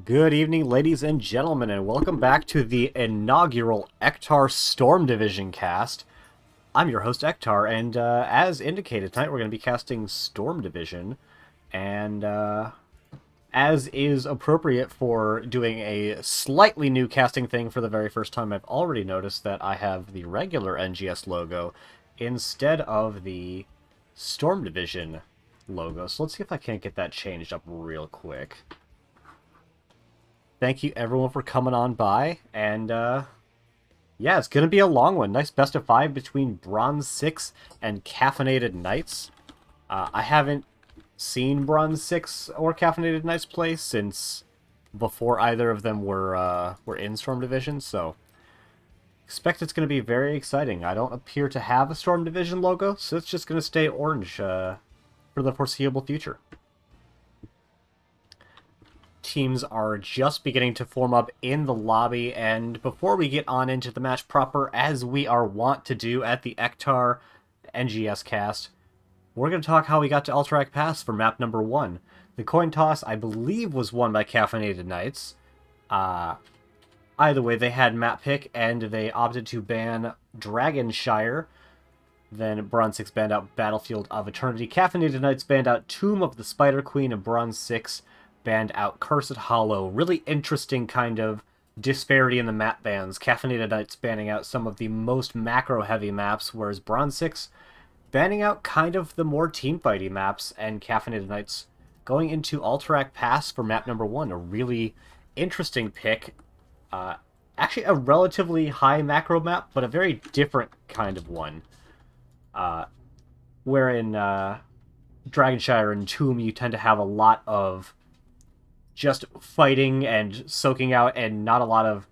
Good evening, ladies and gentlemen, and welcome back to the inaugural NGS Storm Division cast. I'm your host, Ektar, and as indicated, tonight we're going to be casting Storm Division, and as is appropriate for doing a slightly new casting thing for the very first time, I've already noticed that I have the regular NGS logo instead of the Storm Division logo, so let's see if I can't get that changed up real quick. Thank you, everyone, for coming on by, and, yeah, it's gonna be a long one. Nice best of 5 between Bronze6 and Caffeinated Knights. I haven't seen Bronze6 or Caffeinated Knights play since before either of them were in Storm Division, so expect it's gonna be very exciting. I don't appear to have a Storm Division logo, so it's just gonna stay orange, for the foreseeable future. Teams are just beginning to form up in the lobby, and before we get on into the match proper, as we are wont to do at the Ektar NGS cast, we're going to talk how we got to Alterac Pass for map number 1. The coin toss, I believe, was won by Caffeinated Knights. Either way, they had map pick, and they opted to ban Dragonshire. Then Bronze6 banned out Battlefield of Eternity. Caffeinated Knights banned out Tomb of the Spider Queen, and Bronze6 banned out Cursed Hollow. Really interesting kind of disparity in the map bans. Caffeinated Knights banning out some of the most macro-heavy maps, whereas Bronze6 banning out kind of the more team-fighty maps, and Caffeinated Knights going into Alterac Pass for map number 1. A really interesting pick. Actually, a relatively high macro map, but a very different kind of one. Wherein Dragonshire and Tomb, you tend to have a lot of just fighting and soaking out and not a lot of,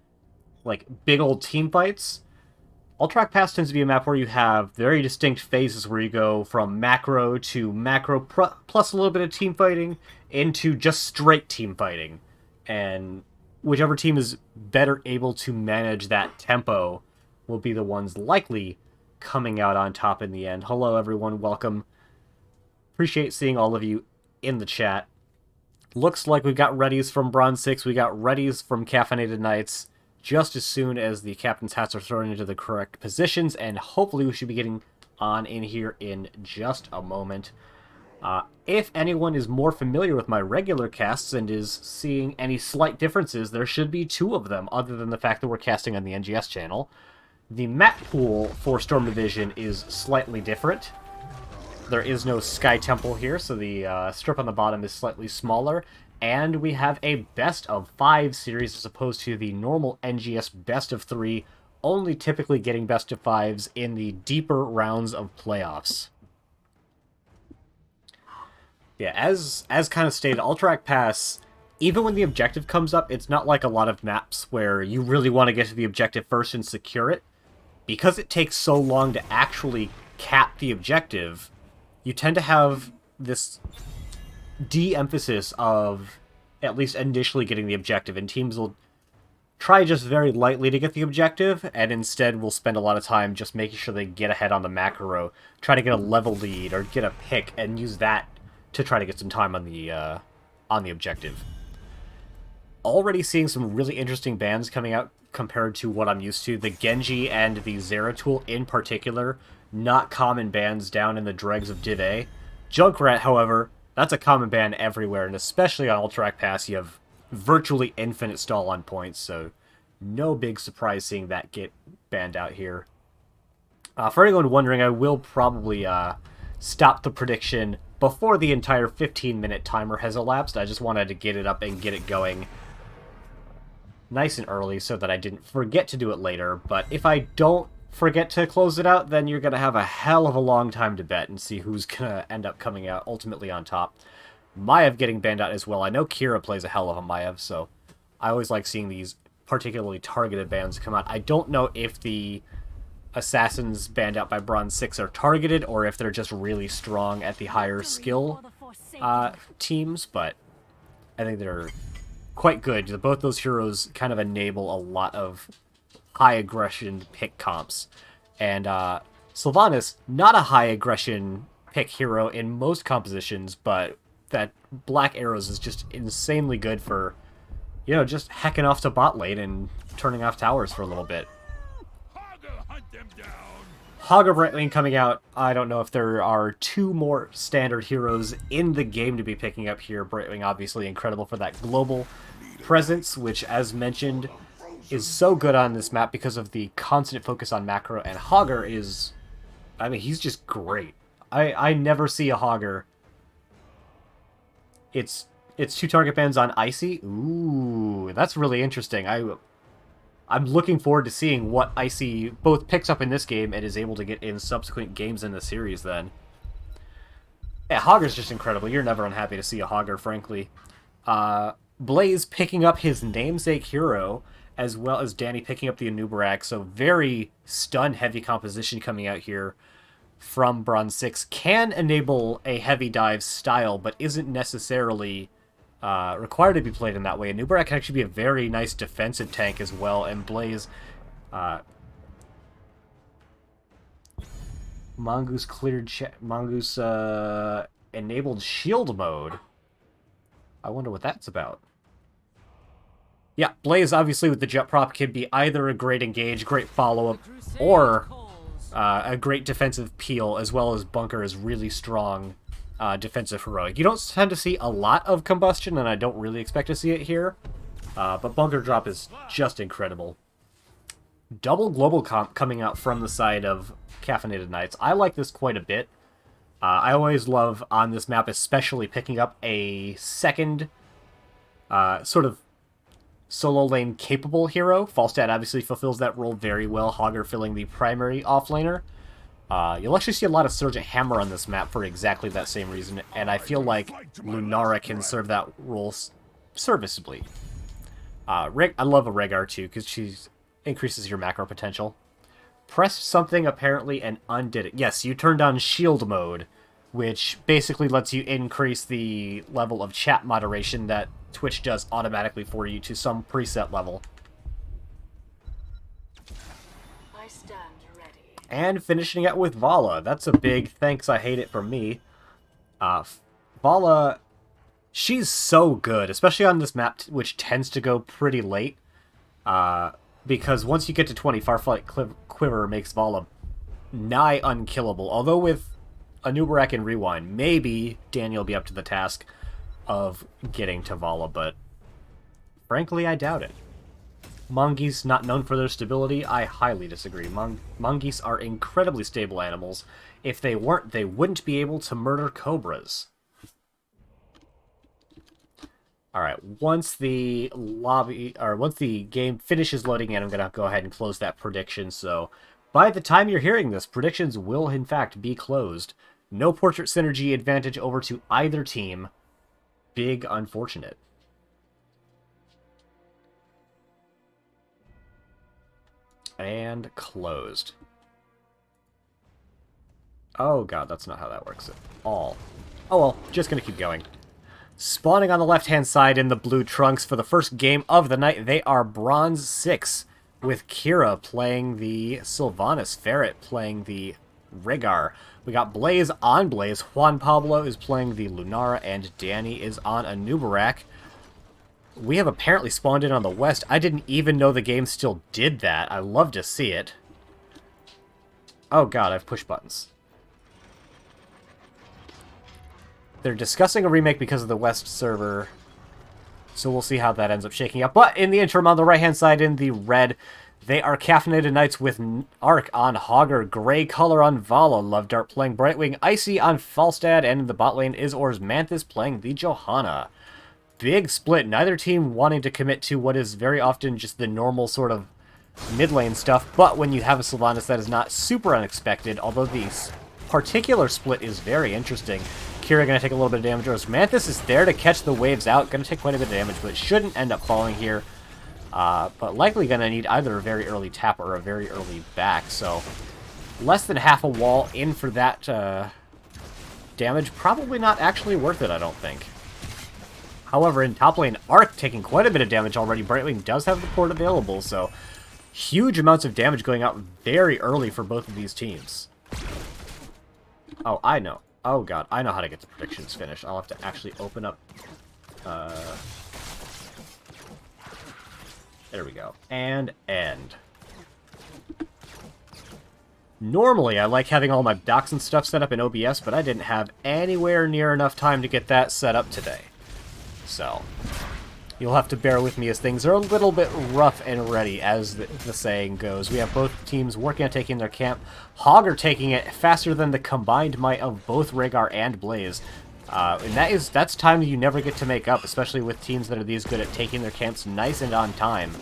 like, big old team fights. Alterac Pass tends to be a map where you have very distinct phases where you go from macro to macro plus a little bit of team fighting into just straight team fighting. And whichever team is better able to manage that tempo will be the ones likely coming out on top in the end. Hello, everyone. Welcome. Appreciate seeing all of you in the chat. Looks like we've got readies from Bronze6, we got readies from Caffeinated Knights, just as soon as the captain's hats are thrown into the correct positions, and hopefully we should be getting on in here in just a moment. If anyone is more familiar with my regular casts and is seeing any slight differences, there should be 2 of them, other than the fact that we're casting on the NGS channel. The map pool for Storm Division is slightly different. There is no Sky Temple here, so the strip on the bottom is slightly smaller. And we have a best of 5 series as opposed to the normal NGS best of 3, only typically getting best of 5s in the deeper rounds of playoffs. Yeah, as kind of stated, Alterac Pass, even when the objective comes up, it's not like a lot of maps where you really want to get to the objective first and secure it. Because it takes so long to actually cap the objective, you tend to have this de-emphasis of at least initially getting the objective, and teams will try just very lightly to get the objective, and instead will spend a lot of time just making sure they get ahead on the macro, try to get a level lead or get a pick, and use that to try to get some time on the objective. Already seeing some really interesting bans coming out compared to what I'm used to. The Genji and the Zeratul in particular, not common bans down in the dregs of Div A. Junkrat, however, that's a common ban everywhere, and especially on Alterac Pass, you have virtually infinite stall on points, so no big surprise seeing that get banned out here. For anyone wondering, I will probably stop the prediction before the entire 15-minute timer has elapsed. I just wanted to get it up and get it going nice and early so that I didn't forget to do it later, but if I don't forget to close it out, then you're going to have a hell of a long time to bet and see who's going to end up coming out ultimately on top. Maiev getting banned out as well. I know Kira plays a hell of a Maiev, so I always like seeing these particularly targeted bans come out. I don't know if the assassins banned out by Bronze6 are targeted or if they're just really strong at the higher skill teams, but I think they're quite good. Both those heroes kind of enable a lot of high aggression pick comps. And Sylvanas, not a high aggression pick hero in most compositions, but that Black Arrows is just insanely good for you know, just hecking off to bot lane and turning off towers for a little bit. Hogger Brightwing coming out. I don't know if there are two more standard heroes in the game to be picking up here. Brightwing obviously incredible for that global presence, which, as mentioned, is so good on this map because of the constant focus on macro, and Hogger is... I mean, he's just great. I never see a Hogger. It's 2 target bans on Icy. Ooh, that's really interesting. I'm looking forward to seeing what Icy both picks up in this game and is able to get in subsequent games in the series then. Yeah, Hogger's just incredible. You're never unhappy to see a Hogger, frankly. Blaze picking up his namesake hero, as well as Danny picking up the Anubarak, so very stun-heavy composition coming out here from Bronze6. Can enable a heavy dive style, but isn't necessarily... required to be played in that way. And Anubarak can actually be a very nice defensive tank as well, and Blaze... Mongoose cleared... Mongoose enabled shield mode. I wonder what that's about. Yeah, Blaze, obviously, with the jet prop, can be either a great engage, great follow-up, or a great defensive peel, as well as Bunker is really strong defensive heroic. You don't tend to see a lot of combustion, and I don't really expect to see it here, but Bunker drop is just incredible. Double global comp coming out from the side of Caffeinated Knights. I like this quite a bit. I always love, on this map, especially picking up a second sort of solo lane capable hero. Falstad obviously fulfills that role very well, Hogger filling the primary offlaner. You'll actually see a lot of Sergeant Hammer on this map for exactly that same reason, and I feel like Lunara can serve that role serviceably. I love a Rhaegar too, because she increases your macro potential. Pressed something apparently and undid it. Yes, you turned on shield mode, which basically lets you increase the level of chat moderation that Twitch does automatically for you to some preset level. I stand ready. And finishing it with Vala. That's a big thanks I hate it from me. Vala, she's so good, especially on this map, which tends to go pretty late. Because once you get to 20, Farflight Quiver makes Vala nigh unkillable. Although with Anubarak and Rewind, maybe Daniel will be up to the task of getting to Vala, but frankly, I doubt it. Mongeese, not known for their stability, I highly disagree. Mongeese are incredibly stable animals. If they weren't, they wouldn't be able to murder cobras. Alright, once the game finishes loading in, I'm going to go ahead and close that prediction, so by the time you're hearing this, predictions will in fact be closed. No portrait synergy advantage over to either team. Big unfortunate. And closed. Oh god, that's not how that works at all. Oh well, just gonna keep going. Spawning on the left-hand side in the blue trunks for the first game of the night, they are Bronze6, with Kira playing the Sylvanas, Ferret playing the Rhaegar. We got Blaze on Blaze, Juan Pablo is playing the Lunara, and Danny is on Anubarak. We have apparently spawned in on the west. I didn't even know the game still did that. I love to see it. Oh god, I have push buttons. They're discussing a remake because of the West server, so we'll see how that ends up shaking up. But in the interim, on the right-hand side in the red, they are Caffeinated Knights with Arc on Hogger, Gray Color on Vala, Love Dart playing Brightwing, Icy on Falstad, and in the bot lane is Or's Manthus playing the Johanna. Big split, neither team wanting to commit to what is very often just the normal sort of mid-lane stuff, but when you have a Sylvanas, that is not super unexpected, although the particular split is very interesting. Kira going to take a little bit of damage. Manthus is there to catch the waves out. Going to take quite a bit of damage, but shouldn't end up falling here. But likely going to need either a very early tap or a very early back. So less than half a wall in for that damage. Probably not actually worth it, I don't think. However, in top lane, Arc taking quite a bit of damage already. Brightwing does have the port available, so huge amounts of damage going out very early for both of these teams. Oh, I know. Oh god, I know how to get the predictions finished. I'll have to actually open up... There we go. And end. Normally, I like having all my docks and stuff set up in OBS, but I didn't have anywhere near enough time to get that set up today. So, you'll have to bear with me as things are a little bit rough and ready, as the saying goes. We have both teams working on taking their camp. Hog are taking it faster than the combined might of both Rhaegar and Blaze. And that's time that you never get to make up, especially with teams that are these good at taking their camps nice and on time.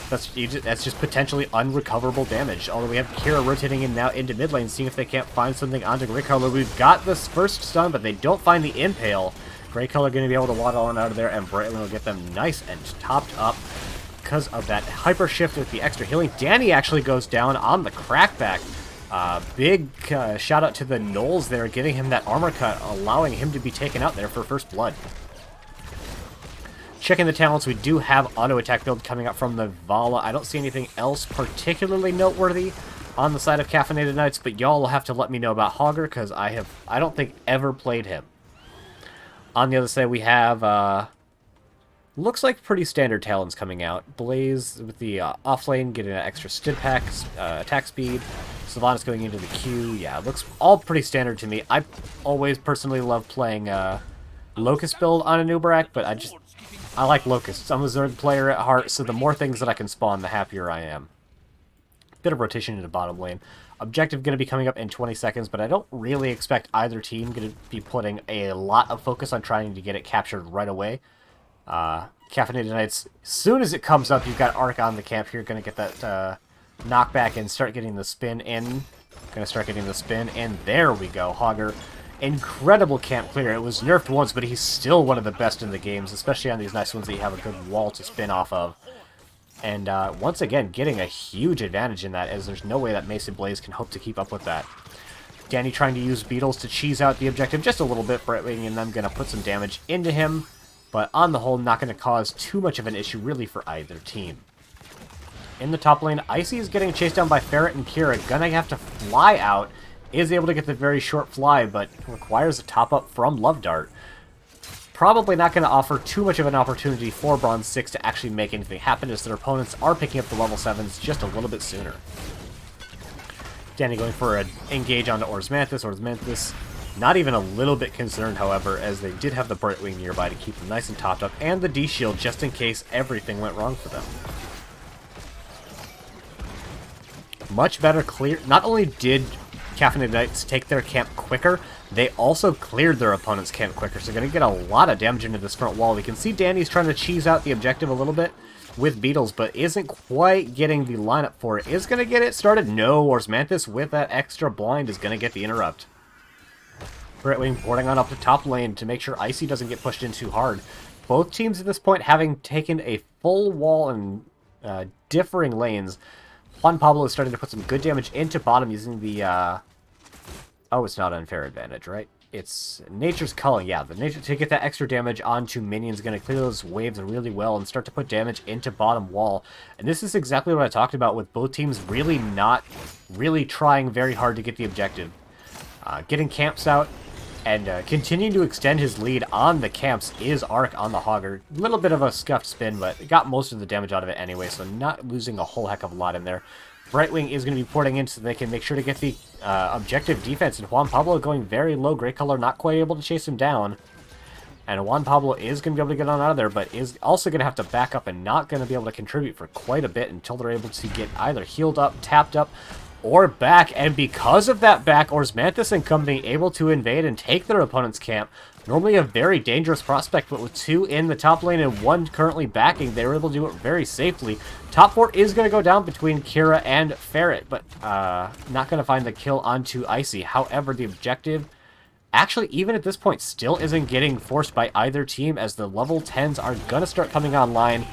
That's just potentially unrecoverable damage. Although we have Kira rotating in now into mid lane, seeing if they can't find something onto Grey Color. We've got this first stun, but they don't find the impale. Grey Color going to be able to waddle on out of there, and Brightwing will get them nice and topped up because of that hyper shift with the extra healing. Danny actually goes down on the crackback. Big shout out to the Knolls there, giving him that armor cut, allowing him to be taken out there for first blood. Checking the talents, we do have auto attack build coming up from the Vala. I don't see anything else particularly noteworthy on the side of Caffeinated Knights, but y'all will have to let me know about Hogger, because I don't think ever played him. On the other side, we have looks like pretty standard talents coming out. Blaze with the off lane, getting an extra stim pack, attack speed. Sylvanas going into the Q. Yeah, it looks all pretty standard to me. I always personally love playing Locust build on a Nubarak, but I like Locusts. I'm a Zerg player at heart, so the more things that I can spawn, the happier I am. Bit of rotation into bottom lane. Objective going to be coming up in 20 seconds, but I don't really expect either team going to be putting a lot of focus on trying to get it captured right away. Caffeinated Knights, as soon as it comes up, you've got Arc on the camp here, going to get that knockback and start getting the spin in. Going to start getting the spin, and there we go. Hogger, incredible camp clear. It was nerfed once, but he's still one of the best in the games, especially on these nice ones that you have a good wall to spin off of. And once again, getting a huge advantage in that, as there's no way that Mace and Blaze can hope to keep up with that. Danny trying to use Beetles to cheese out the objective just a little bit. Brightwing and them going to put some damage into him, but on the whole, not going to cause too much of an issue really for either team. In the top lane, Icy is getting chased down by Ferret and Kira. Gonna have to fly out. Is able to get the very short fly, but requires a top-up from Love Dart. Probably not going to offer too much of an opportunity for Bronze6 to actually make anything happen, as their opponents are picking up the level 7s just a little bit sooner. Danny going for an engage onto Orzmanthus. Orzmanthus not even a little bit concerned, however, as they did have the Brightwing nearby to keep them nice and topped up, and the D-Shield just in case everything went wrong for them. Much better clear. Not only did Caffeinated Knights take their camp quicker, they also cleared their opponent's camp quicker, so going to get a lot of damage into this front wall. We can see Danny's trying to cheese out the objective a little bit with Beetles, but isn't quite getting the lineup for it. Is going to get it started? No, Orzmanthus with that extra blind is going to get the interrupt. Brightwing boarding on up to top lane to make sure Icy doesn't get pushed in too hard. Both teams at this point having taken a full wall in differing lanes. Juan Pablo is starting to put some good damage into bottom using the, oh, it's not unfair advantage, right? It's Nature's Culling, yeah. The nature to get that extra damage onto minions, going to clear those waves really well and start to put damage into bottom wall. And this is exactly what I talked about, with both teams really not trying very hard to get the objective. Getting camps out and continuing to extend his lead on the camps is Arc on the Hogger. A little bit of a scuffed spin, but got most of the damage out of it anyway, so not losing a whole heck of a lot in there. Brightwing is going to be porting in so they can make sure to get the objective defense, and Juan Pablo going very low. Grey Color not quite able to chase him down. And Juan Pablo is going to be able to get on out of there, but is also going to have to back up and not going to be able to contribute for quite a bit until they're able to get either healed up, tapped up, or back. And because of that back, Orzmanthus and company able to invade and take their opponent's camp. Normally a very dangerous prospect, but with two in the top lane and one currently backing, they were able to do it very safely. Top 4 is going to go down between Kira and Ferret, but not going to find the kill onto Icy. However, the objective, actually, even at this point, still isn't getting forced by either team, as the level 10s are going to start coming online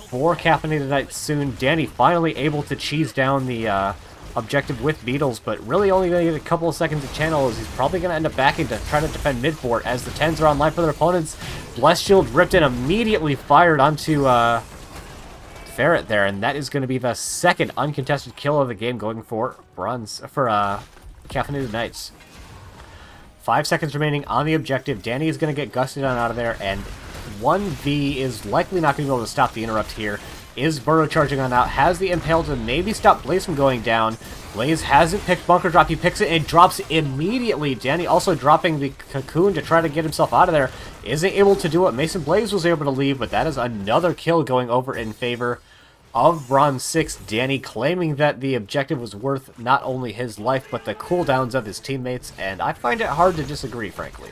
for Caffeinated Knights soon. Danny finally able to cheese down the objective with Beetles, but really only going to get a couple of seconds of channel, as he's probably going to end up backing to try to defend mid fort as the 10s are online for their opponents. Blessed Shield ripped and immediately fired onto Ferret there, and that is going to be the second uncontested kill of the game going for Caffeinated Knights. 5 seconds remaining on the objective. Danny is going to get gusted on out of there, and 1v is likely not going to be able to stop the interrupt here. is burrow charging on out, has the impale to maybe stop Blaze from going down. Blaze hasn't picked Bunker Drop, he picks it and drops it immediately. Danny also dropping the Cocoon to try to get himself out of there. Isn't able to do what Mason Blaze was able to leave, but that is another kill going over in favor of Bronze6. Danny claiming that the objective was worth not only his life, but the cooldowns of his teammates, and I find it hard to disagree, frankly.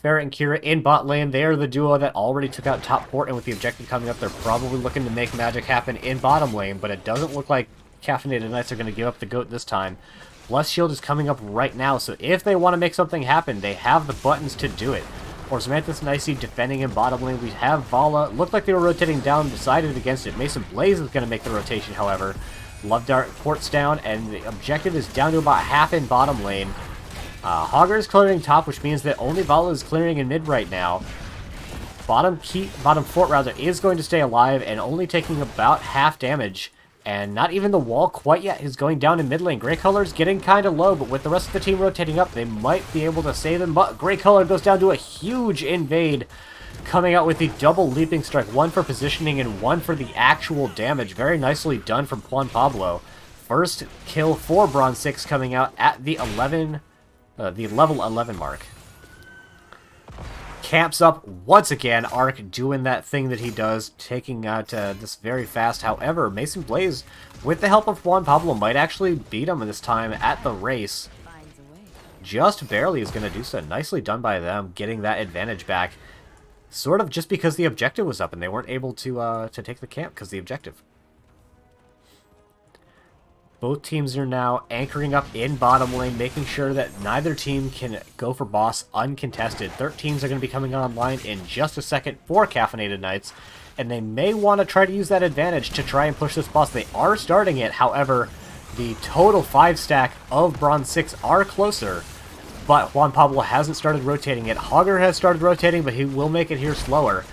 Ferret and Kira in bot lane. They are the duo that already took out top port, and with the objective coming up, they're probably looking to make magic happen in bottom lane, but it doesn't look like Caffeinated Knights are going to give up the GOAT this time. Bless Shield is coming up right now, so if they want to make something happen, they have the buttons to do it. For Samantha's and Icy defending in bottom lane, we have Vala. Looked like they were rotating down, decided against it. Mason Blaze is going to make the rotation, however. Love Dart ports down, and the objective is down to about half in bottom lane. Hogger is clearing top, which means that only Vala is clearing in mid right now. Bottom fort rather is going to stay alive and only taking about half damage. And not even the wall quite yet is going down in mid lane. Grey Color is getting kind of low, but with the rest of the team rotating up, they might be able to save them. But Grey Color goes down to a huge invade, coming out with the double leaping strike. One for positioning and one for the actual damage. Very nicely done from Juan Pablo. First kill for Bronze6 coming out at the level 11 mark. Camps up once again. Arc doing that thing that he does, taking out this very fast. However, Mason Blaze, with the help of Juan Pablo, might actually beat him this time at the race. Just barely is going to do so. Nicely done by them, getting that advantage back. Sort of just because the objective was up and they weren't able to take the camp because the objective. Both teams are now anchoring up in bottom lane, making sure that neither team can go for boss uncontested. 13s are going to be coming online in just a second for Caffeinated Knights, and they may want to try to use that advantage to try and push this boss. They are starting it, however, the total 5-stack of Bronze6 are closer, but Juan Pablo hasn't started rotating it. Hogger has started rotating, but he will make it here slower.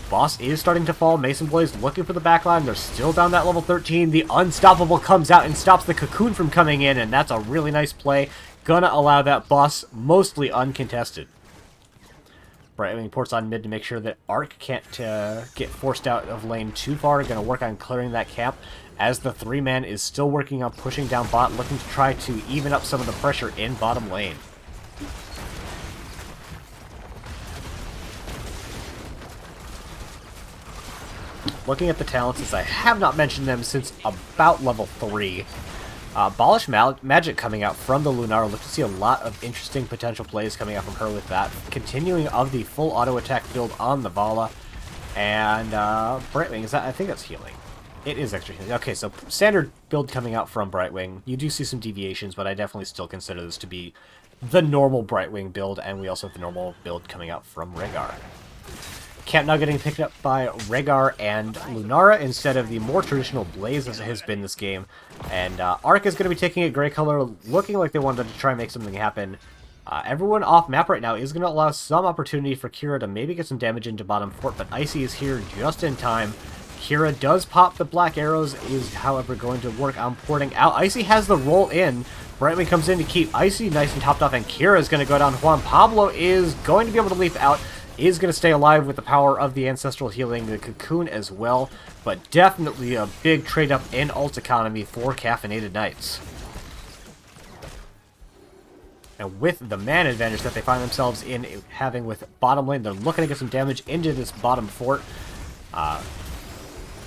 Boss is starting to fall. Mason Blaze looking for the backline. They're still down that level 13. The Unstoppable comes out and stops the Cocoon from coming in, and that's a really nice play. Gonna allow that boss mostly uncontested. Brightwing ports on mid to make sure that Arc can't get forced out of lane too far. Gonna work on clearing that camp as the 3-man is still working on pushing down bot, looking to try to even up some of the pressure in bottom lane. Looking at the talents, as I have not mentioned them since about level 3. Abolish Magic coming out from the Lunara. Look to see a lot of interesting potential plays coming out from her with that. Continuing of the full auto attack build on the Vala. And Brightwing, is that? I think that's healing. It is extra healing. Okay, so standard build coming out from Brightwing. You do see some deviations, but I definitely still consider this to be the normal Brightwing build, and we also have the normal build coming out from Rhaegar. Camp now getting picked up by Rhaegar and Lunara instead of the more traditional Blaze as it has been this game. And Arc is going to be taking a Grey Color, looking like they wanted to try and make something happen. Everyone off map right now is going to allow some opportunity for Kira to maybe get some damage into bottom fort, but Icy is here just in time. Kira does pop the black arrows, is however going to work on porting out. Icy has the roll in. Brightwing comes in to keep Icy nice and topped off, and Kira is going to go down. Juan Pablo is going to be able to leap out. Is going to stay alive with the power of the Ancestral Healing, the Cocoon as well, but definitely a big trade-up in ult economy for Caffeinated Knights. And with the man advantage that they find themselves in having with bottom lane, they're looking to get some damage into this bottom fort. I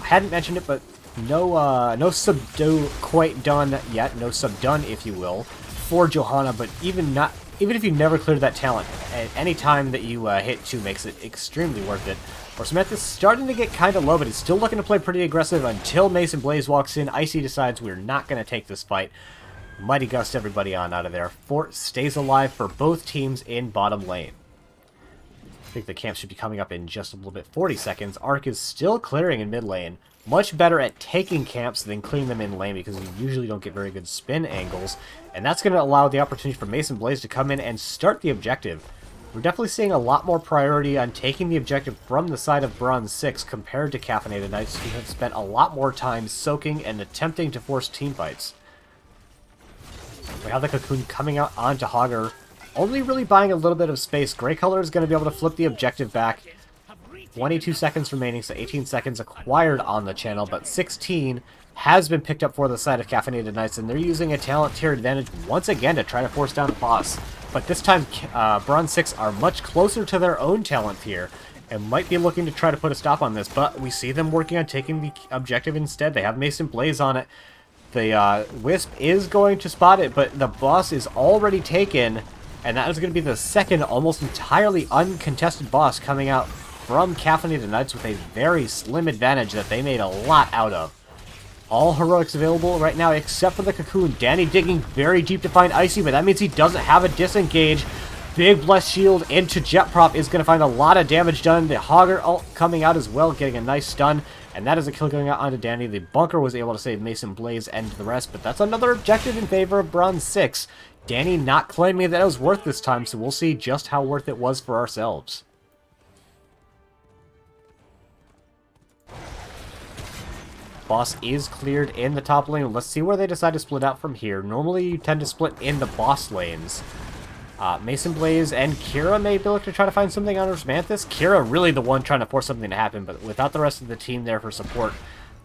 hadn't mentioned it, but no subdue quite done yet, no subdone if you will, for Johanna, but even if you never cleared that talent, at any time that you hit 2 makes it extremely worth it. Or Samantha's starting to get kind of low, but is still looking to play pretty aggressive until Mason Blaze walks in. Icy decides we're not going to take this fight. Mighty Gust everybody on out of there. Fort stays alive for both teams in bottom lane. I think the camp should be coming up in just a little bit. 40 seconds. Arc is still clearing in mid lane. Much better at taking camps than clearing them in lane because you usually don't get very good spin angles. And that's going to allow the opportunity for Mason Blaze to come in and start the objective. We're definitely seeing a lot more priority on taking the objective from the side of Bronze6 compared to Caffeinated Knights, who have spent a lot more time soaking and attempting to force teamfights. We have the Cocoon coming out onto Hogger, only really buying a little bit of space. Grey Color is going to be able to flip the objective back. 22 seconds remaining, so 18 seconds acquired on the channel, but 16 has been picked up for the side of Caffeinated Knights, and they're using a talent tier advantage once again to try to force down the boss. But this time, Bronze6 are much closer to their own talent tier, and might be looking to try to put a stop on this, but we see them working on taking the objective instead. They have Mason Blaze on it. The Wisp is going to spot it, but the boss is already taken, and that is going to be the second almost entirely uncontested boss coming out from Caffeinated Knights with a very slim advantage that they made a lot out of. All heroics available right now except for the Cocoon. Danny digging very deep to find Icy, but that means he doesn't have a disengage. Big Blessed Shield into Jet Prop is going to find a lot of damage done. The Hogger ult coming out as well, getting a nice stun. And that is a kill going out onto Danny. The Bunker was able to save Mason Blaze and the rest, but that's another objective in favor of Bronze6. Danny not claiming that it was worth this time, so we'll see just how worth it was for ourselves. Boss is cleared in the top lane. Let's see where they decide to split out from here. Normally, you tend to split in the boss lanes. Mason Blaze and Kira may be looking to try to find something on Osmanthus. Kira really the one trying to force something to happen, but without the rest of the team there for support,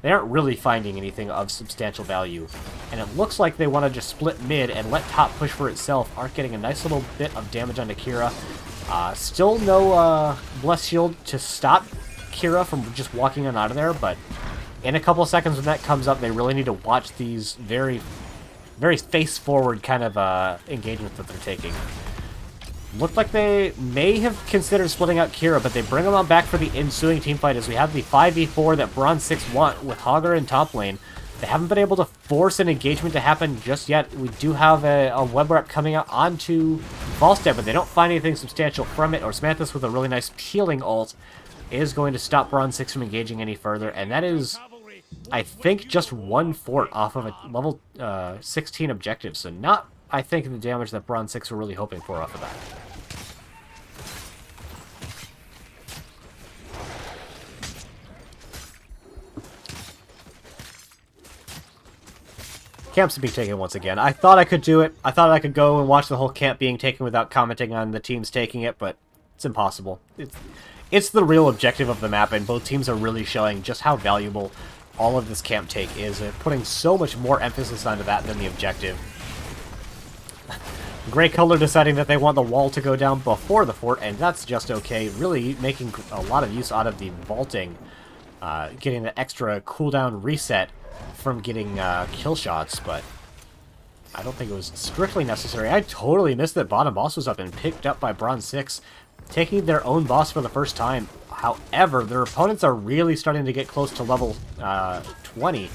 they aren't really finding anything of substantial value. And it looks like they want to just split mid and let top push for itself. Aren't getting a nice little bit of damage onto Kira. Still no Blessed Shield to stop Kira from just walking on out of there, but in a couple of seconds when that comes up, they really need to watch these very face-forward kind of engagements that they're taking. Looked like they may have considered splitting out Kira, but they bring him on back for the ensuing teamfight as we have the 5v4 that Bronze6 want with Hogger in top lane. They haven't been able to force an engagement to happen just yet. We do have a web rep coming out onto Falstad, but they don't find anything substantial from it. Or Osmanthus with a really nice peeling ult is going to stop Bronze6 from engaging any further, and that is, I think, just one fort off of a level 16 objective, so not, I think, the damage that Bronze6 were really hoping for off of that. Camps being taken once again. I thought I could do it. I thought I could go and watch the whole camp being taken without commenting on the teams taking it, but it's impossible. It's the real objective of the map, and both teams are really showing just how valuable all of this camp take is, putting so much more emphasis onto that than the objective. Grey Color deciding that they want the wall to go down before the fort, and that's just okay. Really making a lot of use out of the vaulting, getting the extra cooldown reset from getting kill shots, but I don't think it was strictly necessary. I totally missed that bottom boss was up and picked up by Bronze6, taking their own boss for the first time. However, their opponents are really starting to get close to level 20.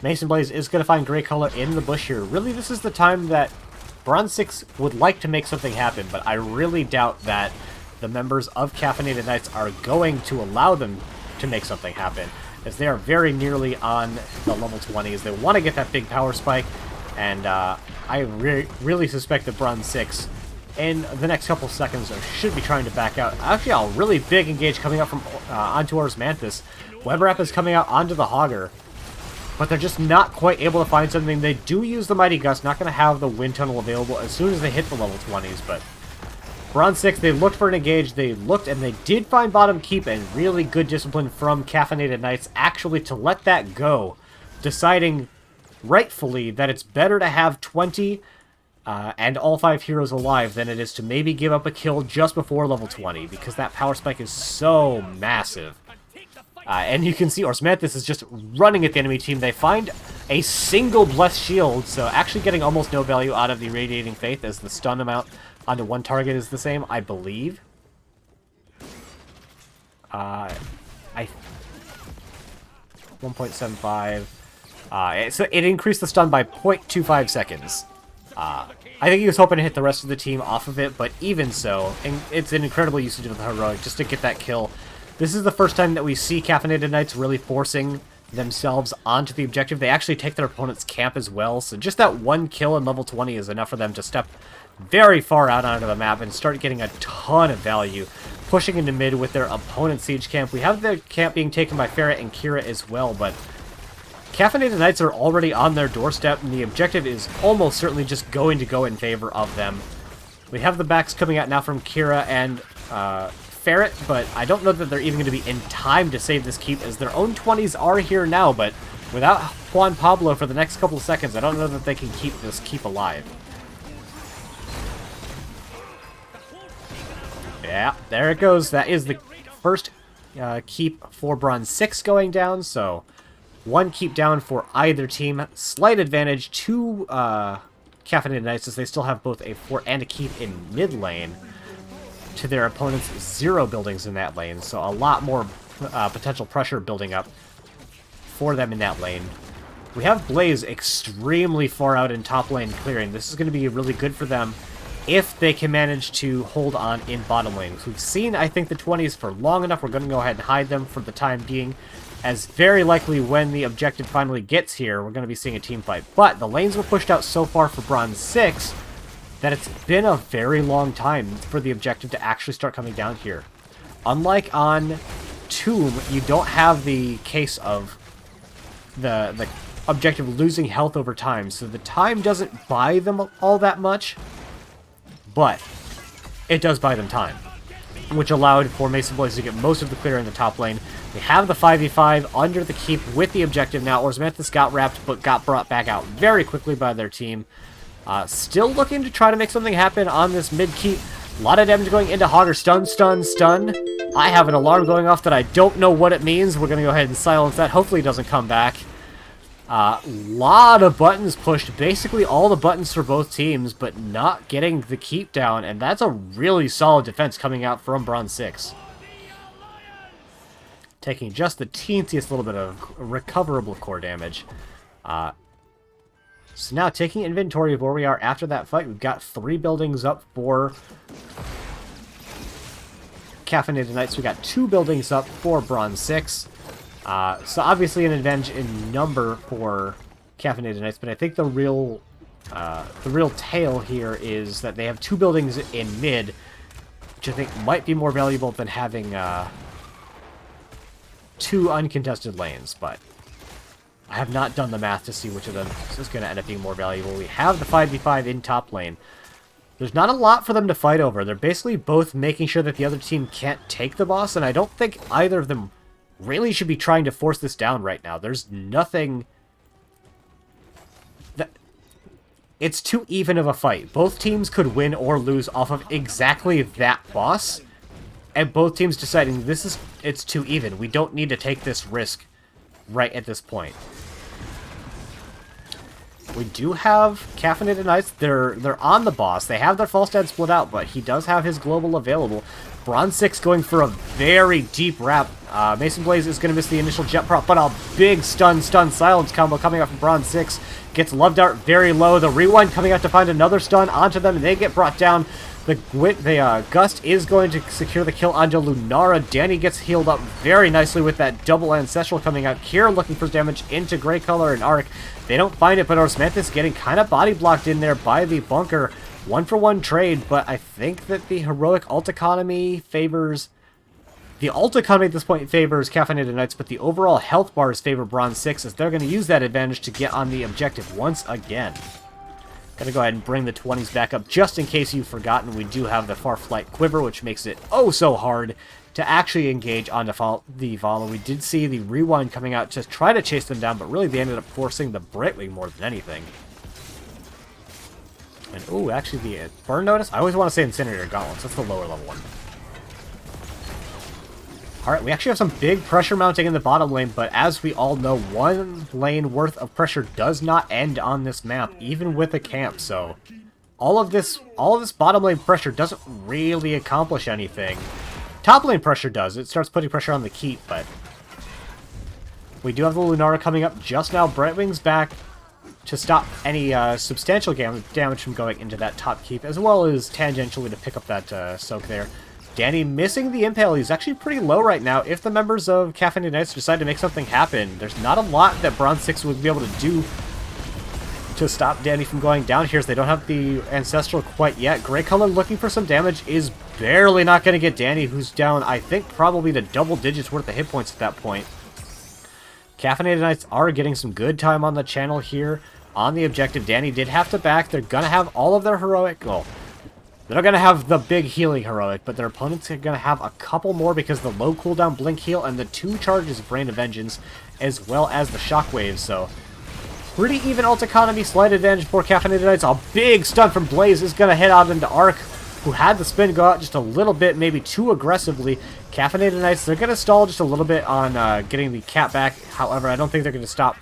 Mason Blaze is going to find Grey Color in the bush here. Really, this is the time that Bronze6 would like to make something happen, but I really doubt that the members of Caffeinated Knights are going to allow them to make something happen, as they are very nearly on the level 20s. They want to get that big power spike, and I really suspect that Bronze6 in the next couple seconds should be trying to back out. Actually, a really big engage coming up from onto Osmanthus. Web Wrap is coming out onto the Hogger, but they're just not quite able to find something. They do use the Mighty Gust, not going to have the Wind Tunnel available as soon as they hit the level 20s, but Bronze6, they looked for an engage, they looked, and they did find bottom keep, and really good discipline from Caffeinated Knights actually to let that go, deciding rightfully that it's better to have 20 and all 5 heroes alive than it is to maybe give up a kill just before level 20, because that power spike is so massive. And you can see Osmanthus is just running at the enemy team. They find a single Blessed Shield, so actually getting almost no value out of the Radiating Faith, as the stun amount onto one target is the same, I believe. 1.75. So it increased the stun by 0.25 seconds. I think he was hoping to hit the rest of the team off of it, but even so, and it's an incredible usage of the heroic just to get that kill. This is the first time that we see Caffeinated Knights really forcing themselves onto the objective. They actually take their opponent's camp as well, so just that one kill in level 20 is enough for them to step very far out onto the map and start getting a ton of value, pushing into mid with their opponent's siege camp. We have the camp being taken by Ferret and Kira as well, but Caffeinated Knights are already on their doorstep, and the objective is almost certainly just going to go in favor of them. We have the backs coming out now from Kira and Ferret, but I don't know that they're even going to be in time to save this keep, as their own 20s are here now, but without Juan Pablo for the next couple of seconds, I don't know that they can keep this keep alive. Yeah, there it goes. That is the first keep for Bronze 6 going down, so 1 keep down for either team. Slight advantage to Caffeinated Knights, as they still have both a fort and a keep in mid lane to their opponent's 0 buildings in that lane, so a lot more potential pressure building up for them in that lane. We have Blaze extremely far out in top lane clearing. This is going to be really good for them if they can manage to hold on in bottom lane. We've seen, I think, the 20s for long enough. We're going to go ahead and hide them for the time being, as very likely when the objective finally gets here, we're going to be seeing a team fight. But the lanes were pushed out so far for Bronze 6 that it's been a very long time for the objective to actually start coming down here. Unlike on Tomb, you don't have the case of the objective losing health over time, so the time doesn't buy them all that much, but it does buy them time, which allowed for Mason Blaze to get most of the clear in the top lane. We have the 5v5 under the keep with the objective now. Orzmanthus got wrapped, but got brought back out very quickly by their team. Still looking to try to make something happen on this mid keep. A lot of damage going into Hogger. Stun, stun, stun. I have an alarm going off that I don't know what it means. We're going to go ahead and silence that. Hopefully it doesn't come back. Lot of buttons pushed. Basically all the buttons for both teams, but not getting the keep down. And that's a really solid defense coming out from Bronze 6. Taking just the teensiest little bit of recoverable core damage. So now, taking inventory of where we are after that fight, we've got 3 buildings up for Caffeinated Knights. We've got 2 buildings up for Bronze 6. So obviously an advantage in number for Caffeinated Knights, but I think the real tale here is that they have 2 buildings in mid, which I think might be more valuable than having 2 uncontested lanes, but I have not done the math to see which of them is going to end up being more valuable. We have the 5v5 in top lane. There's not a lot for them to fight over. They're basically both making sure that the other team can't take the boss, and I don't think either of them really should be trying to force this down right now. There's nothing that... It's too even of a fight. Both teams could win or lose off of exactly that boss, and both teams deciding it's too even. We don't need to take this risk right at this point. We do have Caffeinated Knights. They're on the boss. They have their Falstad split out, but he does have his global available. Bronze 6 going for a very deep wrap. Mason Blaze is going to miss the initial jet prop, but a big stun silence combo coming out from Bronze 6. Gets Love Dart very low. The rewind coming out to find another stun onto them, and they get brought down. The Gust is going to secure the kill onto Lunara. Danny gets healed up very nicely with that double Ancestral coming out. Kira looking for damage into Grey Color and Arc. They don't find it, but Orzmanthus getting kind of body blocked in there by the bunker. 1-for-1 trade, but I think that the heroic ult economy favors... The ult economy at this point favors Caffeinated Knights, but the overall health bars favor Bronze 6, as they're going to use that advantage to get on the objective once again. Gonna go ahead and bring the 20s back up, just in case you've forgotten. We do have the Farflight Quiver, which makes it oh so hard to actually engage on the Vala. We did see the rewind coming out to try to chase them down, but really they ended up forcing the Brightwing more than anything. And ooh, actually the Burn Notice? I always want to say Incinerator Gauntlets. That's the lower level one. Alright, we actually have some big pressure mounting in the bottom lane, but as we all know, 1 lane worth of pressure does not end on this map, even with a camp, so all of this bottom lane pressure doesn't really accomplish anything. Top lane pressure does. It starts putting pressure on the keep, but we do have the Lunara coming up just now. Brightwing's back to stop any substantial damage from going into that top keep, as well as tangentially to pick up that soak there. Danny missing the Impale. He's actually pretty low right now. If the members of Caffeinated Knights decide to make something happen, there's not a lot that Bronze 6 would be able to do to stop Danny from going down here, as they don't have the Ancestral quite yet. Grey Color looking for some damage is barely not going to get Danny, who's down, I think, probably to double digits worth of hit points at that point. Caffeinated Knights are getting some good time on the channel here on the objective. Danny did have to back. They're going to have all of their heroic... Well, They're not going to have the big healing heroic, but their opponents are going to have a couple more because the low cooldown Blink Heal and the 2 charges of Rain of Vengeance, as well as the Shockwaves, so pretty even ult economy, slight advantage for Caffeinated Knights. A big stun from Blaze is going to head out into Arc, who had the spin go out just a little bit, maybe too aggressively. Caffeinated Knights, they're going to stall just a little bit on getting the cap back. However, I don't think they're going to stop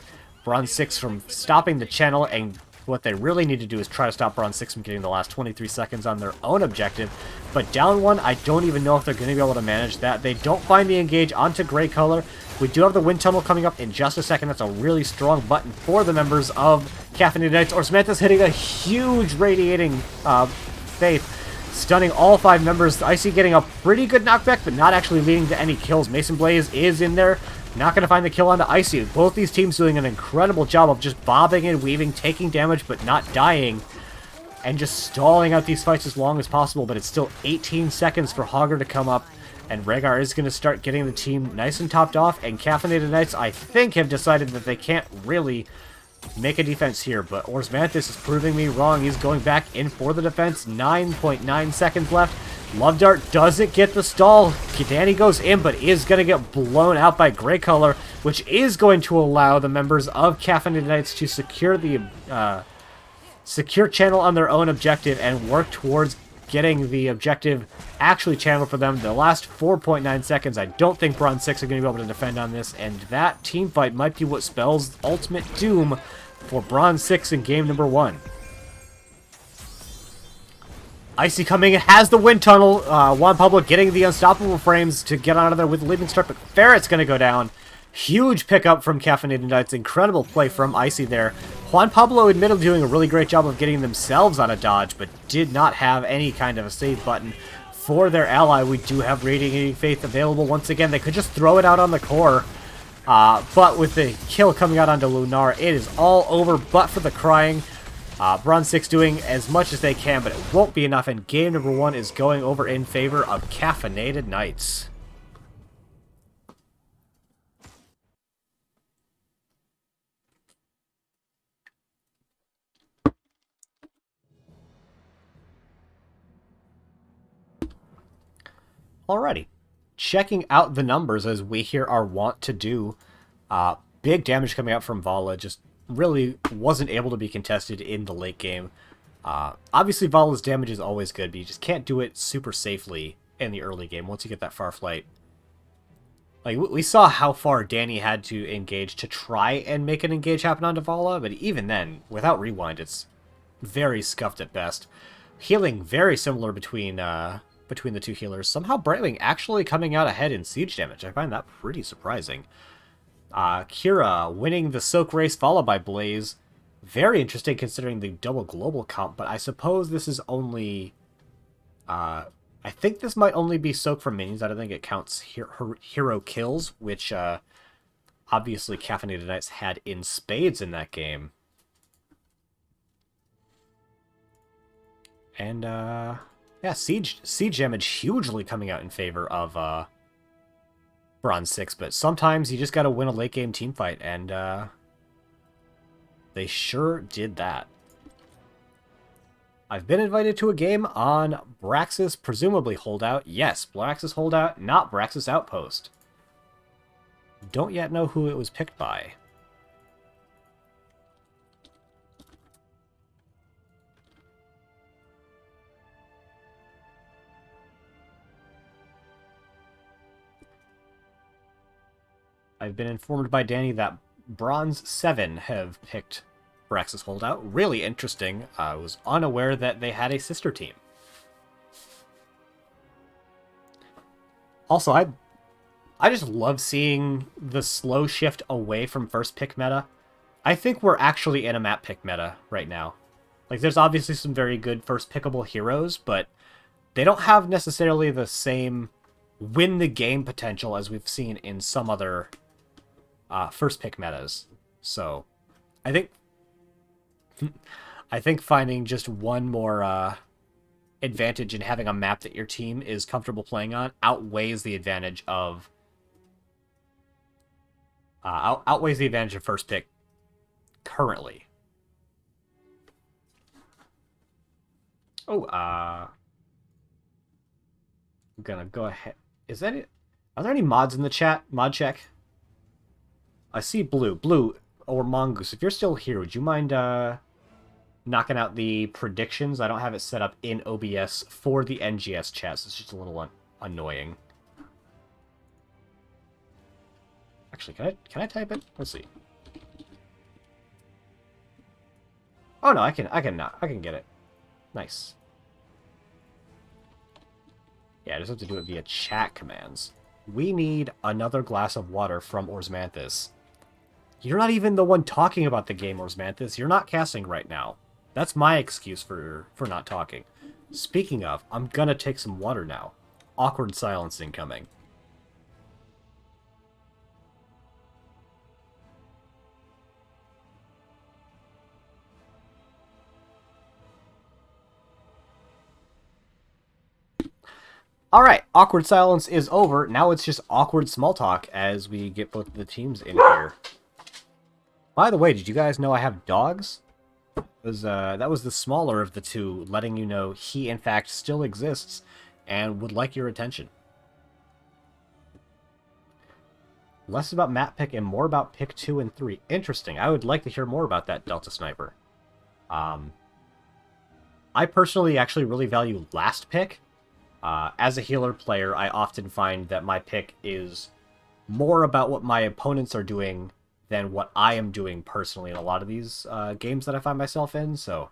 Bronze6 from stopping the channel, and what they really need to do is try to stop Bronze6 from getting the last 23 seconds on their own objective. But down one, I don't even know if they're going to be able to manage that. They don't find the engage onto Grey Color. We do have the Wind Tunnel coming up in just a second. That's a really strong button for the members of Caffeinated Knights. Samantha's hitting a huge radiating Faith, stunning all 5 members. Icy getting a pretty good knockback, but not actually leading to any kills. Mason Blaze is in there. Not going to find the kill onto Icy. Both these teams doing an incredible job of just bobbing and weaving, taking damage, but not dying, and just stalling out these fights as long as possible. But it's still 18 seconds for Hogger to come up, and Rhaegar is going to start getting the team nice and topped off, and Caffeinated Knights, I think, have decided that they can't really make a defense here, but Orsmanthus is proving me wrong. He's going back in for the defense. 9.9 seconds left. Love Dart doesn't get the stall. Danny goes in, but is going to get blown out by Grey Color, which is going to allow the members of Caffeinated Knights to secure the secure channel on their own objective and work towards getting the objective actually channeled for them. The last 4.9 seconds, I don't think Bronze6 are going to be able to defend on this, and that team fight might be what spells ultimate doom for Bronze6 in game number 1. Icy coming in, has the Wind Tunnel. Juan Pablo getting the Unstoppable Frames to get out of there with the Leaping Strike, but Ferret's going to go down. Huge pickup from Caffeinated Knights. Incredible play from Icy there. Juan Pablo admittedly doing a really great job of getting themselves on a dodge, but did not have any kind of a save button for their ally. We do have Radiating Faith available once again. They could just throw it out on the core. But with the kill coming out onto Lunar, it is all over but for the crying. Bronze6 doing as much as they can, but it won't be enough, and game number 1 is going over in favor of Caffeinated Knights. Alrighty, checking out the numbers as we here are wont to do. Big damage coming out from Vala, just really wasn't able to be contested in the late game. Obviously Vala's damage is always good, but you just can't do it super safely in the early game once you get that far flight. Like, we saw how far Danny had to engage to try and make an engage happen onto Vala, but even then, without rewind, it's very scuffed at best. Healing very similar between the two healers. Somehow Brightwing actually coming out ahead in siege damage. I find that pretty surprising. Kira winning the Soak race, followed by Blaze. Very interesting considering the double global comp, but I suppose this is only... I think this might only be Soak from minions. I don't think it counts hero kills, which obviously Caffeinated Knights had in spades in that game. And, yeah, siege damage hugely coming out in favor of Bronze6, but sometimes you just gotta win a late game team fight, and they sure did that. I've been invited to a game on Braxis, presumably Holdout. Yes, Braxis Holdout, not Braxis Outpost. Don't yet know who it was picked by. I've been informed by Danny that Bronze7 have picked Braxis Holdout. Really interesting. I was unaware that they had a sister team. Also, I just love seeing the slow shift away from first pick meta. I think we're actually in a map pick meta right now. Like, there's obviously some very good first pickable heroes, but they don't have necessarily the same win the game potential as we've seen in some other first pick metas. So I think finding just one more advantage in having a map that your team is comfortable playing on outweighs the advantage of first pick currently. Oh, I'm gonna go ahead. Is that it? Are there any mods in the chat? Mod check. I see Blue. Blue, or Mongoose, if you're still here, would you mind knocking out the predictions? I don't have it set up in OBS for the NGS chat, so it's just a little annoying. Actually, can I type it? Let's see. Oh no, I can get it. Nice. Yeah, I just have to do it via chat commands. We need another glass of water from Orsmanthus. You're not even the one talking about the game, Orsmanthus. You're not casting right now. That's my excuse for not talking. Speaking of, I'm gonna take some water now. Awkward silence incoming. Alright, awkward silence is over. Now it's just awkward small talk as we get both of the teams in here. By the way, did you guys know I have dogs? That was the smaller of the two, letting you know he in fact still exists and would like your attention. Less about map pick and more about pick 2 and 3. Interesting. I would like to hear more about that, Delta Sniper. I personally actually really value last pick. As a healer player, I often find that my pick is more about what my opponents are doing than what I am doing personally in a lot of these games that I find myself in. So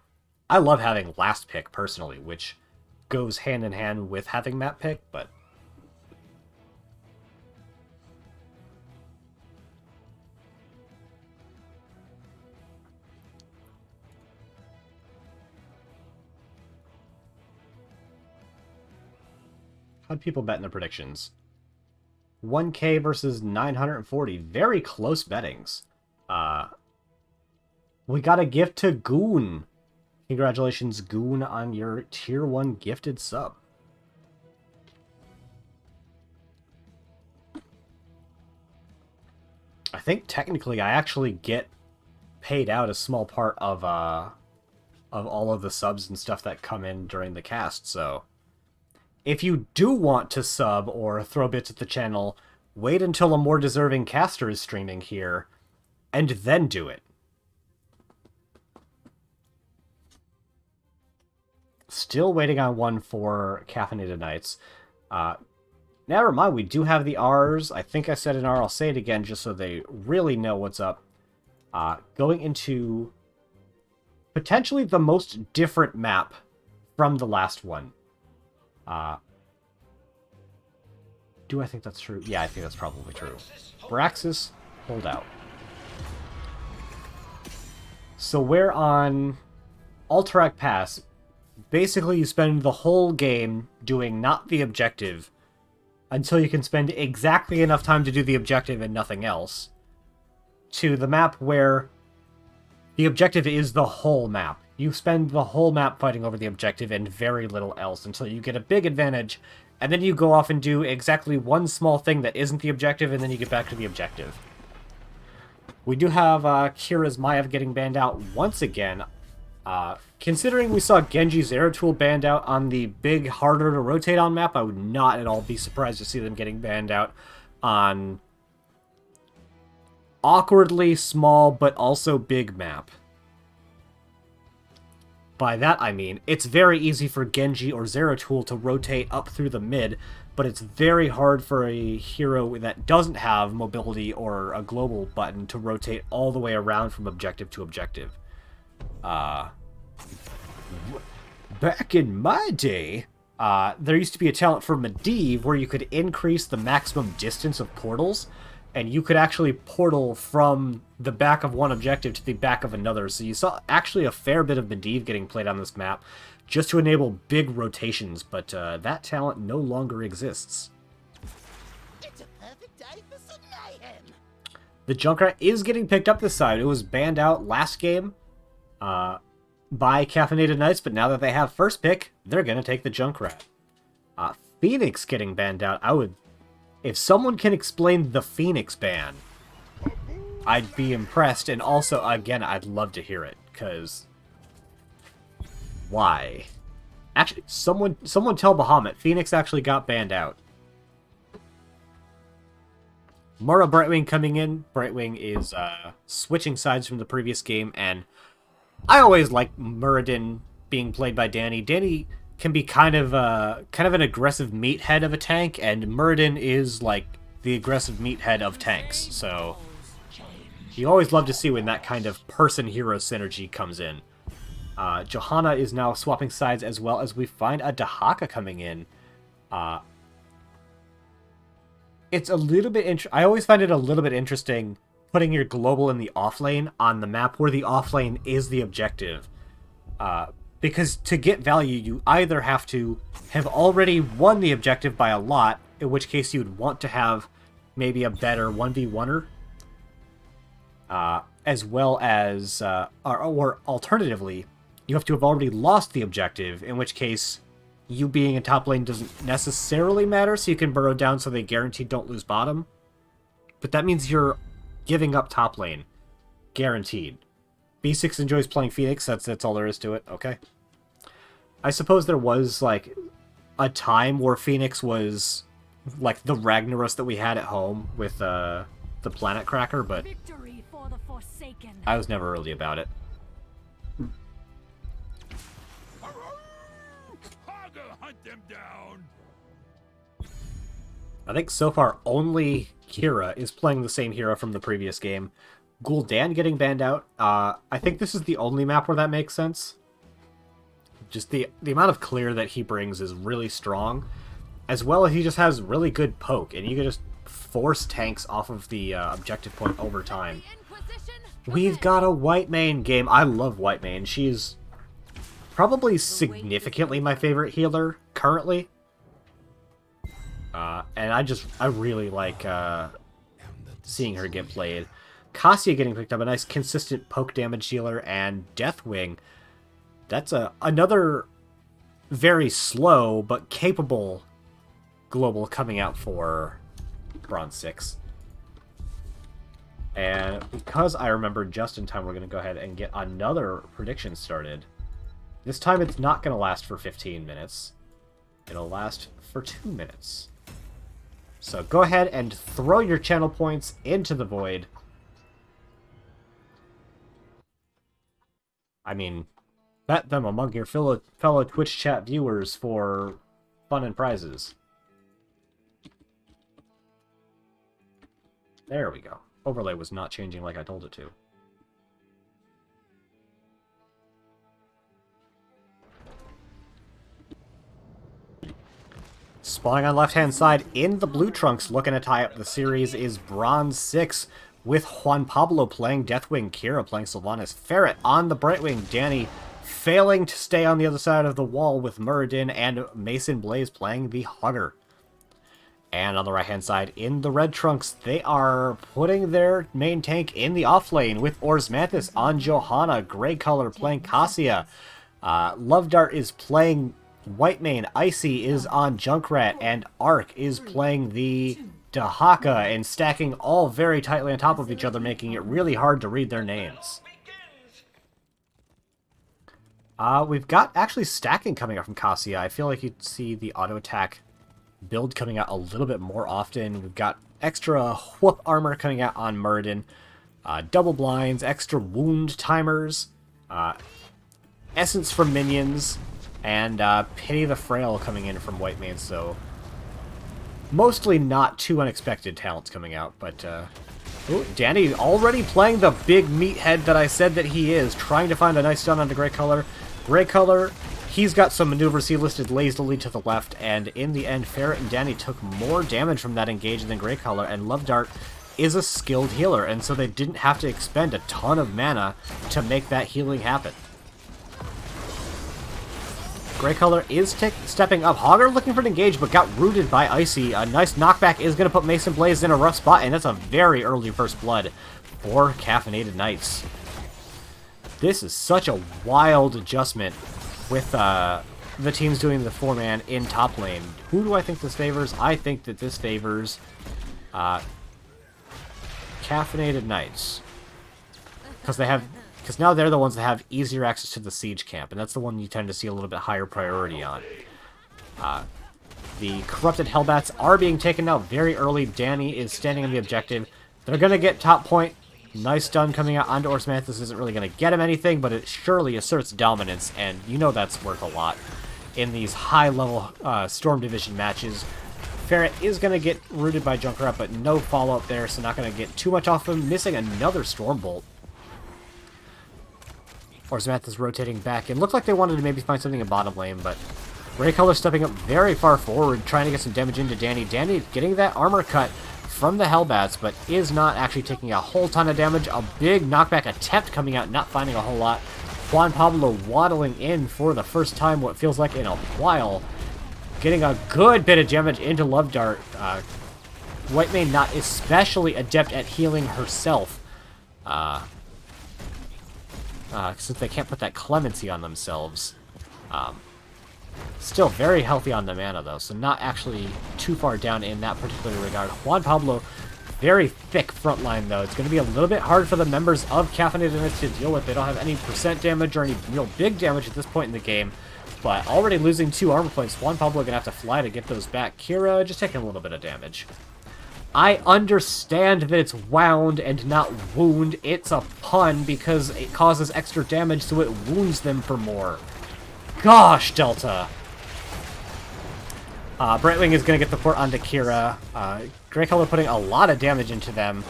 I love having last pick personally, which goes hand in hand with having map pick, but how'd people bet in their predictions? 1K versus 940. Very close bettings. We got a gift to Goon. Congratulations, Goon, on your Tier 1 gifted sub. I think technically I actually get paid out a small part of all of the subs and stuff that come in during the cast, so if you do want to sub or throw bits at the channel, wait until a more deserving caster is streaming here, and then do it. Still waiting on one for Caffeinated Knights. Never mind, we do have the R's. I think I said an R, I'll say it again just so they really know what's up. Going into potentially the most different map from the last one. Do I think that's true? Yeah, I think that's probably true. Braxis, hold out. So we're on Alterac Pass. Basically, you spend the whole game doing not the objective until you can spend exactly enough time to do the objective and nothing else, to the map where the objective is the whole map. You spend the whole map fighting over the objective and very little else until you get a big advantage, and then you go off and do exactly one small thing that isn't the objective, and then you get back to the objective. We do have Kira's Maiev getting banned out once again. Considering we saw Genji's Zeratul banned out on the big, harder to rotate on map, I would not at all be surprised to see them getting banned out on awkwardly small but also big map. By that I mean, it's very easy for Genji or Zeratul to rotate up through the mid, but it's very hard for a hero that doesn't have mobility or a global button to rotate all the way around from objective to objective. Back in my day, there used to be a talent for Medivh where you could increase the maximum distance of portals, and you could actually portal from the back of one objective to the back of another. So you saw actually a fair bit of Medivh getting played on this map just to enable big rotations, but that talent no longer exists. It's a perfect day for some mayhem. The Junkrat is getting picked up this side. It was banned out last game by Caffeinated Knights, but now that they have first pick, they're going to take the Junkrat. Phoenix getting banned out. If someone can explain the Phoenix ban, I'd be impressed, and also, again, I'd love to hear it, because why? Actually, someone tell Bahamut. Phoenix actually got banned out. Mura Brightwing coming in. Brightwing is switching sides from the previous game, and I always like Muradin being played by Danny. Danny can be kind of an aggressive meathead of a tank, and Muradin is like the aggressive meathead of tanks. So you always love to see when that kind of person-hero synergy comes in. Johanna is now swapping sides, as well as we find a Dahaka coming in. It's a little bit I always find it a little bit interesting putting your global in the offlane on the map where the offlane is the objective. Because to get value, you either have to have already won the objective by a lot, in which case you'd want to have maybe a better 1v1er, as well as, or alternatively, you have to have already lost the objective, in which case you being in top lane doesn't necessarily matter, so you can burrow down so they guaranteed don't lose bottom. But that means you're giving up top lane. Guaranteed. B6 enjoys playing Phoenix, that's all there is to it, okay. I suppose there was, like, a time where Phoenix was, like, the Ragnaros that we had at home with, the Planet Cracker, but Victory for the Forsaken. I was never really about it. Hunt them down. I think so far only Kira is playing the same hero from the previous game. Gul'dan getting banned out. I think this is the only map where that makes sense. Just the amount of clear that he brings is really strong, as well as he just has really good poke, and you can just force tanks off of the objective point over time. We've got a Whitemane game. I love Whitemane. She's probably significantly my favorite healer currently. And I really like seeing her get played. Cassia getting picked up, a nice consistent poke damage dealer, and Deathwing. That's another very slow but capable global coming out for Bronze6. And because I remember just in time, we're going to go ahead and get another prediction started. This time it's not going to last for 15 minutes. It'll last for 2 minutes. So go ahead and throw your channel points into the void. I mean, bet them among your fellow Twitch chat viewers for fun and prizes. There we go. Overlay was not changing like I told it to. Spawning on left-hand side in the blue trunks, looking to tie up the series, is Bronze6 with Juan Pablo playing Deathwing, Kira playing Sylvanas, Ferret on the Brightwing, Danny failing to stay on the other side of the wall with Muradin, and Mason Blaze playing the Hugger. And on the right-hand side, in the red trunks, they are putting their main tank in the offlane with Orsmanthus on Johanna, Grey Color playing Cassia, Love Dart is playing Whitemane, Icy is on Junkrat, and Ark is playing the Dahaka, and stacking all very tightly on top of each other, making it really hard to read their names. We've got actually stacking coming out from Cassia. I feel like you'd see the auto attack build coming out a little bit more often. We've got extra whoop armor coming out on Muradin, double blinds, extra wound timers, essence from minions, and Pity the Frail coming in from Whitemane, so mostly not too unexpected talents coming out, but ooh, Danny already playing the big meathead that I said that he is, trying to find a nice stun onto Grey Color. Grey Color, he's got some maneuvers he listed lazily to the left, and in the end, Ferret and Danny took more damage from that engage than Grey Color, and Love Dart is a skilled healer, and so they didn't have to expend a ton of mana to make that healing happen. Grey Color is stepping up. Hogger looking for an engage, but got rooted by Icy. A nice knockback is going to put Mason Blaze in a rough spot, and that's a very early first blood for Caffeinated Knights. This is such a wild adjustment with the teams doing the 4-man in top lane. Who do I think this favors? I think that this favors Caffeinated Knights, because they have because now they're the ones that have easier access to the siege camp, and that's the one you tend to see a little bit higher priority on. The corrupted Hellbats are being taken out very early. Danny is standing on the objective. They're going to get top point. Nice stun coming out onto Orsmanthus isn't really going to get him anything, but it surely asserts dominance, and you know that's worth a lot in these high-level Storm Division matches. Ferret is going to get rooted by Junkrat, but no follow-up there, so not going to get too much off him. Missing another Stormbolt. Orsmanthus rotating back. It looked like they wanted to maybe find something in bottom lane, but Grey Color stepping up very far forward, trying to get some damage into Danny. Danny getting that armor cut from the Hellbats, but is not actually taking a whole ton of damage. A big knockback attempt coming out, not finding a whole lot. Juan Pablo waddling in for the first time, what feels like in a while. Getting a good bit of damage into Love Dart. Whitemane not especially adept at healing herself. Since they can't put that clemency on themselves. Still very healthy on the mana, though, so not actually too far down in that particular regard. Juan Pablo, very thick front line, though. It's going to be a little bit hard for the members of Caffeinated Knights to deal with. They don't have any percent damage or any real big damage at this point in the game, but already losing 2 armor points. Juan Pablo going to have to fly to get those back. Kira just taking a little bit of damage. I understand that it's wound and not wound. It's a pun because it causes extra damage, so it wounds them for more. Gosh, Delta! Brightwing is going to get the port onto Kira. Grey Color putting a lot of damage into them.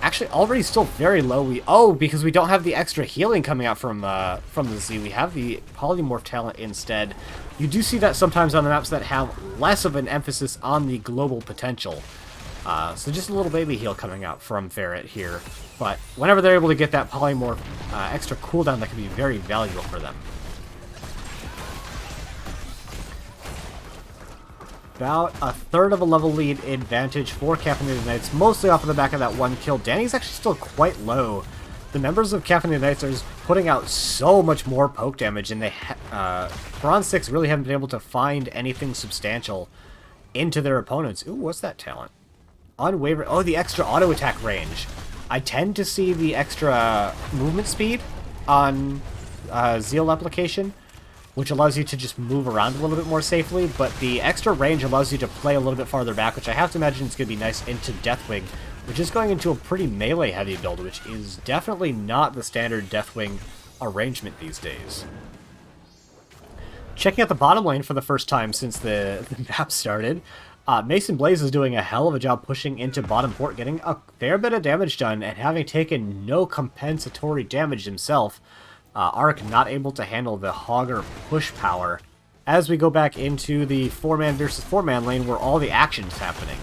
Actually, already still very low. Because we don't have the extra healing coming out from the Z. We have the Polymorph talent instead. You do see that sometimes on the maps that have less of an emphasis on the global potential. So just a little baby heal coming out from Ferret here. But whenever they're able to get that Polymorph extra cooldown, that can be very valuable for them. About a third of a level lead advantage for Caffeinated Knights, mostly off of the back of that one kill. Danny's actually still quite low. The members of Caffeinated Knights are putting out so much more poke damage, and they Bronze6 really haven't been able to find anything substantial into their opponents. Ooh, what's that talent? Unwavering. Oh, the extra auto attack range. I tend to see the extra movement speed on Zeal application, which allows you to just move around a little bit more safely, but the extra range allows you to play a little bit farther back, which I have to imagine is going to be nice into Deathwing, which is going into a pretty melee-heavy build, which is definitely not the standard Deathwing arrangement these days. Checking out the bottom lane for the first time since the map started, Mason Blaze is doing a hell of a job pushing into bottom port, getting a fair bit of damage done, and having taken no compensatory damage himself. Ark not able to handle the Hogger push power as we go back into the 4-man versus 4-man lane where all the action's happening.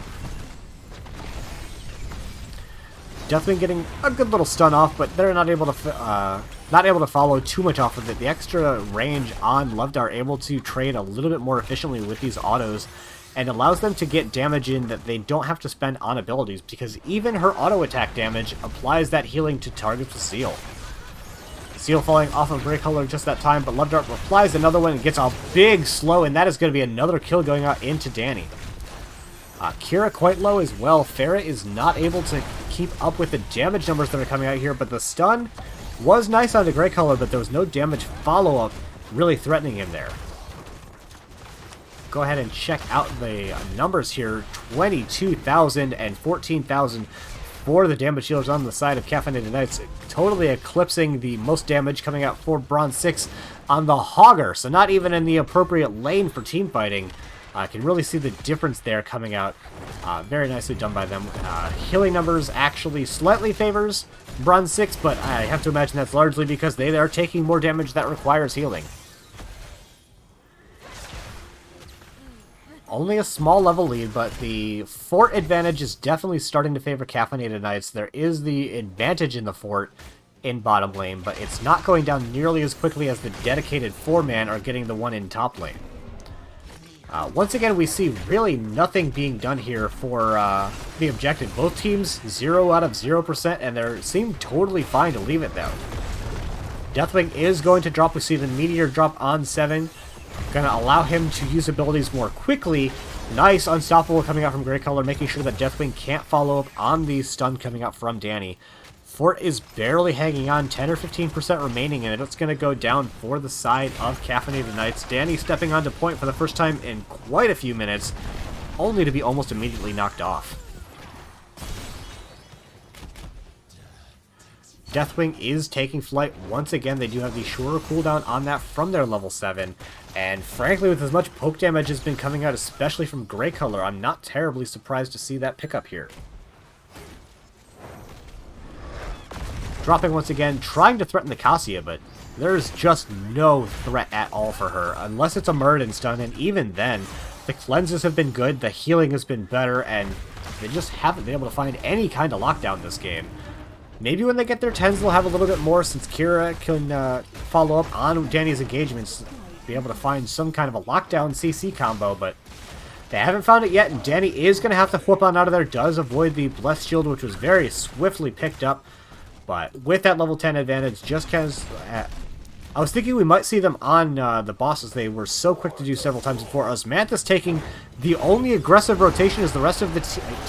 Deathwing getting a good little stun off, but they're not able to follow too much off of it. The extra range on Love Dart able to trade a little bit more efficiently with these autos, and allows them to get damage in that they don't have to spend on abilities, because even her auto attack damage applies that healing to targets with Seal. Seal falling off of Grey Color just that time, but Love Dart replies another one and gets a big slow, and that is going to be another kill going out into Danny. Kira quite low as well. Ferret is not able to keep up with the damage numbers that are coming out here, but the stun was nice on the Grey Color, but there was no damage follow-up really threatening him there. Go ahead and check out the numbers here. 22,000 and 14,000 for the damage dealers on the side of Caffeinated Knights, totally eclipsing the most damage coming out for Bronze6 on the Hogger, so not even in the appropriate lane for team fighting. I can really see the difference there coming out. Very nicely done by them. Healing numbers actually slightly favors Bronze6, but I have to imagine that's largely because they are taking more damage that requires healing. Only a small level lead, but the fort advantage is definitely starting to favor Caffeinated Knights. There is the advantage in the fort in bottom lane, but it's not going down nearly as quickly as the dedicated 4-man are getting the one in top lane. Once again, we see really nothing being done here for the objective. Both teams 0 out of 0%, and they seem totally fine to leave it though. Deathwing is going to drop. We see the Meteor drop on 7. Going to allow him to use abilities more quickly. Nice Unstoppable coming out from Grey Color, making sure that Deathwing can't follow up on the stun coming out from Danny. Fort is barely hanging on, 10 or 15% remaining, and it's going to go down for the side of Caffeinated Knights. Danny stepping onto point for the first time in quite a few minutes, only to be almost immediately knocked off. Deathwing is taking flight once again. They do have the shorter cooldown on that from their level 7. And frankly, with as much poke damage has been coming out, especially from Grey Color, I'm not terribly surprised to see that pickup here. Dropping once again, trying to threaten the Cassia, but there's just no threat at all for her, unless it's a Muradin stun, and even then, the cleanses have been good, the healing has been better, and they just haven't been able to find any kind of lockdown this game. Maybe when they get their 10s, they'll have a little bit more, since Kira can follow up on Danny's engagements, be able to find some kind of a lockdown CC combo, but they haven't found it yet, and Danny is going to have to flip on out of there, does avoid the Blessed Shield, which was very swiftly picked up. But with that level 10 advantage, just because I was thinking we might see them on the bosses. They were so quick to do several times before. Osmanthus taking the only aggressive rotation as the rest of the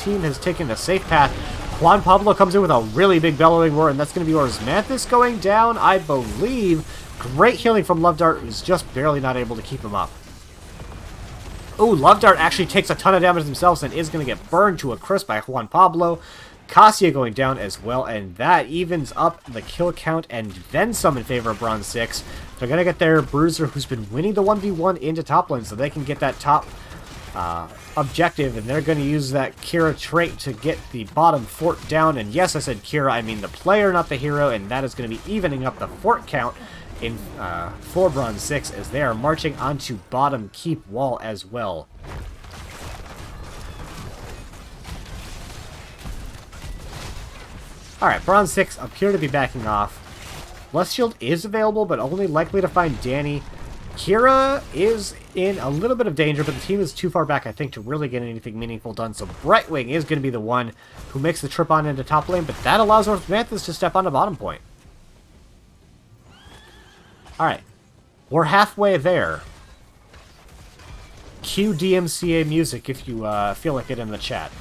team has taken a safe path. Juan Pablo comes in with a really big bellowing roar, and that's going to be Osmanthus going down, I believe. Great healing from Love Dart, who's just barely not able to keep him up. Oh, Love Dart actually takes a ton of damage themselves and is going to get burned to a crisp by Juan Pablo. Cassia going down as well, and that evens up the kill count and then some in favor of Bronze6. They're going to get their Bruiser, who's been winning the 1v1 into top lane, so they can get that top objective, and they're going to use that Kira trait to get the bottom fort down. And yes, I said Kira, I mean the player, not the hero, and that is going to be evening up the fort count in for Bronze6 as they are marching onto bottom keep wall as well. Alright, Bronze6 appear to be backing off. Blessed Shield is available, but only likely to find Danny. Kira is in a little bit of danger, but the team is too far back, I think, to really get anything meaningful done. So Brightwing is going to be the one who makes the trip on into top lane, but that allows Osmanthus to step onto bottom point. Alright, we're halfway there. Cue DMCA music if you feel like it in the chat.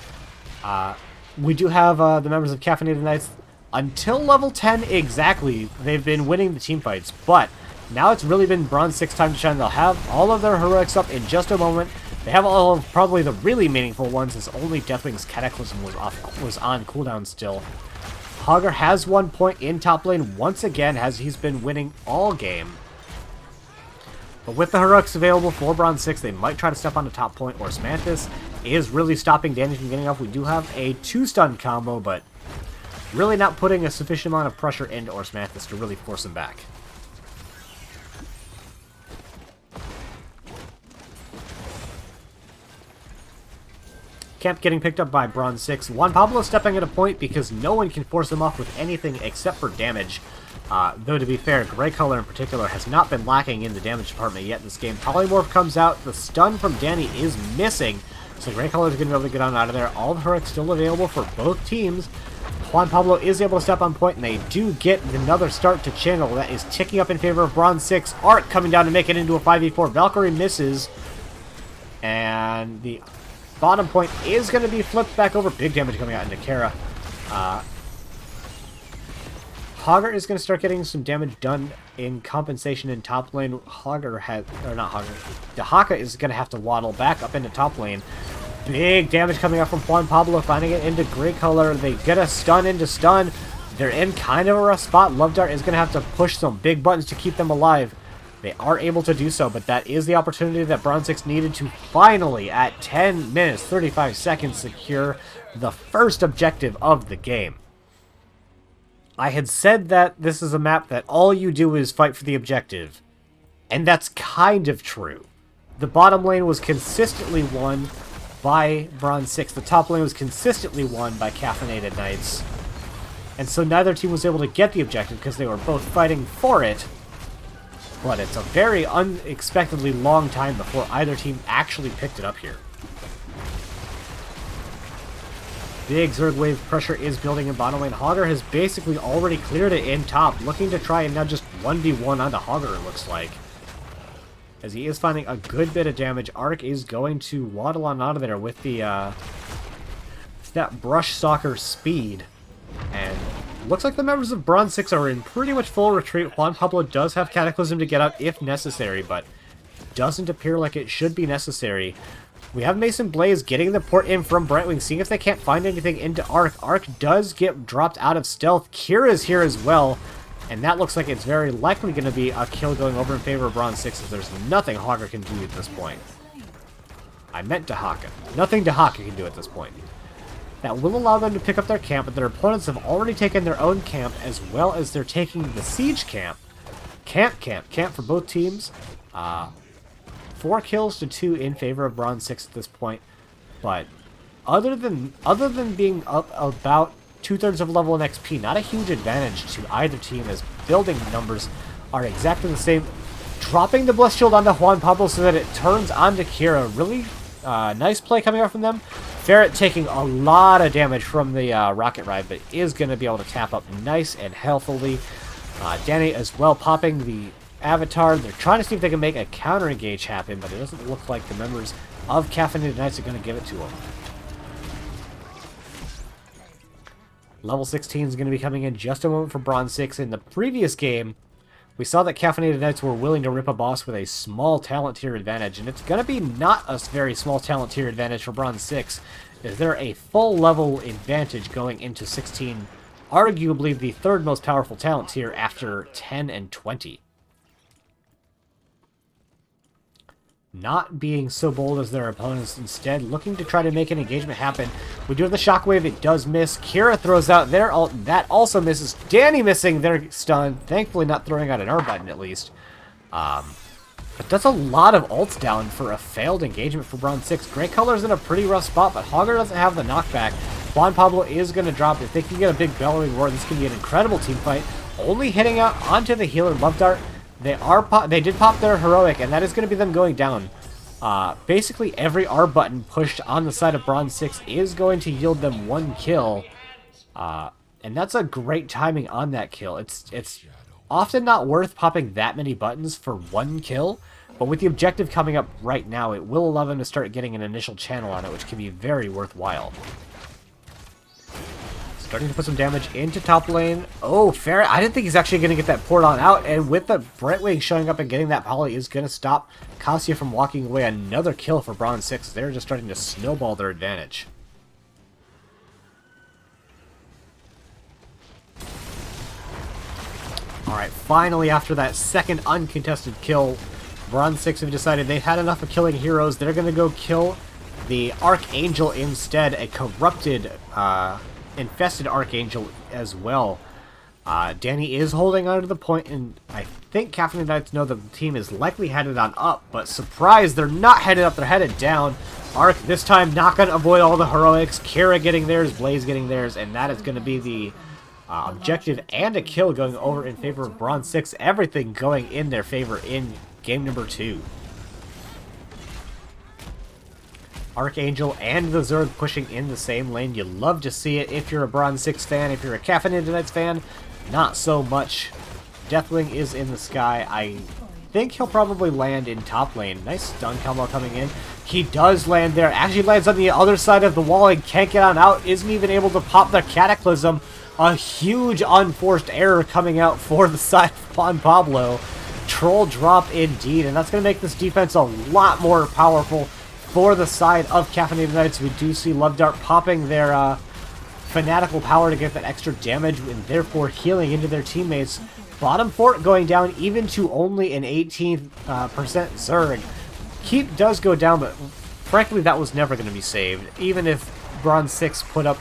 We do have the members of Caffeinated Knights until level 10 exactly. They've been winning the team fights, but now it's really been Bronze6 time to shine. They'll have all of their heroics up in just a moment. They have all of probably the really meaningful ones, as only Deathwing's Cataclysm was on cooldown still. Hogger has 1 point in top lane once again, as he's been winning all game. But with the heroics available for Bronze6, they might try to step on the top point, or Osmanthus is really stopping Danny from getting off. We do have a 2-stun combo, but really not putting a sufficient amount of pressure into Osmanthus to really force him back. Camp getting picked up by Bronze6. Juan Pablo stepping at a point because no one can force him off with anything except for damage. Though to be fair, Grey Color in particular has not been lacking in the damage department yet in this game. Polymorph comes out, the stun from Danny is missing, so Grey Color is going to be able to get on out of there. All the heroics still available for both teams. Juan Pablo is able to step on point, and they do get another start to channel. That is ticking up in favor of Bronze6. Arc coming down to make it into a 5v4. Valkyrie misses, and the bottom point is going to be flipped back over. Big damage coming out into Kara. Hogger is going to start getting some damage done in compensation in top lane. Dahaka is going to have to waddle back up into top lane. Big damage coming up from Juan Pablo, finding it into Grey Color. They get a stun into stun. They're in kind of a rough spot. Love Dart is going to have to push some big buttons to keep them alive. They are able to do so, but that is the opportunity that Bronze6 needed to finally, at 10 minutes, 35 seconds, secure the first objective of the game. I had said that this is a map that all you do is fight for the objective, and that's kind of true. The bottom lane was consistently won by Bronze6. The top lane was consistently won by Caffeinated Knights, and so neither team was able to get the objective because they were both fighting for it, but it's a very unexpectedly long time before either team actually picked it up here. Big Zerg wave pressure is building in bottom lane. Hogger has basically already cleared it in top, looking to try and now just 1v1 onto Hogger, it looks like. As he is finding a good bit of damage, Arc is going to waddle on out of there with the that Brush Stalker speed. And Looks like the members of Bronze 6 are in pretty much full retreat. Juan Pablo does have Cataclysm to get out if necessary, but doesn't appear like it should be necessary. We have Mason Blaze getting the port in from Brightwing, seeing if they can't find anything into Arc. Arc does get dropped out of stealth. Kira's here as well, and that looks like it's very likely going to be a kill going over in favor of Bronze 6, as there's nothing Haka can do at this point. I meant Dahaka. Nothing Dahaka can do at this point. That will allow them to pick up their camp, but their opponents have already taken their own camp, as well as they're taking the siege camp. Camp for both teams. 4 kills to 2 in favor of Bronze 6 at this point. But other than being up about 2/3 of level in XP, not a huge advantage to either team, as building numbers are exactly the same. Dropping the Blessed Shield onto Juan Pablo so that it turns onto Kira. Really nice play coming out from them. Ferret taking a lot of damage from the rocket ride, but is going to be able to tap up nice and healthily. Danny as well popping the Avatar. They're trying to see if they can make a counter engage happen, but it doesn't look like the members of Caffeinated Knights are going to give it to them. Level 16 is going to be coming in just a moment for Bronze 6. In the previous game, we saw that Caffeinated Knights were willing to rip a boss with a small talent tier advantage, and it's going to be not a very small talent tier advantage for Bronze 6. Is there a full level advantage going into 16, arguably the 3rd most powerful talent tier after 10 and 20. Not being so bold as their opponents, instead looking to try to make an engagement happen. We do have the shockwave, it does miss. Kira throws out their ult, that also misses. Danny missing their stun, thankfully not throwing out an R button at least. But that's a lot of ults down for a failed engagement for Bronze 6. Grey Color's in a pretty rough spot, but Hogger doesn't have the knockback. Juan Pablo is going to drop. If they can get a big bellowing roar, this can be an incredible team fight. Only hitting out onto the healer Love Dart. They did pop their heroic, and that is going to be them going down. Basically, every R button pushed on the side of Bronze 6 is going to yield them 1 kill. And that's a great timing on that kill. It's often not worth popping that many buttons for 1 kill, but with the objective coming up right now, it will allow them to start getting an initial channel on it, which can be very worthwhile. Starting to put some damage into top lane. Oh, Ferret. I didn't think he's actually going to get that port on out. And with the Brightwing showing up and getting that poly is going to stop Cassia from walking away. Another kill for Bronze 6. They're just starting to snowball their advantage. Alright, finally after that second uncontested kill, Bronze 6 have decided they've had enough of killing heroes. They're going to go kill the Archangel instead. A corrupted, infested Archangel as well. Danny is holding on to the point, and I think Caffeinated Knights know the team is likely headed on up, but surprise, they're not headed up, they're headed down. Arc this time not going to avoid all the heroics. Kira getting theirs, Blaze getting theirs, and that is going to be the objective and a kill going over in favor of Bronze 6. Everything going in their favor in game number 2. Archangel and the Zerg pushing in the same lane. You love to see it if you're a Bronze 6 fan. If you're a Caffeinated Knights fan, not so much. Deathwing is in the sky. I think he'll probably land in top lane. Nice stun combo coming in. He does land there. Actually lands on the other side of the wall and can't get on out. Isn't even able to pop the Cataclysm. A huge unforced error coming out for the side of Juan Pablo. Troll drop indeed, and that's going to make this defense a lot more powerful for the side of Caffeinated Knights. We do see Love Dart popping their fanatical power to get that extra damage and therefore healing into their teammates. Bottom fort going down even to only an 18% Zerg. Keep does go down, but frankly that was never going to be saved. Even if Bronze 6 put up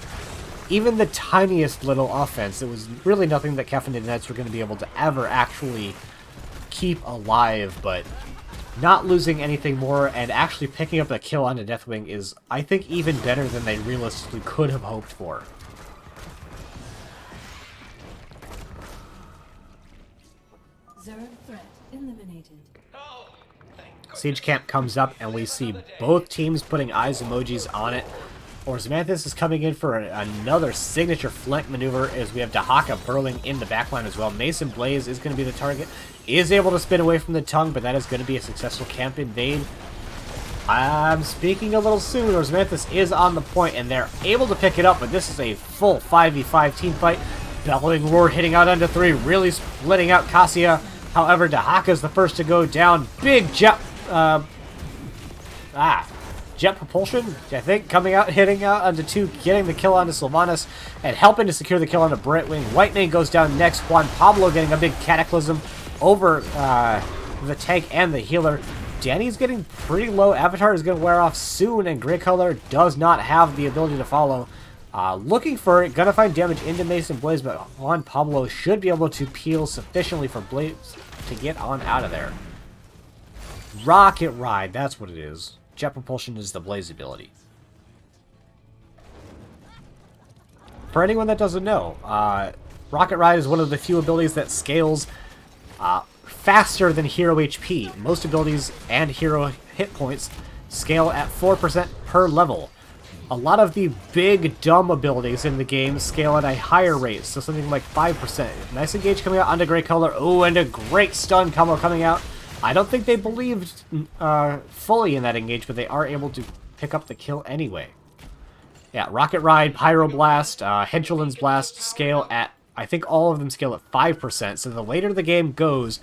even the tiniest little offense, it was really nothing that Caffeinated Knights were going to be able to ever actually keep alive. But not losing anything more and actually picking up a kill on a Deathwing is, I think, even better than they realistically could have hoped for. Zerg threat eliminated. Siege Camp comes up and we see both teams putting eyes emojis on it. Orzmanthus is coming in for another signature flank maneuver as we have Dahaka burrowing in the backline as well. Mason Blaze is going to be the target. Is able to spin away from the tongue, but that is going to be a successful camp invade. I'm speaking a little soon. Orzmanthus is on the point and they're able to pick it up, but this is a full 5v5 team fight. Bellowing Roar hitting out onto 3, really splitting out Cassia. However, Dahaka's the first to go down. Big jet, jet propulsion, I think, coming out, hitting out onto 2, getting the kill onto Sylvanas, and helping to secure the kill onto Brightwing. Whitemane goes down next. Juan Pablo getting a big Cataclysm over the tank and the healer. Danny's getting pretty low. Avatar is going to wear off soon, and Grey Color does not have the ability to follow. Looking for it, gonna find damage into Mason Blaze, but Juan Pablo should be able to peel sufficiently for Blaze to get on out of there. Rocket Ride, that's what it is. Jet Propulsion is the Blaze ability. For anyone that doesn't know, Rocket Ride is one of the few abilities that scales faster than hero HP. Most abilities and hero hit points scale at 4% per level. A lot of the big, dumb abilities in the game scale at a higher rate, so something like 5%. Nice engage coming out onto Grey Color. Oh, and a great stun combo coming out. I don't think they believed fully in that engage, but they are able to pick up the kill anyway. Yeah, Rocket Ride, Pyro Blast, Henchlin's Blast scale at, I think all of them scale at 5%, so the later the game goes,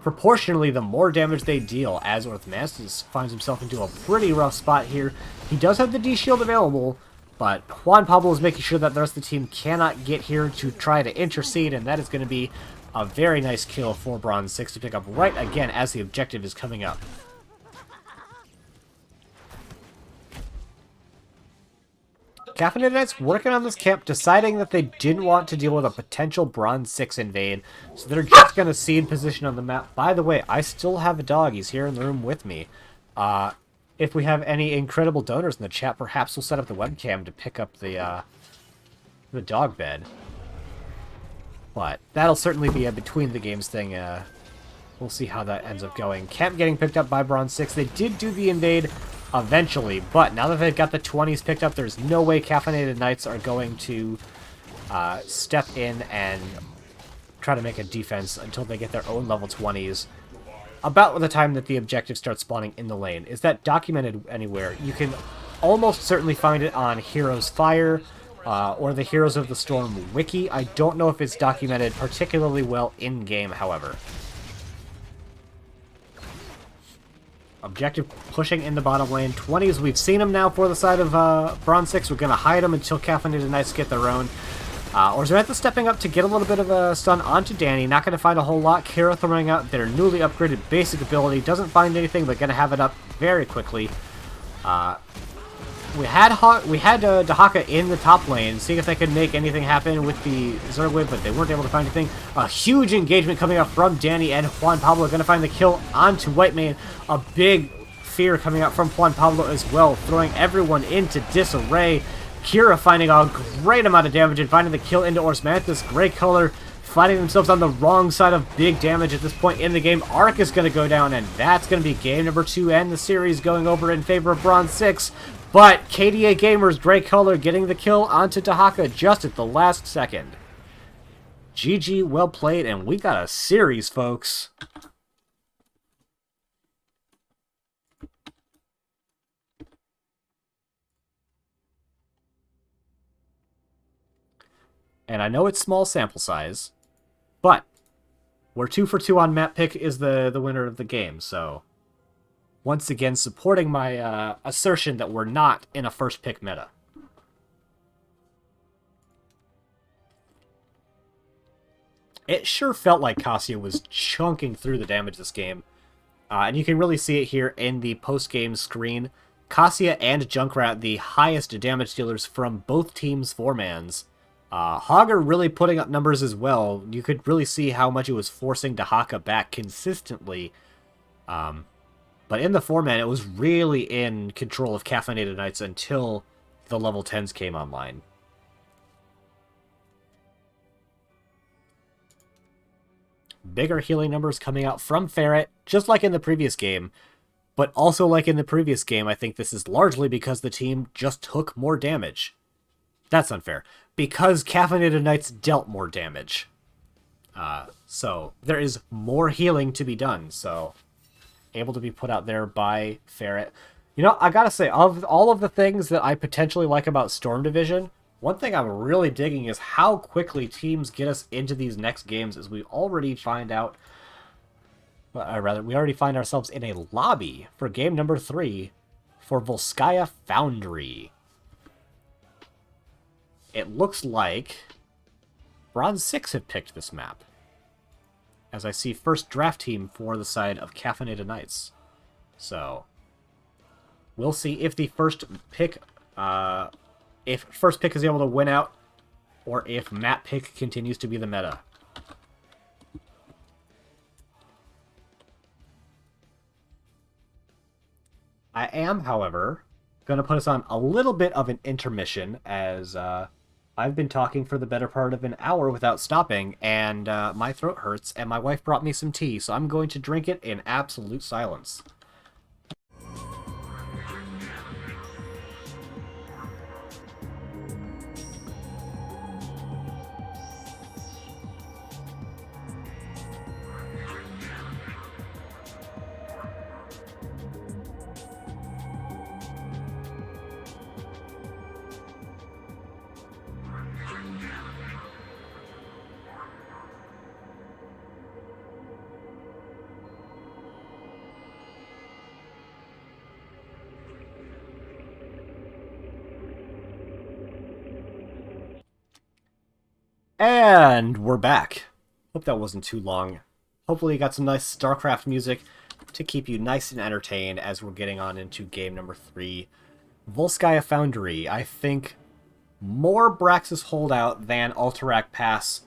proportionally the more damage they deal, as Orthmastus finds himself into a pretty rough spot here. He does have the D-Shield available, but Juan Pablo is making sure that the rest of the team cannot get here to try to intercede, and that is going to be a very nice kill for Bronze6 to pick up right again as the objective is coming up. Caffeinated Knights working on this camp, deciding that they didn't want to deal with a potential Bronze6 invade, so they're just going to cede position on the map. By the way, I still have a dog. He's here in the room with me. If we have any incredible donors in the chat, perhaps we'll set up the webcam to pick up the dog bed. But that'll certainly be a between the games thing. We'll see how that ends up going. Camp getting picked up by Bronze6. They did do the invade eventually, but now that they've got the 20s picked up, there's no way Caffeinated Knights are going to step in and try to make a defense until they get their own level 20s. About the time that the objective starts spawning in the lane. Is that documented anywhere? You can almost certainly find it on Heroes Fire or the Heroes of the Storm wiki. I don't know if it's documented particularly well in-game, however. Objective pushing in the bottom lane. 20s, we've seen them now for the side of Bronze6. We're going to hide them until Caffeinated Knights get their own. Orzarantha stepping up to get a little bit of a stun onto Danny. Not going to find a whole lot. Kara throwing out their newly upgraded basic ability. Doesn't find anything, but going to have it up very quickly. We had Dahaka in the top lane, seeing if they could make anything happen with the Zergwave, but they weren't able to find anything. A huge engagement coming up from Danny, and Juan Pablo going to find the kill onto Whitemane. A big fear coming out from Juan Pablo as well, throwing everyone into disarray. Kira finding a great amount of damage and finding the kill into Orthmastus. Grey Color finding themselves on the wrong side of big damage at this point in the game. Arc is going to go down, and that's going to be game number 2 and the series going over in favor of Bronze6. But KDA Gamers, Grey Color getting the kill onto Dahaka just at the last second. GG, well played, and we got a series, folks. And I know it's small sample size, but we're 2 for 2 on map pick is the winner of the game, so once again supporting my assertion that we're not in a first pick meta. It sure felt like Cassia was chunking through the damage this game, and you can really see it here in the post-game screen. Cassia and Junkrat, the highest damage dealers from both teams' 4-mans. Hogger really putting up numbers as well. You could really see how much it was forcing Dahaka back consistently. But in the 4-man, it was really in control of Caffeinated Knights until the level 10s came online. Bigger healing numbers coming out from Ferret, just like in the previous game. But also like in the previous game, I think this is largely because the team just took more damage. That's unfair. Because Caffeinated Knights dealt more damage. So there is more healing to be done. So able to be put out there by Ferret. You know, I gotta say, of all of the things that I potentially like about Storm Division, One thing I'm really digging is how quickly teams get us into these next games, as we already find out... we already find ourselves in a lobby for game number 3 for Volskaya Foundry. It looks like Bronze6 have picked this map, as I see first draft team for the side of Caffeinated Knights. So, we'll see if the first pick, is able to win out, or if map pick continues to be the meta. I am, however, going to put us on a little bit of an intermission, as I've been talking for the better part of an hour without stopping, and my throat hurts, and my wife brought me some tea, so I'm going to drink it in absolute silence. And we're back. Hope that wasn't too long. Hopefully you got some nice StarCraft music to keep you nice and entertained as we're getting on into game number 3. Volskaya Foundry. I think more Braxis holdout than Alterac Pass,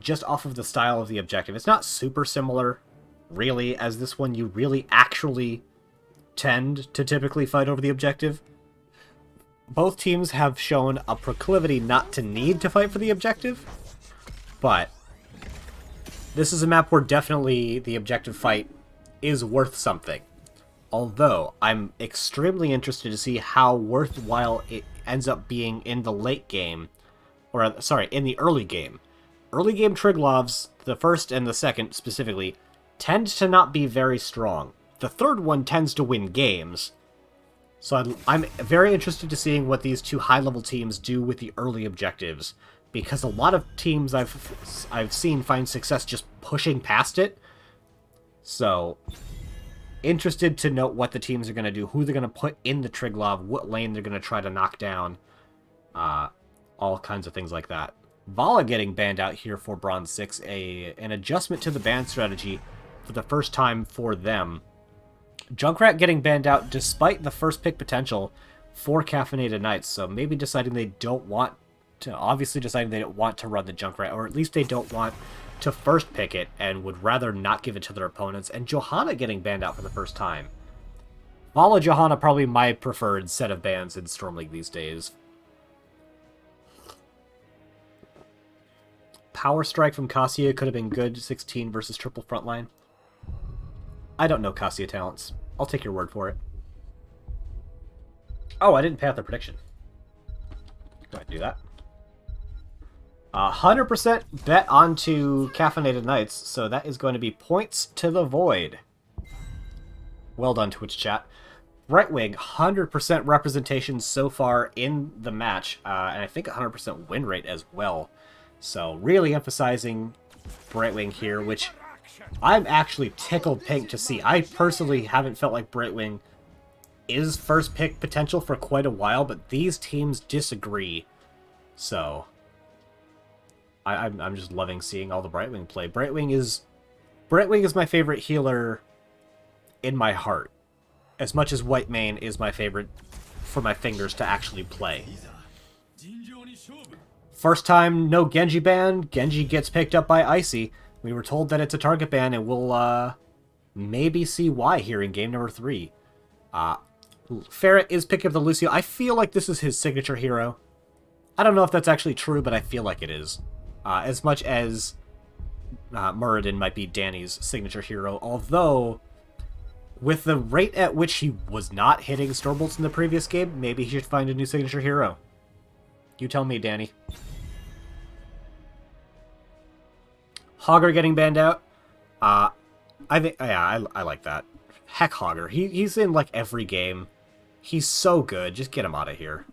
just off of the style of the objective. It's not super similar, really, as this one you really actually tend to typically fight over the objective. Both teams have shown a proclivity not to need to fight for the objective, but this is a map where definitely the objective fight is worth something. Although, I'm extremely interested to see how worthwhile it ends up being in the late game, or, sorry, in the early game. Early game Triglovs, the first and the second specifically, tend to not be very strong. The third one tends to win games. So I'm very interested to seeing what these two high-level teams do with the early objectives, because a lot of teams I've seen find success just pushing past it. So, interested to note what the teams are going to do, who they're going to put in the Triglov, what lane they're going to try to knock down, all kinds of things like that. Vala getting banned out here for Bronze6, an adjustment to the ban strategy for the first time for them. Junkrat getting banned out despite the first pick potential for Caffeinated Knights, so maybe deciding they don't want to, obviously deciding they don't want to run the Junkrat, or at least they don't want to first pick it and would rather not give it to their opponents, and Johanna getting banned out for the first time. Vala Johanna probably my preferred set of bans in Storm League these days. Power Strike from Cassia could have been good, 16 versus triple frontline. I don't know Cassia talents. I'll take your word for it. Oh, I didn't pay out the prediction. Go ahead and do that. 100% bet onto Caffeinated Knights, so that is going to be points to the void. Well done, Twitch chat. Brightwing, 100% representation so far in the match, and I think 100% win rate as well. So really emphasizing Brightwing here, which I'm actually tickled pink to see. I personally haven't felt like Brightwing is first pick potential for quite a while, but these teams disagree. So I'm just loving seeing all the Brightwing play. Brightwing is my favorite healer in my heart, as much as Whitemane is my favorite for my fingers to actually play. First time no Genji ban, Genji gets picked up by Icy. We were told that it's a target ban, and we'll maybe see why here in game number 3. Ferret is picking up the Lucio. I feel like this is his signature hero. I don't know if that's actually true, but I feel like it is. As much as Muradin might be Danny's signature hero, although with the rate at which he was not hitting Stormbolts in the previous game, maybe he should find a new signature hero. You tell me, Danny. Hogger getting banned out. I think, yeah, I like that. Heck, Hogger. He's in, like, every game. He's so good. Just get him out of here.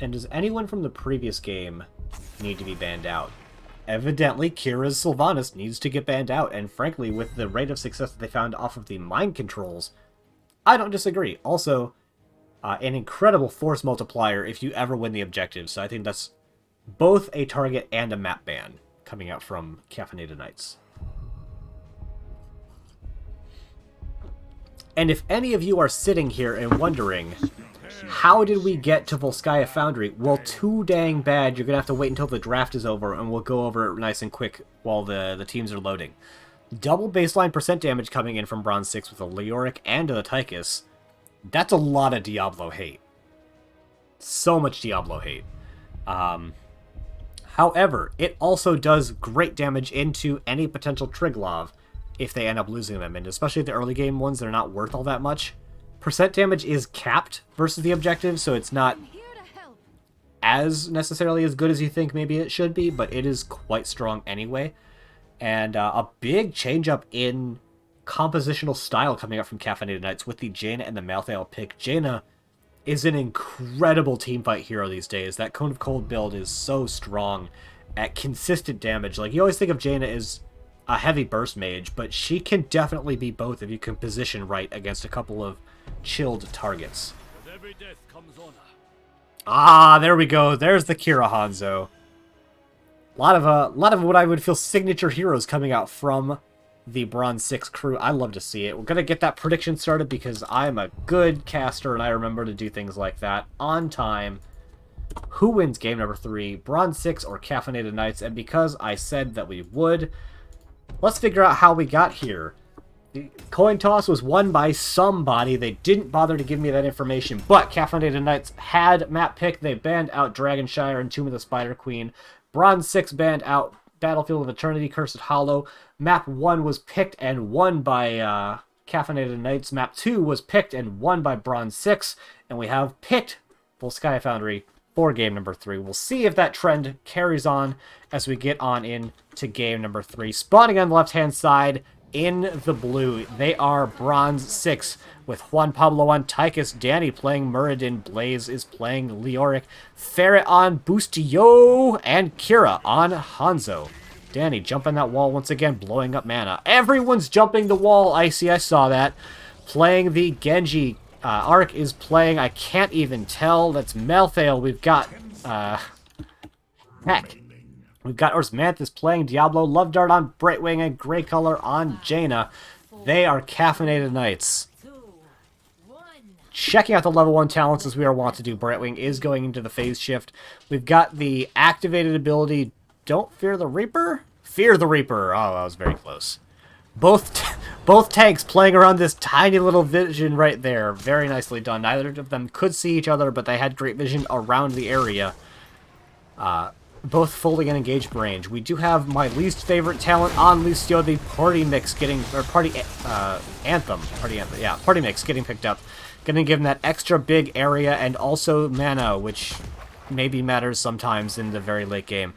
And does anyone from the previous game need to be banned out? Evidently, Kira's Sylvanas needs to get banned out, and frankly, with the rate of success that they found off of the mind controls, I don't disagree. Also, an incredible force multiplier if you ever win the objective, so I think that's both a target and a map ban coming out from Caffeinated Knights. And if any of you are sitting here and wondering, how did we get to Volskaya Foundry? Well, too dang bad. You're going to have to wait until the draft is over, and we'll go over it nice and quick while the teams are loading. Double baseline percent damage coming in from Bronze 6 with a Leoric and a Tychus. That's a lot of Diablo hate. So much Diablo hate. However, it also does great damage into any potential Triglav if they end up losing them, and especially the early game ones, they're not worth all that much. Percent damage is capped versus the objective, so it's not as necessarily as good as you think maybe it should be, but it is quite strong anyway. And a big change up in compositional style coming up from Caffeinated Knights with the Jaina and the Malthael pick. Jaina is an incredible teamfight hero these days. That Cone of Cold build is so strong at consistent damage. Like, you always think of Jaina as a heavy burst mage, but she can definitely be both if you can position right against a couple of chilled targets. With every death comes honor. Ah, there we go. There's the Kira Hanzo. A lot of what I would feel signature heroes coming out from the Bronze 6 crew. I love to see it. We're going to get that prediction started because I'm a good caster and I remember to do things like that on time. Who wins game number 3, Bronze 6 or Caffeinated Knights? And because I said that we would, let's figure out how we got here. The coin toss was won by somebody. They didn't bother to give me that information, but Caffeinated Knights had map pick. They banned out Dragonshire and Tomb of the Spider Queen. Bronze 6 banned out Battlefield of Eternity, Cursed Hollow. Map 1 was picked and won by Caffeinated Knights. Map 2 was picked and won by Bronze 6. And we have picked Volskaya Foundry for game number 3. We'll see if that trend carries on as we get on into game number 3. Spawning on the left-hand side in the blue, they are Bronze 6 with Juan Pablo on Tychus, Danny playing Muradin, Blaze is playing Leoric, Ferret on Boostio, and Kira on Hanzo. Danny jumping that wall once again, blowing up mana. Everyone's jumping the wall, Icy, I saw that. Playing the Genji. Ark is playing, I can't even tell, that's Malthael. We've got, heck. We've got Orsmanthus playing Diablo, Love Dart on Brightwing, and Grey Color on Jaina. They are Caffeinated Knights. Checking out the level 1 talents as we are wont to do. Brightwing is going into the phase shift. We've got the activated ability, Don't Fear the Reaper? Fear the Reaper. Oh, that was very close. Both tanks playing around this tiny little vision right there. Very nicely done. Neither of them could see each other, but they had great vision around the area. Both fully in engaged range. We do have my least favorite talent on Lucio, the Party Mix getting, or Party Anthem, yeah, Party Mix getting picked up. Gonna give him that extra big area and also mana, which maybe matters sometimes in the very late game.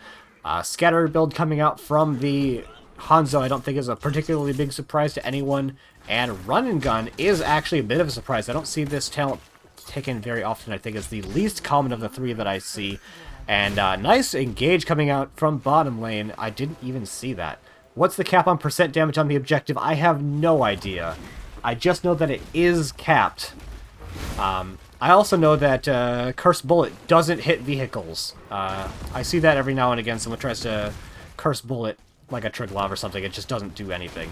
Scatter build coming out from the Hanzo I don't think is a particularly big surprise to anyone, and Run and Gun is actually a bit of a surprise. I don't see this talent taken very often. I think it's the least common of the 3 that I see. And nice engage coming out from bottom lane. I didn't even see that. What's the cap on percent damage on the objective? I have no idea. I just know that it is capped. I also know that Cursed Bullet doesn't hit vehicles. I see that every now and again. Someone tries to Cursed Bullet like a Triglav or something. It just doesn't do anything.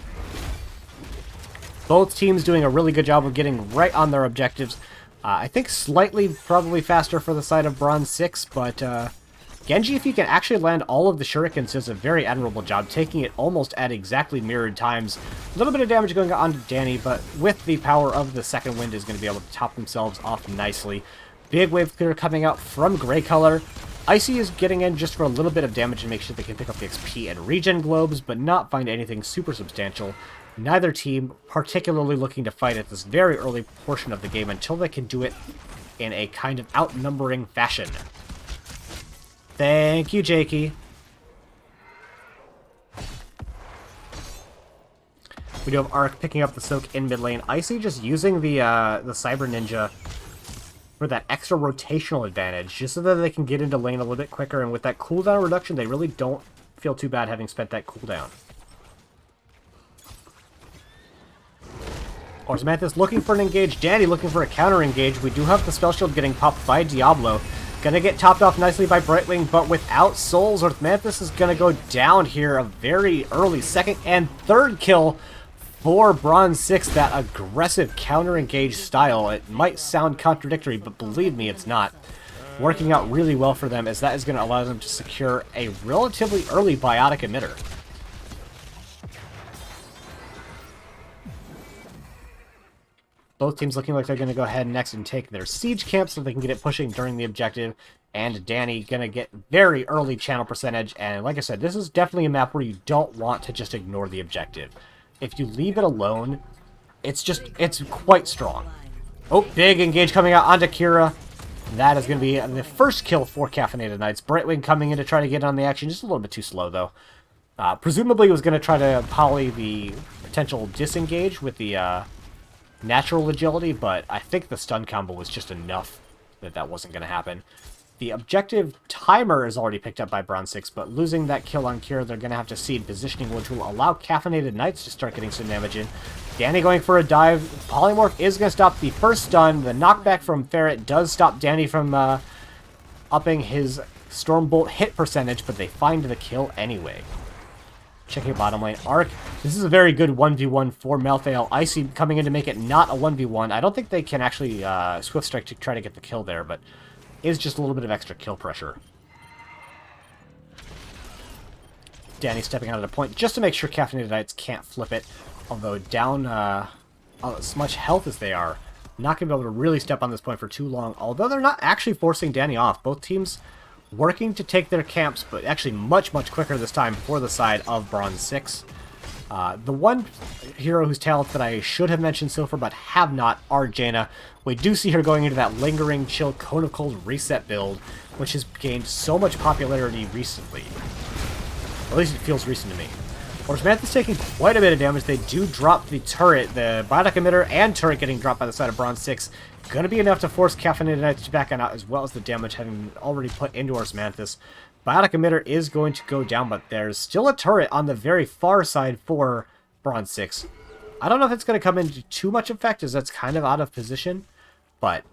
Both teams doing a really good job of getting right on their objectives. I think slightly probably faster for the side of Bronze 6, but Genji, if you can actually land all of the shurikens, does a very admirable job, taking it almost at exactly mirrored times. A little bit of damage going on to Danny, but with the power of the second wind is going to be able to top themselves off nicely. Big wave clear coming out from Grey Color. Icy is getting in just for a little bit of damage to make sure they can pick up the XP and regen globes, but not find anything super substantial. Neither team particularly looking to fight at this very early portion of the game until they can do it in a kind of outnumbering fashion. Thank you, Jakey. We do have Ark picking up the soak in mid lane. Icy just using the Cyber Ninja for that extra rotational advantage, just so that they can get into lane a little bit quicker, and with that cooldown reduction, they really don't feel too bad having spent that cooldown. Orsmanthus looking for an engage, Danny looking for a counter engage. We do have the spell shield getting popped by Diablo. Gonna get topped off nicely by Brightwing, but without souls, Orsmanthus is gonna go down here. A very early second and third kill for Bronze6, that aggressive counter engage style. It might sound contradictory, but believe me, it's not. Working out really well for them, as that is gonna allow them to secure a relatively early biotic emitter. Both teams looking like they're going to go ahead next and take their siege camp so they can get it pushing during the objective. And Danny going to get very early channel percentage. And like I said, this is definitely a map where you don't want to just ignore the objective. If you leave it alone, it's quite strong. Oh, big engage coming out onto Kira. That is going to be the first kill for Caffeinated Knights. Brightwing coming in to try to get on the action. Just a little bit too slow, though. Presumably was going to try to poly the potential disengage with the natural agility, but I think the stun combo was just enough that wasn't going to happen. The objective timer is already picked up by Bronze6, but losing that kill on Kira, they're going to have to cede positioning, which will allow Caffeinated Knights to start getting some damage in. Danny going for a dive. Polymorph is going to stop the first stun. The knockback from Ferret does stop Danny from upping his Stormbolt hit percentage, but they find the kill anyway. Checking bottom lane. Arc, this is a very good 1v1 for Malthael. Icy coming in to make it not a 1v1. I don't think they can actually Swift Strike to try to get the kill there, but is just a little bit of extra kill pressure. Danny stepping out of the point just to make sure Caffeinated Knights can't flip it. Although down as much health as they are, not going to be able to really step on this point for too long. Although they're not actually forcing Danny off. Both teams working to take their camps, but actually much, much quicker this time for the side of Bronze6. The one hero whose talent that I should have mentioned so far, but have not, are Jaina. We do see her going into that Lingering Chill Cone of Cold reset build, which has gained so much popularity recently. At least it feels recent to me. Orsmanthus is taking quite a bit of damage. They do drop the turret, the biotic emitter and turret getting dropped by the side of Bronze6. Going to be enough to force Caffeinated Knights to back on out, as well as the damage having already put into Orsmanthus. Biotic emitter is going to go down, but there's still a turret on the very far side for Bronze6. I don't know if it's going to come into too much effect, as that's kind of out of position, but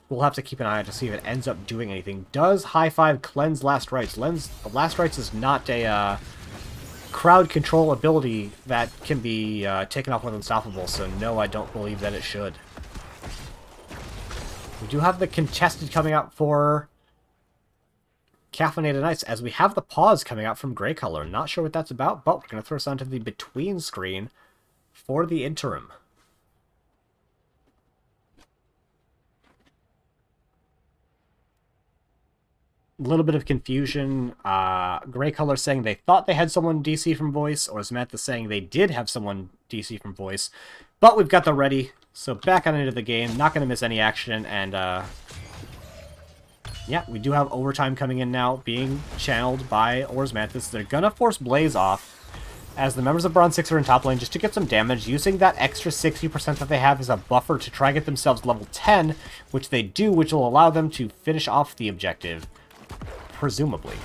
we'll have to keep an eye out to see if it ends up doing anything. Does High Five cleanse Last Rites? Last Rites is not a crowd control ability that can be taken off with Unstoppable, so no, I don't believe that it should. We do have the contested coming out for Caffeinated Knights, as we have the pause coming out from Grey Color. Not sure what that's about, but we're going to throw us onto the between screen for the interim. A little bit of confusion. Grey Color saying they thought they had someone DC from voice, or Samantha saying they did have someone DC from voice. But we've got the ready, so back on into the game. Not going to miss any action, and yeah, we do have overtime coming in now, being channeled by Orsmanthus. They're going to force Blaze off, as the members of Bronze6 are in top lane just to get some damage, using that extra 60% that they have as a buffer to try and get themselves level 10, which they do, which will allow them to finish off the objective. Presumably.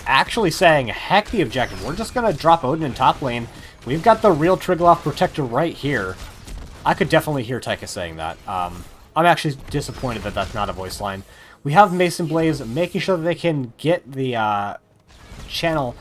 Actually saying, heck the objective. We're just going to drop Odin in top lane. We've got the real Triglav Protector right here. I could definitely hear Taika saying that. I'm actually disappointed that that's not a voice line. We have Mason Blaze making sure that they can get the channel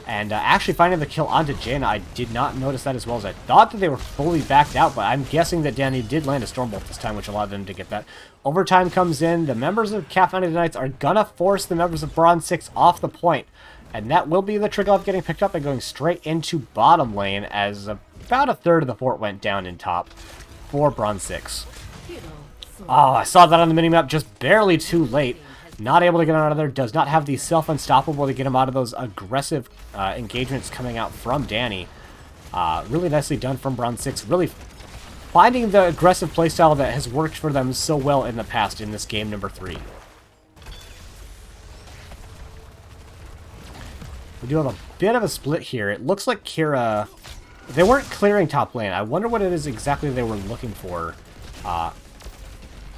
and actually finding the kill onto Jaina. I did not notice that as well, as I thought that they were fully backed out, but I'm guessing that Danny did land a Stormbolt this time, which allowed them to get that. Overtime comes in. The members of Caffeinated Knights are gonna force the members of Bronze6 off the point, and that will be the Triglav getting picked up and going straight into bottom lane, as about a third of the fort went down in top for Bronze6. Oh, I saw that on the minimap just barely too late. Not able to get out of there. Does not have the self-unstoppable to get him out of those aggressive engagements coming out from Danny. Really nicely done from Bronze6. Really finding the aggressive playstyle that has worked for them so well in the past in this game number 3. We do have a bit of a split here. It looks like Kira... They weren't clearing top lane. I wonder what it is exactly they were looking for.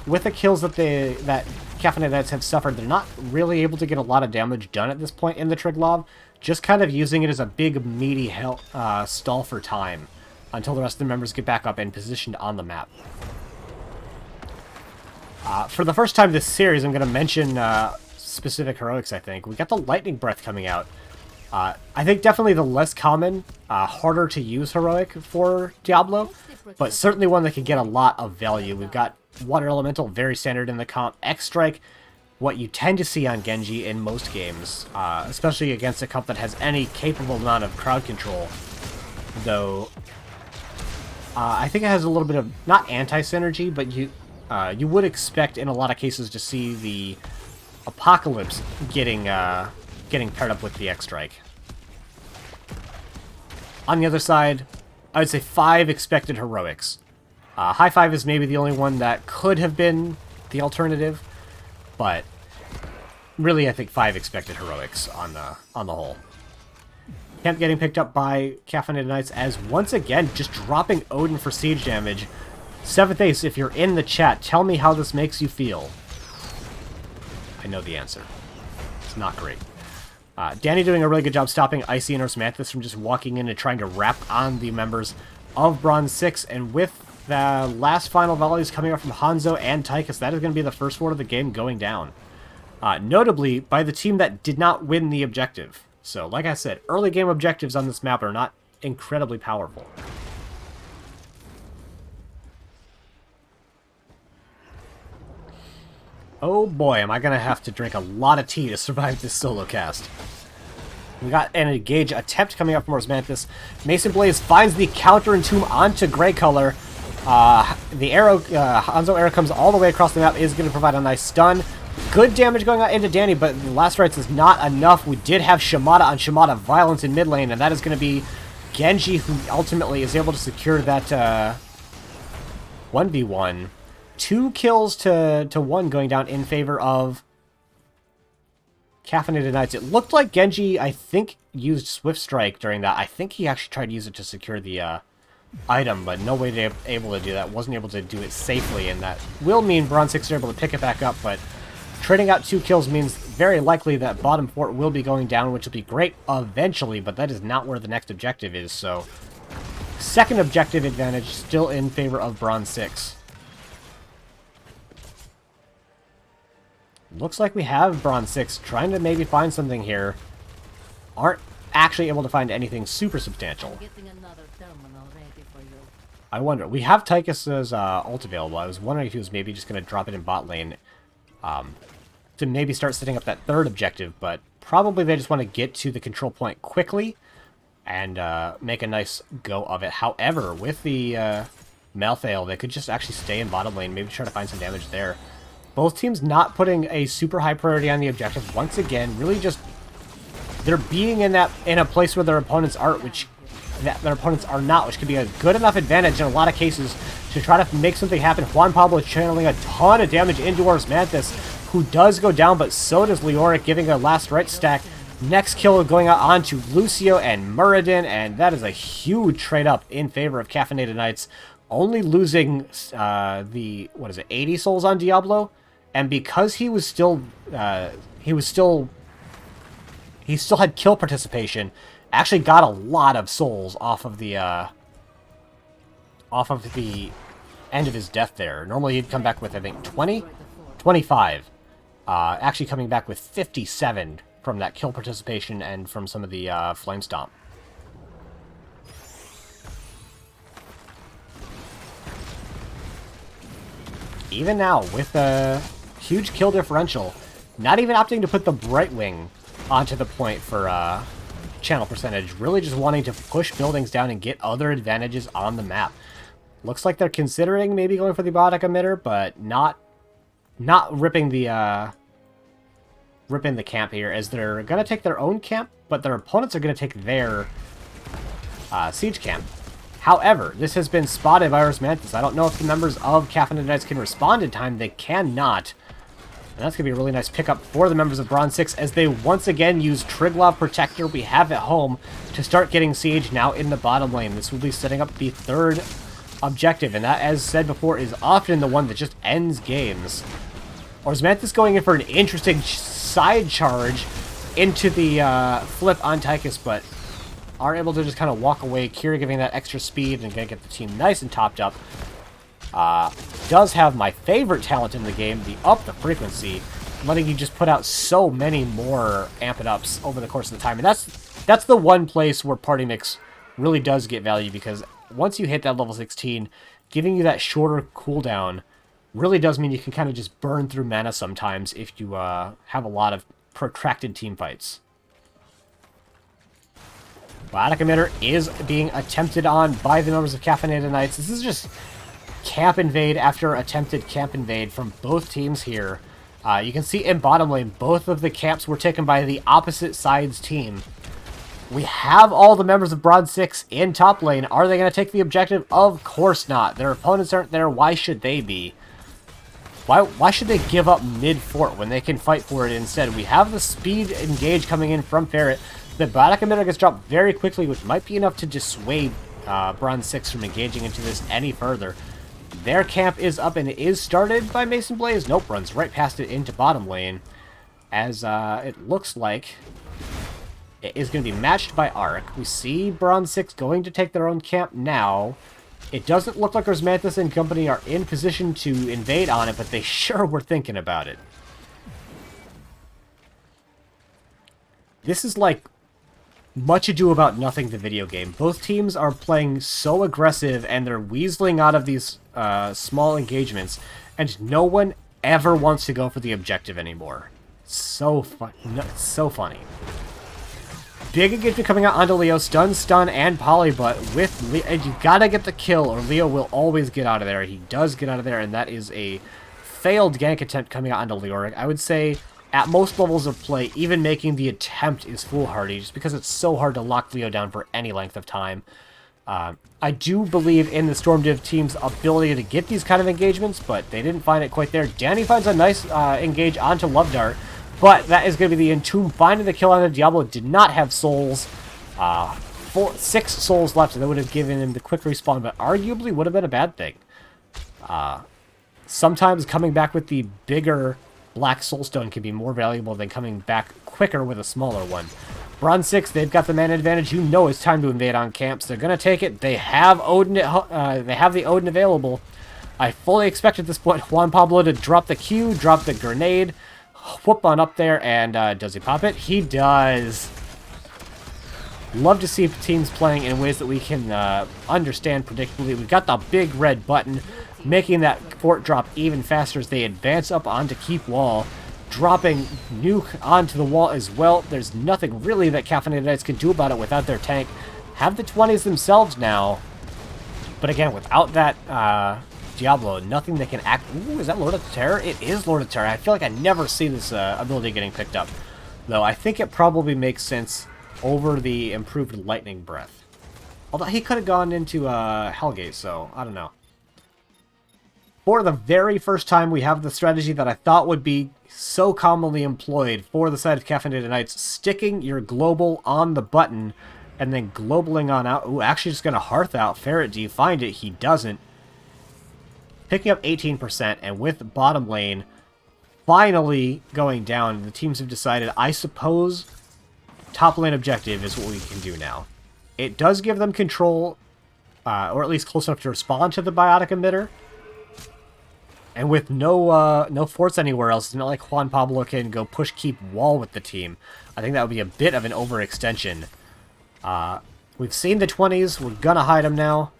with the kills that Caffeinated Knights have suffered, they're not really able to get a lot of damage done at this point in the Triglav, just kind of using it as a big, meaty stall for time until the rest of the members get back up and positioned on the map. For the first time this series, I'm going to mention specific heroics, I think. We got the Lightning Breath coming out. I think definitely the less common, harder to use heroic for Diablo, but certainly one that can get a lot of value. We've got Water Elemental, very standard in the comp. X-Strike, what you tend to see on Genji in most games, especially against a comp that has any capable amount of crowd control. Though, I think it has a little bit of, not anti-synergy, but you would expect in a lot of cases to see the Apocalypse getting paired up with the X-Strike. On the other side, I would say 5 expected heroics. High 5 is maybe the only one that could have been the alternative, but really I think 5 expected heroics on the whole. Camp getting picked up by Caffeinated Knights as once again just dropping Odin for siege damage. 7th Ace, if you're in the chat, tell me how this makes you feel. I know the answer. It's not great. Danny doing a really good job stopping Icy and Osmanthus from just walking in and trying to wrap on the members of Bronze6, and with the last final volleys coming up from Hanzo and Tychus, that is going to be the first word of the game going down. Notably, by the team that did not win the objective. So, like I said, early game objectives on this map are not incredibly powerful. Oh boy, am I going to have to drink a lot of tea to survive this solo cast. We got an engage attempt coming up from Osmanthus. Mason Blaze finds the counter entomb onto Grey Color. The arrow, Hanzo arrow comes all the way across the map, is going to provide a nice stun. Good damage going out into Danny, but the last rites is not enough. We did have Shimada on Shimada Violence in mid lane, and that is going to be Genji, who ultimately is able to secure that 1v1. 2 kills to 1 going down in favor of Caffeinated Knights. It looked like Genji, I think, used Swift Strike during that. I think he actually tried to use it to secure the item, but no way to able to do that. Wasn't able to do it safely, and that will mean Bronze6 are able to pick it back up, but trading out 2 kills means very likely that bottom fort will be going down, which will be great eventually, but that is not where the next objective is, so second objective advantage still in favor of Bronze6. Looks like we have Bronze6 trying to maybe find something here. Aren't actually able to find anything super substantial. I wonder. We have Tychus's ult available. I was wondering if he was maybe just going to drop it in bot lane to maybe start setting up that third objective, but probably they just want to get to the control point quickly and make a nice go of it. However, with the Malthael, they could just actually stay in bottom lane, maybe try to find some damage there. Both teams not putting a super high priority on the objective. Once again, really just they're being in a place where their opponents are, which could be a good enough advantage in a lot of cases to try to make something happen. Juan Pablo channeling a ton of damage into Osmanthus, who does go down, but so does Leoric, giving a last right stack. Next kill going out onto Lucio and Muradin, and that is a huge trade up in favor of Caffeinated Knights, only losing 80 souls on Diablo. And because he still had kill participation, actually got a lot of souls off of the end of his death there. Normally he'd come back with, I think, 20? 25. Actually coming back with 57 from that kill participation and from some of the Flame Stomp. Even now, with a huge kill differential, not even opting to put the Brightwing onto the point for channel percentage, really just wanting to push buildings down and get other advantages on the map. Looks like they're considering maybe going for the biotic emitter, but not ripping the camp here, as they're going to take their own camp, but their opponents are going to take their siege camp. However, this has been spotted by Osmanthus. I don't know if the members of Caffeinated Knights can respond in time. They cannot. And that's going to be a really nice pickup for the members of Bronze6 as they once again use Triglav Protector we have at home to start getting siege now in the bottom lane. This will be setting up the third objective, and that, as said before, is often the one that just ends games. Or is Mantis going in for an interesting side charge into the flip on Tychus, but are able to just kind of walk away. Kira giving that extra speed and gonna get the team nice and topped up. Does have my favorite talent in the game, the up the frequency, letting you just put out so many more amp it ups over the course of the time. And that's the one place where Party Mix really does get value, because once you hit that level 16, giving you that shorter cooldown really does mean you can kind of just burn through mana sometimes if you have a lot of protracted team fights. Biotic Emitter is being attempted on by the members of Caffeinated Knights. This is just camp invade after attempted camp invade from both teams here. You can see in bottom lane, both of the camps were taken by the opposite side's team. We have all the members of Bronze6 in top lane. Are they going to take the objective? Of course not. Their opponents aren't there. Why should they be? Why should they give up mid-fort when they can fight for it instead? We have the speed engage coming in from Ferret. The Biotic Emitter gets dropped very quickly, which might be enough to dissuade Bronze6 from engaging into this any further. Their camp is up and is started by Mason Blaze. Nope, runs right past it into bottom lane. As it looks like it is going to be matched by Arc. We see Bronze6 going to take their own camp now. It doesn't look like Mantis and company are in position to invade on it, but they sure were thinking about it. This is like Much Ado About Nothing, the video game. Both teams are playing so aggressive, and they're weaseling out of these small engagements, and no one ever wants to go for the objective anymore. So funny. Big engagement coming out onto Leo. Stun, and Poly, but with Leo, you gotta get the kill, or Leo will always get out of there. He does get out of there, and that is a failed gank attempt coming out onto Leoric. I would say, at most levels of play, even making the attempt is foolhardy, just because it's so hard to lock Leo down for any length of time. I do believe in the Storm Div team's ability to get these kind of engagements, but they didn't find it quite there. Danny finds a nice engage onto Love Dart, but that is going to be the Entomb finding the kill on the Diablo. Did not have souls. 6 souls left, and that would have given him the quick respawn, but arguably would have been a bad thing. Sometimes coming back with the bigger Black Soulstone can be more valuable than coming back quicker with a smaller one. Bronze6, they've got the mana advantage. You know it's time to invade on camps. They're going to take it. They have Odin. They have the Odin available. I fully expect at this point Juan Pablo to drop the Q, drop the grenade, whoop on up there, and does he pop it? He does. Love to see teams playing in ways that we can understand predictably. We've got the big red button, making that fort drop even faster as they advance up onto Keep Wall, dropping nuke onto the wall as well. There's nothing really that Caffeinated Knights can do about it without their tank. Have the 20s themselves now, but again, without that Diablo, nothing that can act. Ooh, is that Lord of Terror? It is Lord of Terror. I feel like I never see this ability getting picked up, though I think it probably makes sense over the improved Lightning Breath. Although he could have gone into Hellgate, so I don't know. For the very first time, we have the strategy that I thought would be so commonly employed for the side of Caffeinated Knights, sticking your global on the button and then globaling on out. Ooh, actually just going to Hearth out. Ferret, do you find it? He doesn't. Picking up 18%, and with bottom lane finally going down, the teams have decided, I suppose, top lane objective is what we can do now. It does give them control, or at least close enough to respond to the Biotic Emitter. And with no forts anywhere else, it's not like Juan Pablo can go push Keep Wall with the team. I think that would be a bit of an overextension. We've seen the 20s. We're going to hide them now,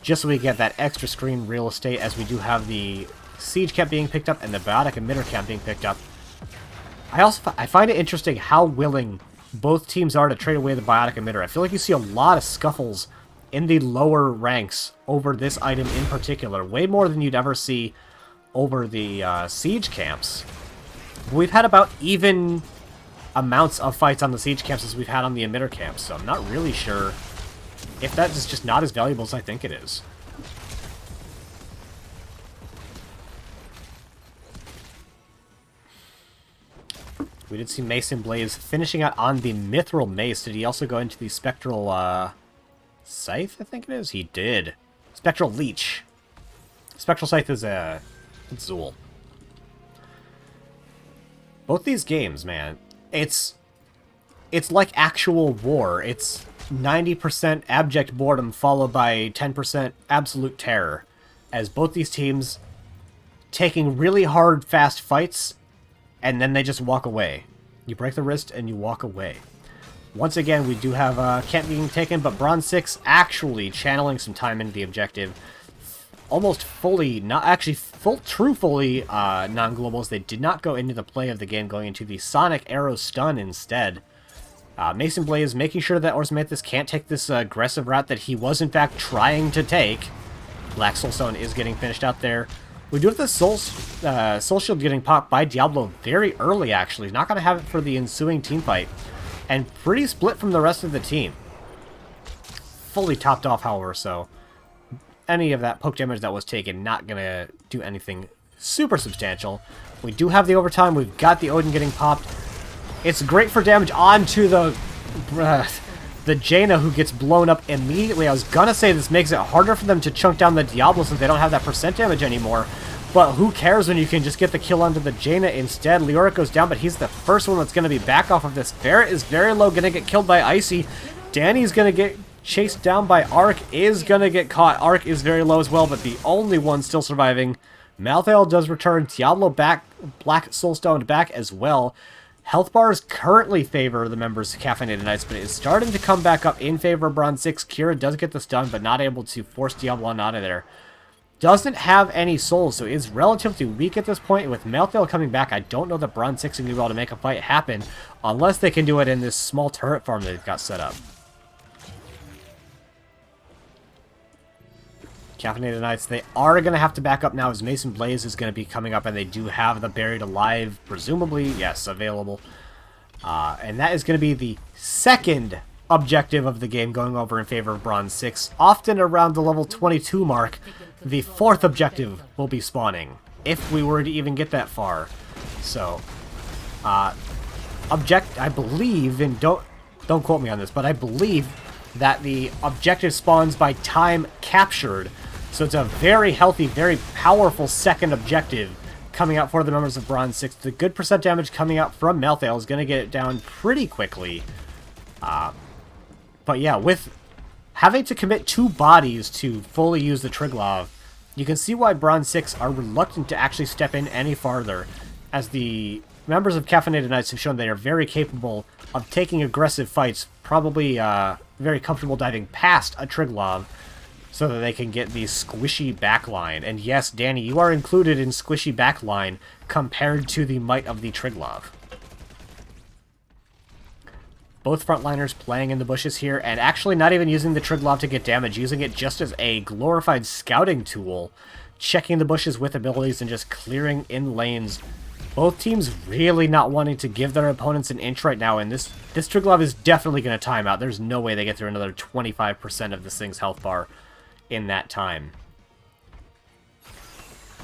just so we get that extra screen real estate, as we do have the Siege camp being picked up and the Biotic Emitter camp being picked up. I find it interesting how willing both teams are to trade away the Biotic Emitter. I feel like you see a lot of scuffles in the lower ranks over this item in particular, way more than you'd ever see over the Siege camps. We've had about even amounts of fights on the Siege camps as we've had on the Emitter camps, so I'm not really sure if that is just not as valuable as I think it is. We did see Mason Blaze finishing out on the Mithril Mace. Did he also go into the Spectral Scythe, I think it is? He did. Spectral Leech. Spectral Scythe is a Zool. Both these games, man, it's like actual war. It's 90% abject boredom followed by 10% absolute terror, as both these teams taking really hard, fast fights, and then they just walk away. You break the wrist and you walk away. Once again, we do have camp being taken, but Bronze6 actually channeling some time into the objective. Almost fully, not actually truthfully non-globals. They did not go into the play of the game, going into the Sonic Arrow Stun instead. Mason Blaze making sure that Orsmanthus can't take this aggressive route that he was in fact trying to take. Black Soulstone is getting finished out there. We do have the Soul Shield getting popped by Diablo very early, actually. He's not going to have it for the ensuing team fight. And pretty split from the rest of the team. Fully topped off, however, so any of that poke damage that was taken not going to do anything super substantial. We do have the overtime. We've got the Odin getting popped. It's great for damage onto the Jaina, who gets blown up immediately. I was going to say this makes it harder for them to chunk down the Diablo since they don't have that percent damage anymore. But who cares when you can just get the kill onto the Jaina instead. Leoric goes down, but he's the first one that's going to be back off of this. Barret is very low, going to get killed by Icy. Danny's going to get chased down by Arc, is going to get caught. Arc is very low as well, but the only one still surviving. Malthael does return. Diablo back, Black Soulstone back as well. Health bars currently favor the members of Caffeinated Knights, but it is starting to come back up in favor of Bronze6. Kira does get the stun, but not able to force Diablo out of there. Doesn't have any souls, so is relatively weak at this point. With Malthael coming back, I don't know that Bronze6 is going to be able to make a fight happen unless they can do it in this small turret farm that they've got set up. Caffeinated Knights, they are going to have to back up now as Mason Blaze is going to be coming up, and they do have the Buried Alive, presumably, yes, available. And that is going to be the second objective of the game going over in favor of Bronze6. Often around the level 22 mark, the fourth objective will be spawning, if we were to even get that far. So, I believe, and don't quote me on this, but I believe that the objective spawns by time captured. So it's a very healthy, very powerful second objective coming out for the members of Bronze6. The good percent damage coming out from Malthael is going to get it down pretty quickly. But yeah, with having to commit 2 bodies to fully use the Triglav, you can see why Bronze6 are reluctant to actually step in any farther, as the members of Caffeinated Knights have shown they are very capable of taking aggressive fights, probably very comfortable diving past a Triglav, so that they can get the squishy backline. And yes, Danny, you are included in squishy backline compared to the might of the Triglav. Both frontliners playing in the bushes here, and actually not even using the Triglav to get damage, using it just as a glorified scouting tool, checking the bushes with abilities and just clearing in lanes. Both teams really not wanting to give their opponents an inch right now, and this Triglav is definitely going to time out. There's no way they get through another 25% of this thing's health bar in that time.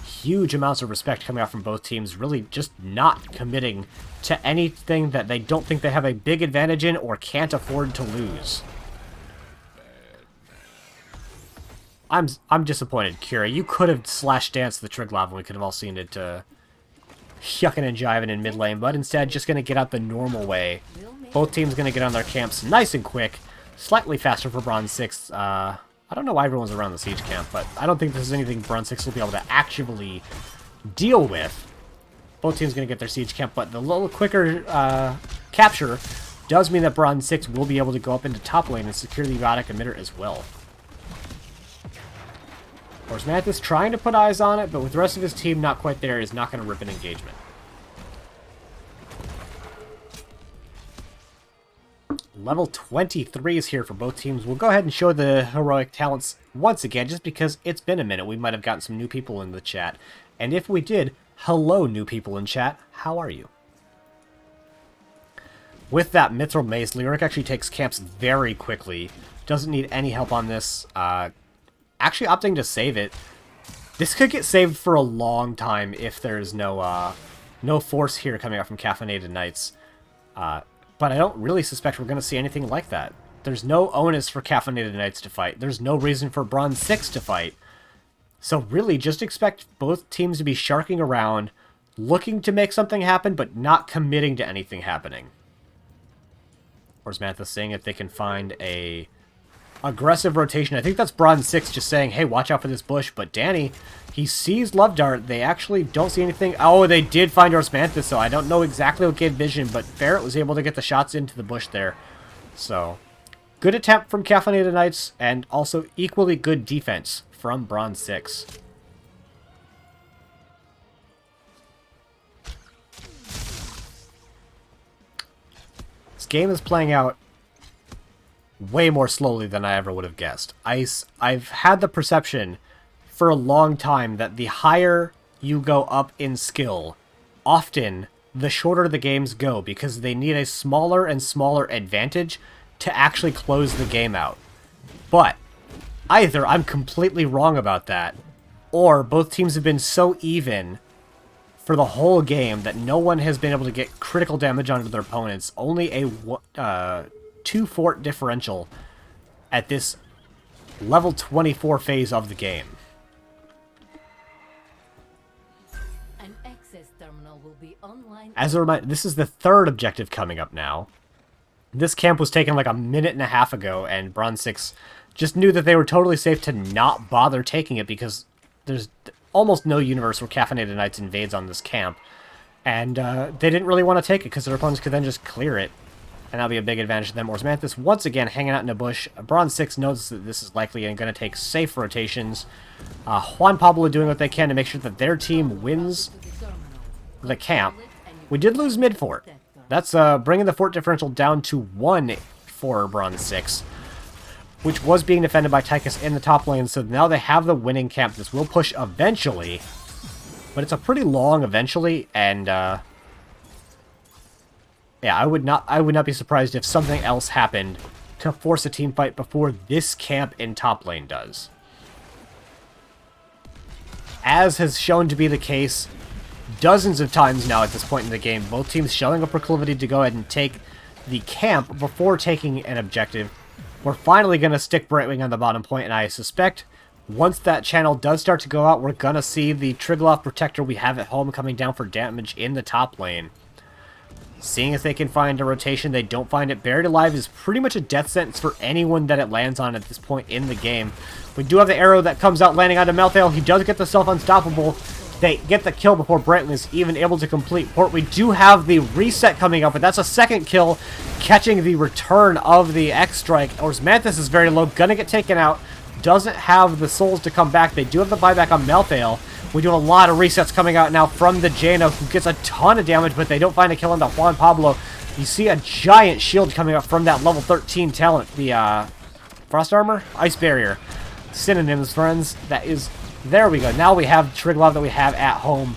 Huge amounts of respect coming out from both teams, really just not committing to anything that they don't think they have a big advantage in or can't afford to lose. I'm disappointed, Kira. You could have slash danced the Triglav and we could have all seen it yucking and jiving in mid lane, but instead just going to get out the normal way. Both teams going to get on their camps nice and quick, slightly faster for Bronze6. I don't know why everyone's around the siege camp, but I don't think this is anything Bronze6 will be able to actually deal with. Both teams going to get their siege camp, but the little quicker capture does mean that Bronze6 will be able to go up into top lane and secure the erotic emitter as well. Orsmanthus trying to put eyes on it, but with the rest of his team not quite there, is not going to rip an engagement. Level 23 is here for both teams. We'll go ahead and show the heroic talents once again, just because it's been a minute. We might have gotten some new people in the chat. And if we did, hello new people in chat. How are you? With that Mithril Mace, Leoric actually takes camps very quickly. Doesn't need any help on this. Actually opting to save it. This could get saved for a long time if there's no force here coming out from Caffeinated Knights. But I don't really suspect we're going to see anything like that. There's no onus for Caffeinated Knights to fight. There's no reason for Bronze6 to fight. So really, just expect both teams to be sharking around, looking to make something happen, but not committing to anything happening. Or is Mantha saying if they can find a aggressive rotation? I think that's Bronze6 just saying, hey, watch out for this bush. But Danny, he sees Love Dart. They actually don't see anything. Oh, they did find Mantha, so I don't know exactly what gave vision, but Barrett was able to get the shots into the bush there. So, good attempt from Caffeinated Knights, and also equally good defense from Bronze6. This game is playing out way more slowly than I ever would have guessed. I've had the perception for a long time that the higher you go up in skill, often the shorter the games go because they need a smaller and smaller advantage to actually close the game out. But either I'm completely wrong about that, or both teams have been so even for the whole game that no one has been able to get critical damage onto their opponents. Only a 2-fort differential at this level 24 phase of the game. An access terminal will be online. As a reminder, this is the third objective coming up now. This camp was taken like a minute and a half ago, and Bronze6 just knew that they were totally safe to not bother taking it because there's almost no universe where Caffeinated Knights invades on this camp. And they didn't really want to take it because their opponents could then just clear it. And that'll be a big advantage to them. Whereas Manthus, once again, hanging out in a bush. Bronze6 knows that this is likely and going to take safe rotations. Juan Pablo doing what they can to make sure that their team wins the camp. We did lose mid-fort. That's bringing the fort differential down to 1 for Bronze6, which was being defended by Tychus in the top lane. So now they have the winning camp. This will push eventually, but it's a pretty long eventually, and yeah, I would not be surprised if something else happened to force a team fight before this camp in top lane does. As has shown to be the case dozens of times now at this point in the game, both teams showing a proclivity to go ahead and take the camp before taking an objective. We're finally going to stick Brightwing on the bottom point, and I suspect once that channel does start to go out, we're going to see the Triglav Protector we have at home coming down for damage in the top lane. Seeing if they can find a rotation. They don't find it. Buried Alive is pretty much a death sentence for anyone that it lands on at this point in the game. We do have the arrow that comes out landing onto Malthael. He does get the self-unstoppable. They get the kill before Brightwing is even able to complete port. We do have the reset coming up, but that's a second kill, catching the return of the X-Strike. Manthus is very low, gonna get taken out. Doesn't have the souls to come back. They do have the buyback on Malthael. We do a lot of resets coming out now from the Jaina, who gets a ton of damage, but they don't find a kill on the Juan Pablo. You see a giant shield coming up from that level 13 talent, the Frost Armor? Ice Barrier. Synonyms, friends. That is... There we go. Now we have Triglav that we have at home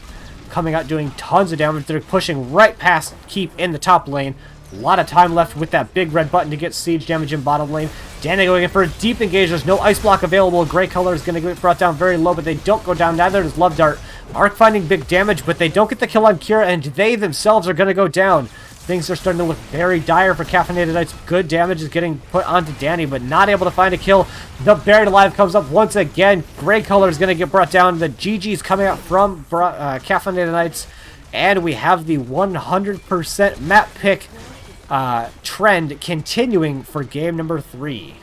coming out doing tons of damage. They're pushing right past Keep in the top lane. A lot of time left with that big red button to get siege damage in bottom lane. Danny going in for a deep engage. There's no ice block available. Gray color is going to get brought down very low, but they don't go down. Neither does Love Dart. Arc finding big damage, but they don't get the kill on Kira, and they themselves are going to go down. Things are starting to look very dire for Caffeinated Knights. Good damage is getting put onto Danny, but not able to find a kill. The Buried Alive comes up once again. Gray color is going to get brought down. The GG's coming out from Caffeinated Knights. And we have the 100% map pick trend continuing for game number 3.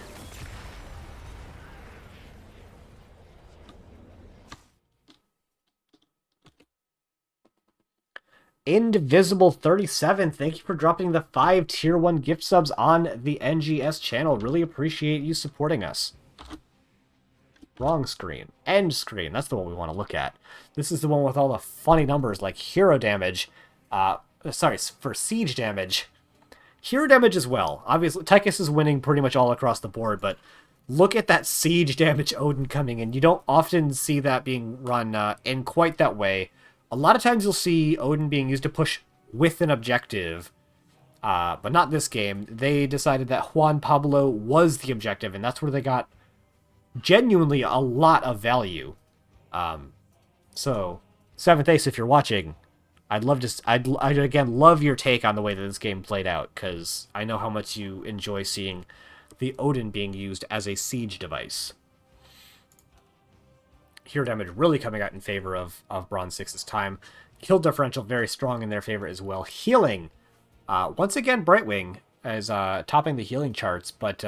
Indivisible 37, thank you for dropping the 5 tier 1 gift subs on the NGS channel. Really appreciate you supporting us. Wrong screen. End screen. That's the one we want to look at. This is the one with all the funny numbers like hero damage. Sorry, for siege damage. Hero damage as well. Obviously, Tychus is winning pretty much all across the board, but look at that siege damage Odin coming in. You don't often see that being run in quite that way. A lot of times you'll see Odin being used to push with an objective, but not this game. They decided that Juan Pablo was the objective, and that's where they got genuinely a lot of value. So, 7th Ace, if you're watching, I'd again love your take on the way that this game played out, because I know how much you enjoy seeing the Odin being used as a siege device. Hero damage really coming out in favor of Bronze 6 this time. Kill differential very strong in their favor as well. Healing, once again, Brightwing is topping the healing charts, but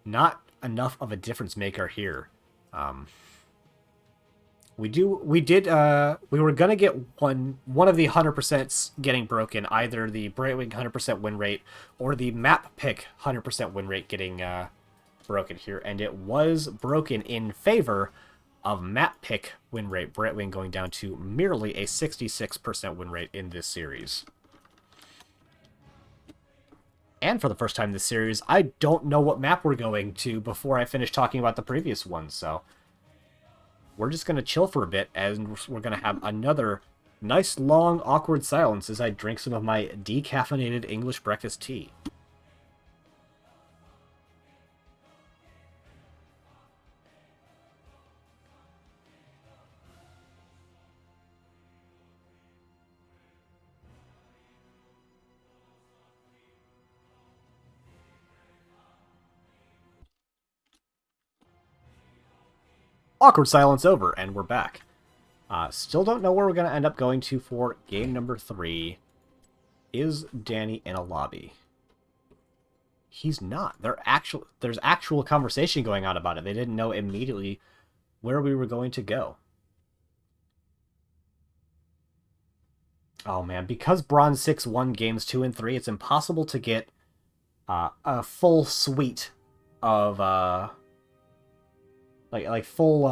not enough of a difference maker here. We were gonna get one of the 100% getting broken, either the Brightwing 100% win rate or the map pick 100% win rate getting broken here, and it was broken in favor of map pick win rate, Brightwing going down to merely a 66% win rate in this series. And for the first time this series, I don't know what map we're going to before I finish talking about the previous one, so we're just going to chill for a bit, and we're going to have another nice, long, awkward silence as I drink some of my decaffeinated English breakfast tea. Awkward silence over, and we're back. Still don't know where we're going to end up going to for game number 3. Is Danny in a lobby? He's not. There's actual conversation going on about it. They didn't know immediately where we were going to go. Oh man, because Bronze 6 won games 2 and 3, it's impossible to get a full suite of like full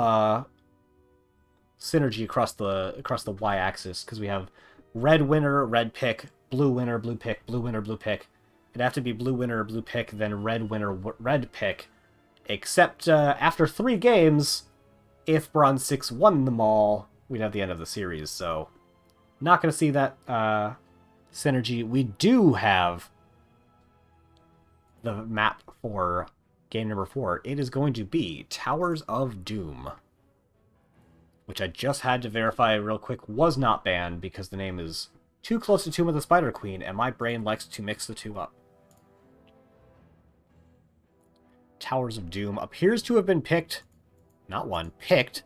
synergy across the y-axis, because we have red winner, red pick, blue winner, blue pick, blue winner, blue pick. It'd have to be blue winner, blue pick, then red winner, red pick. Except after 3 games, if Bronze 6 won them all, we'd have the end of the series. So not going to see that synergy. We do have the map for game number 4. It is going to be Towers of Doom, which I just had to verify real quick was not banned because the name is too close to Tomb of the Spider Queen, and my brain likes to mix the two up. Towers of Doom appears to have been picked, not won, picked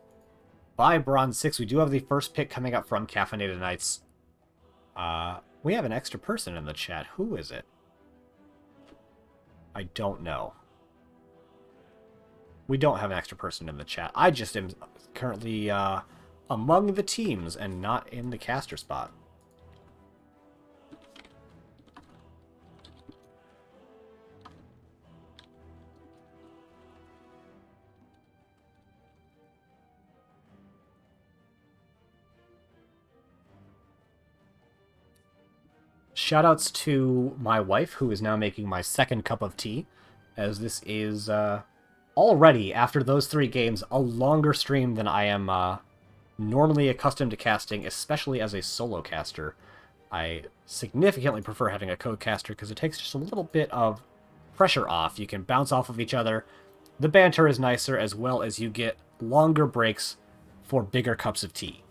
by Bronze 6. We do have the first pick coming up from Caffeinated Knights. We have an extra person in the chat. Who is it? I don't know. We don't have an extra person in the chat. I just am currently among the teams and not in the caster spot. Shoutouts to my wife, who is now making my second cup of tea, as this is already, after those 3 games, a longer stream than I am normally accustomed to casting, especially as a solo caster. I significantly prefer having a co-caster because it takes just a little bit of pressure off. You can bounce off of each other. The banter is nicer, as well as you get longer breaks for bigger cups of tea.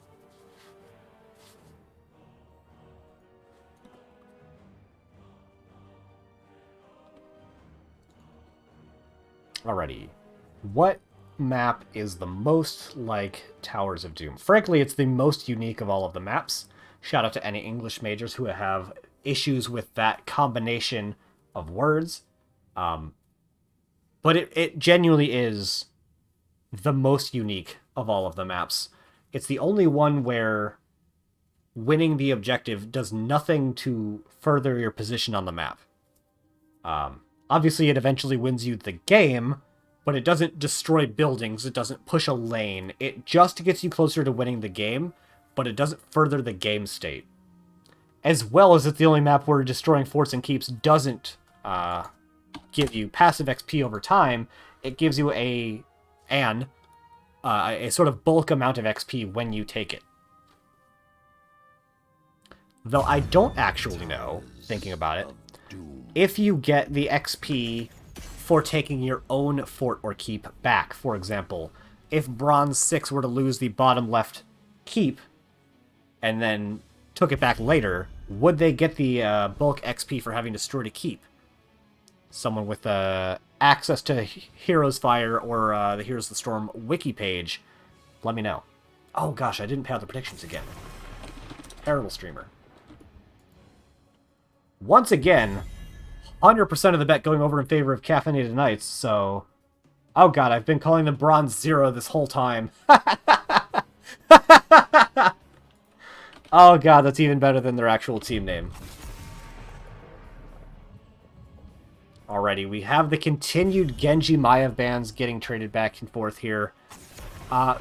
Alrighty. What map is the most like Towers of Doom? Frankly, it's the most unique of all of the maps. Shout out to any English majors who have issues with that combination of words. But it genuinely is the most unique of all of the maps. It's the only one where winning the objective does nothing to further your position on the map. Obviously, it eventually wins you the game, but it doesn't destroy buildings, it doesn't push a lane. It just gets you closer to winning the game, but it doesn't further the game state. As well as it's the only map where destroying forts and keeps doesn't give you passive XP over time. It gives you a sort of bulk amount of XP when you take it. Though I don't actually know, thinking about it, if you get the XP for taking your own fort or keep back. For example, if Bronze 6 were to lose the bottom left keep and then took it back later, would they get the bulk XP for having destroyed a keep? Someone with access to Heroes Fire or the Heroes of the Storm wiki page, let me know. Oh gosh, I didn't pay out the predictions again. Terrible streamer. Once again, 100% of the bet going over in favor of Caffeinated Knights, so... Oh god, I've been calling them Bronze6 this whole time. Oh god, that's even better than their actual team name. Alrighty, we have the continued Genji Maiev bans getting traded back and forth here.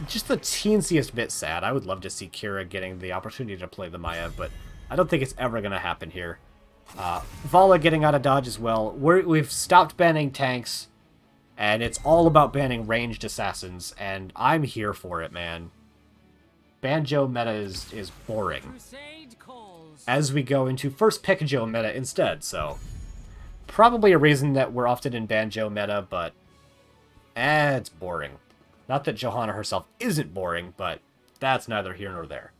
Just the teensiest bit sad. I would love to see Kira getting the opportunity to play the Maiev, but I don't think it's ever going to happen here. Vala getting out of dodge as well. We've stopped banning tanks, and it's all about banning ranged assassins, and I'm here for it, man. Banjo meta is boring. As we go into first pick Joe meta instead, so... Probably a reason that we're often in Banjo meta, but... it's boring. Not that Johanna herself isn't boring, but that's neither here nor there.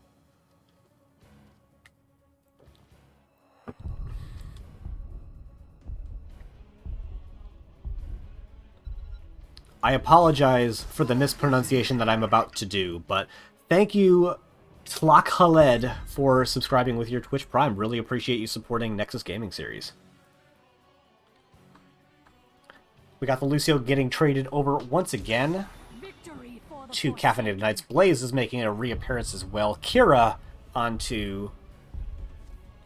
I apologize for the mispronunciation that I'm about to do, but thank you, Tlak Khaled, for subscribing with your Twitch Prime. Really appreciate you supporting Nexus Gaming Series. We got the Lucio getting traded over once again to Caffeinated Knights. Blaze is making a reappearance as well. Kira onto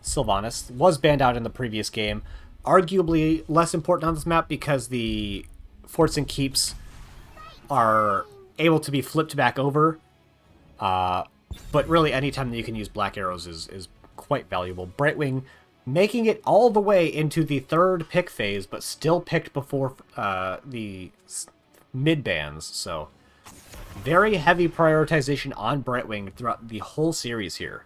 Sylvanas. Was banned out in the previous game. Arguably less important on this map because the forts and keeps are able to be flipped back over. But really anytime that you can use black arrows is quite valuable. Brightwing making it all the way into the third pick phase, but still picked before the mid bans, so very heavy prioritization on Brightwing throughout the whole series here.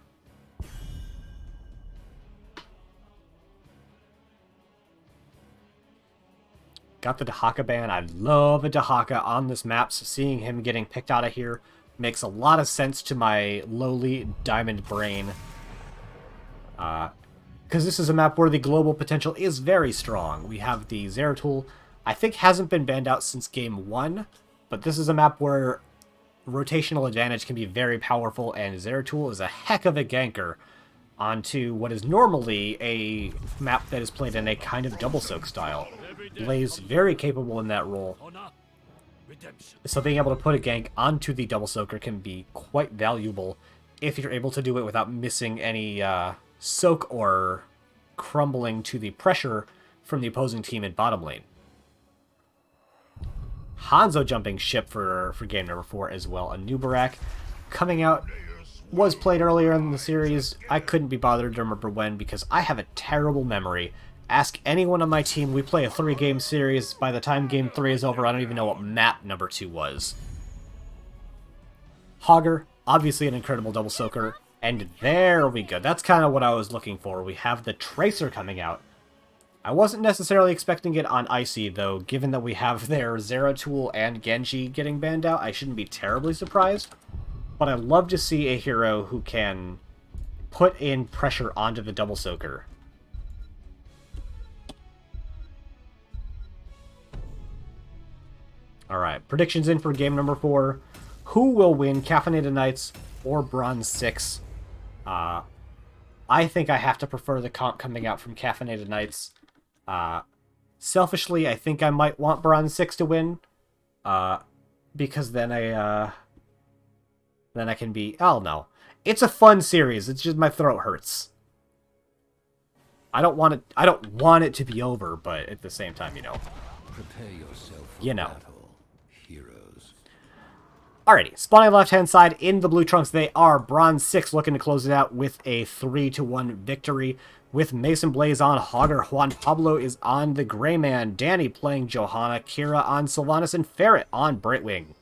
Got the Dahaka ban. I love a Dahaka on this map, so seeing him getting picked out of here makes a lot of sense to my lowly diamond brain. Because this is a map where the global potential is very strong. We have the Zeratul, I think hasn't been banned out since game 1, but this is a map where rotational advantage can be very powerful, and Zeratul is a heck of a ganker onto what is normally a map that is played in a kind of double soak style. Blaze very capable in that role. So being able to put a gank onto the double soaker can be quite valuable if you're able to do it without missing any soak or crumbling to the pressure from the opposing team in bottom lane. Hanzo jumping ship for game number 4 as well. A new Barak coming out was played earlier in the series. I couldn't be bothered to remember when because I have a terrible memory. Ask anyone on my team. We play a 3-game series. By the time game 3 is over, I don't even know what map number 2 was. Hogger, obviously an incredible double soaker. And there we go. That's kind of what I was looking for. We have the Tracer coming out. I wasn't necessarily expecting it on Icy, though. Given that we have their Zeratul and Genji getting banned out, I shouldn't be terribly surprised. But I love to see a hero who can put in pressure onto the double soaker. Alright, predictions in for game number 4. Who will win, Caffeinated Knights or Bronze6? I think I have to prefer the comp coming out from Caffeinated Knights. Selfishly, I think I might want Bronze6 to win. Because then I can be... Oh, no. It's a fun series. It's just my throat hurts. I don't want it to be over, but at the same time, you know. Prepare yourself for you know. battle, heroes. Alrighty, spawning left-hand side in the blue trunks, they are Bronze6 looking to close it out with a 3-1 victory. With Mason Blaze on Hogger, Juan Pablo is on the Gray Man, Danny playing Johanna, Kira on Sylvanas, and Ferret on Brightwing.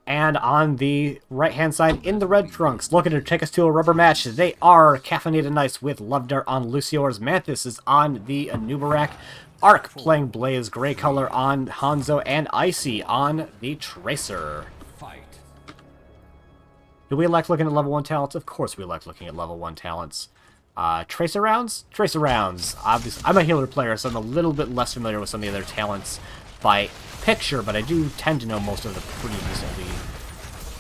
And on the right-hand side in the red trunks, looking to take us to a rubber match, they are Caffeinated Knights with Love Dart on Lucio's, Manthus is on the Anubarak, Arc playing Blaze Gray Color on Hanzo, and Icy on the Tracer. Fight. Do we like looking at level 1 talents? Of course we like looking at level 1 talents. Tracer rounds? Tracer rounds. Obviously, I'm a healer player, so I'm a little bit less familiar with some of the other talents by picture, but I do tend to know most of the pretty decently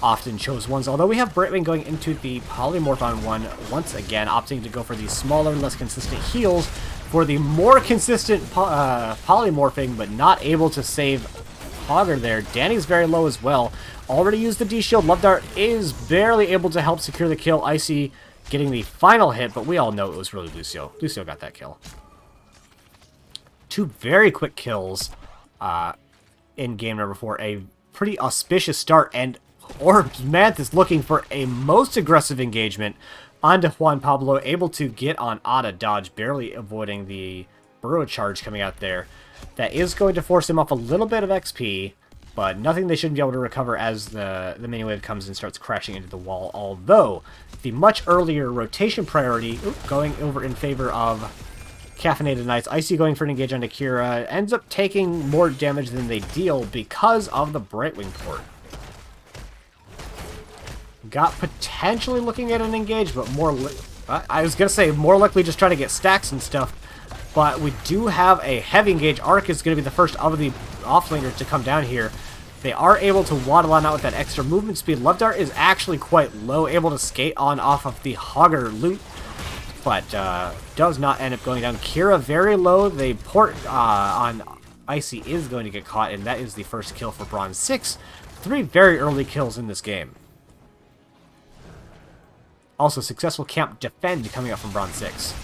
often chose ones. Although we have Brightwing going into the Polymorph on one, once again, opting to go for these smaller, less consistent heals for the more consistent polymorphing, but not able to save Hogger there. Danny's very low as well. Already used the D-Shield. Love Dart is barely able to help secure the kill. Icy getting the final hit, but we all know it was really Lucio. Lucio got that kill. Two very quick kills in game number 4. A pretty auspicious start, and Orbs Mantis looking for a most aggressive engagement onto Juan Pablo, able to get on Ada dodge, barely avoiding the burrow charge coming out there. That is going to force him off a little bit of XP, but nothing they shouldn't be able to recover as the mini wave comes and starts crashing into the wall. Although the much earlier rotation priority going over in favor of Caffeinated Knights. Icy going for an engage on Akira ends up taking more damage than they deal because of the Brightwing port. Got potentially looking at an engage, but more... I was going to say more likely just trying to get stacks and stuff. But we do have a heavy engage. Arc is going to be the first of the offlaners to come down here. They are able to waddle on out with that extra movement speed. Love Dart is actually quite low, able to skate on off of the Hogger loot, but does not end up going down. Kira very low. The port on Icy is going to get caught, and that is the first kill for Bronze6. 3 very early kills in this game. Also, successful camp defend coming up from Bronze6.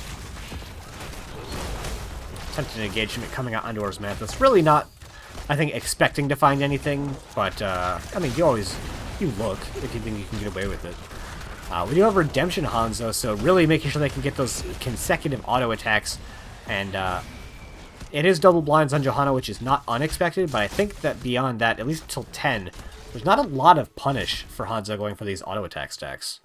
Attempted engagement coming out onto Orbs Mantis. Really not, I think, expecting to find anything, but, I mean, you look if you think you can get away with it. We do have Redemption Hanzo, so really making sure they can get those consecutive auto attacks, and, it is double blinds on Johanna, which is not unexpected, but I think that beyond that, at least until 10, there's not a lot of punish for Hanzo going for these auto attack stacks.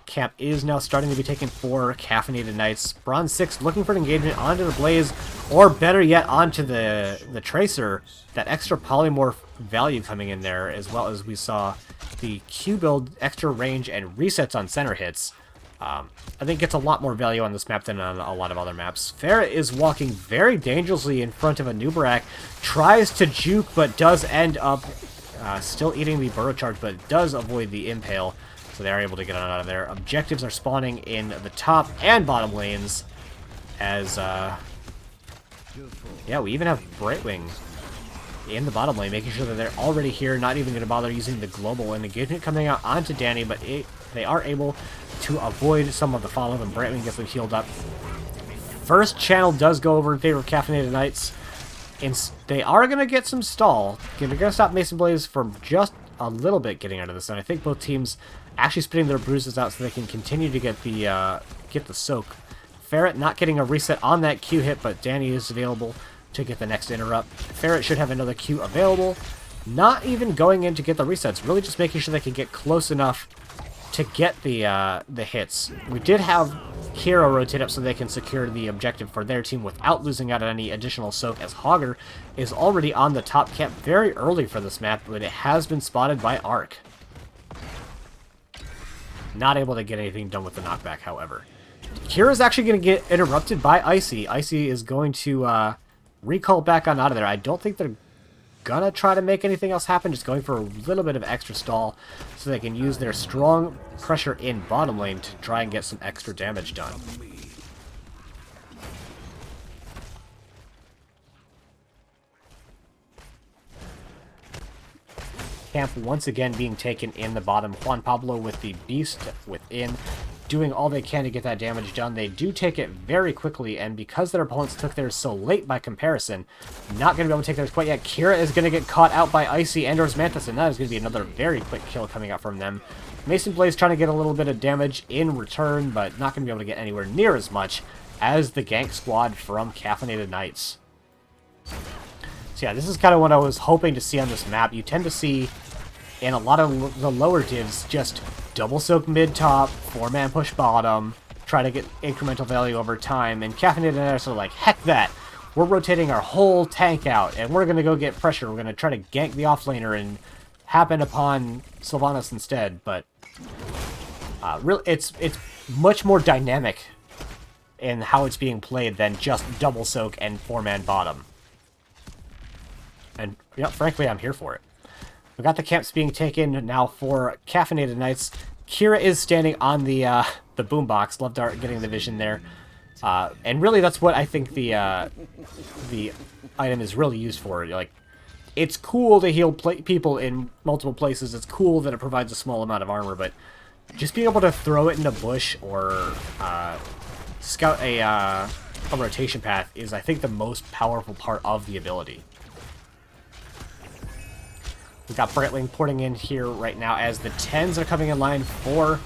Camp is now starting to be taken for Caffeinated Knights. Bronze6 looking for an engagement onto the Blaze, or better yet, onto the Tracer. That extra polymorph value coming in there, as well as we saw the Q build, extra range, and resets on center hits. I think gets a lot more value on this map than on a lot of other maps. Farah is walking very dangerously in front of a Nubarak. Tries to juke, but does end up still eating the burrow charge, but does avoid the impale. So they are able to get on out of there. Objectives are spawning in the top and bottom lanes. As, yeah, we even have Brightwing in the bottom lane, making sure that they're already here, not even going to bother using the global. And engagement coming out onto Danny, but they are able to avoid some of the follow, and Brightwing gets them healed up. First channel does go over in favor of Caffeinated Knights. They are going to get some stall. They're going to stop Mason Blaze from just a little bit getting out of this, and I think both teams actually spitting their bruises out so they can continue to get the soak. Ferret not getting a reset on that Q hit, but Danny is available to get the next interrupt. Ferret should have another Q available. Not even going in to get the resets, really just making sure they can get close enough to get the hits. We did have Hero rotate up so they can secure the objective for their team without losing out on any additional soak, as Hogger is already on the top camp very early for this map, but it has been spotted by Arc. Not able to get anything done with the knockback, however. Kira's actually going to get interrupted by Icy. Icy is going to recall back on out of there. I don't think they're going to try to make anything else happen, just going for a little bit of extra stall so they can use their strong pressure in bottom lane to try and get some extra damage done. Camp once again being taken in the bottom. Juan Pablo with the Beast within, doing all they can to get that damage done. They do take it very quickly, and because their opponents took theirs so late by comparison, not going to be able to take theirs quite yet. Kira is going to get caught out by Icy and Orbs Mantis, and that is going to be another very quick kill coming out from them. Mason Blaze trying to get a little bit of damage in return, but not going to be able to get anywhere near as much as the gank squad from Caffeinated Knights. So yeah, this is kind of what I was hoping to see on this map. You tend to see in a lot of the lower divs just double soak mid-top, 4-man push bottom, try to get incremental value over time, and Caffeinated Knights are like, heck that! We're rotating our whole tank out, and we're going to go get pressure. We're going to try to gank the offlaner and happen upon Sylvanas instead, but Really, it's much more dynamic in how it's being played than just double soak and 4-man bottom. And frankly, I'm here for it. We got the camps being taken now for Caffeinated Knights. Kira is standing on the boombox. Love Dart getting the vision there. And really, that's what I think the item is really used for. Like, it's cool to heal people in multiple places. It's cool that it provides a small amount of armor, but just being able to throw it in a bush or scout a rotation path is, I think, the most powerful part of the ability. We've got Brightwing porting in here right now as the 10s are coming in line for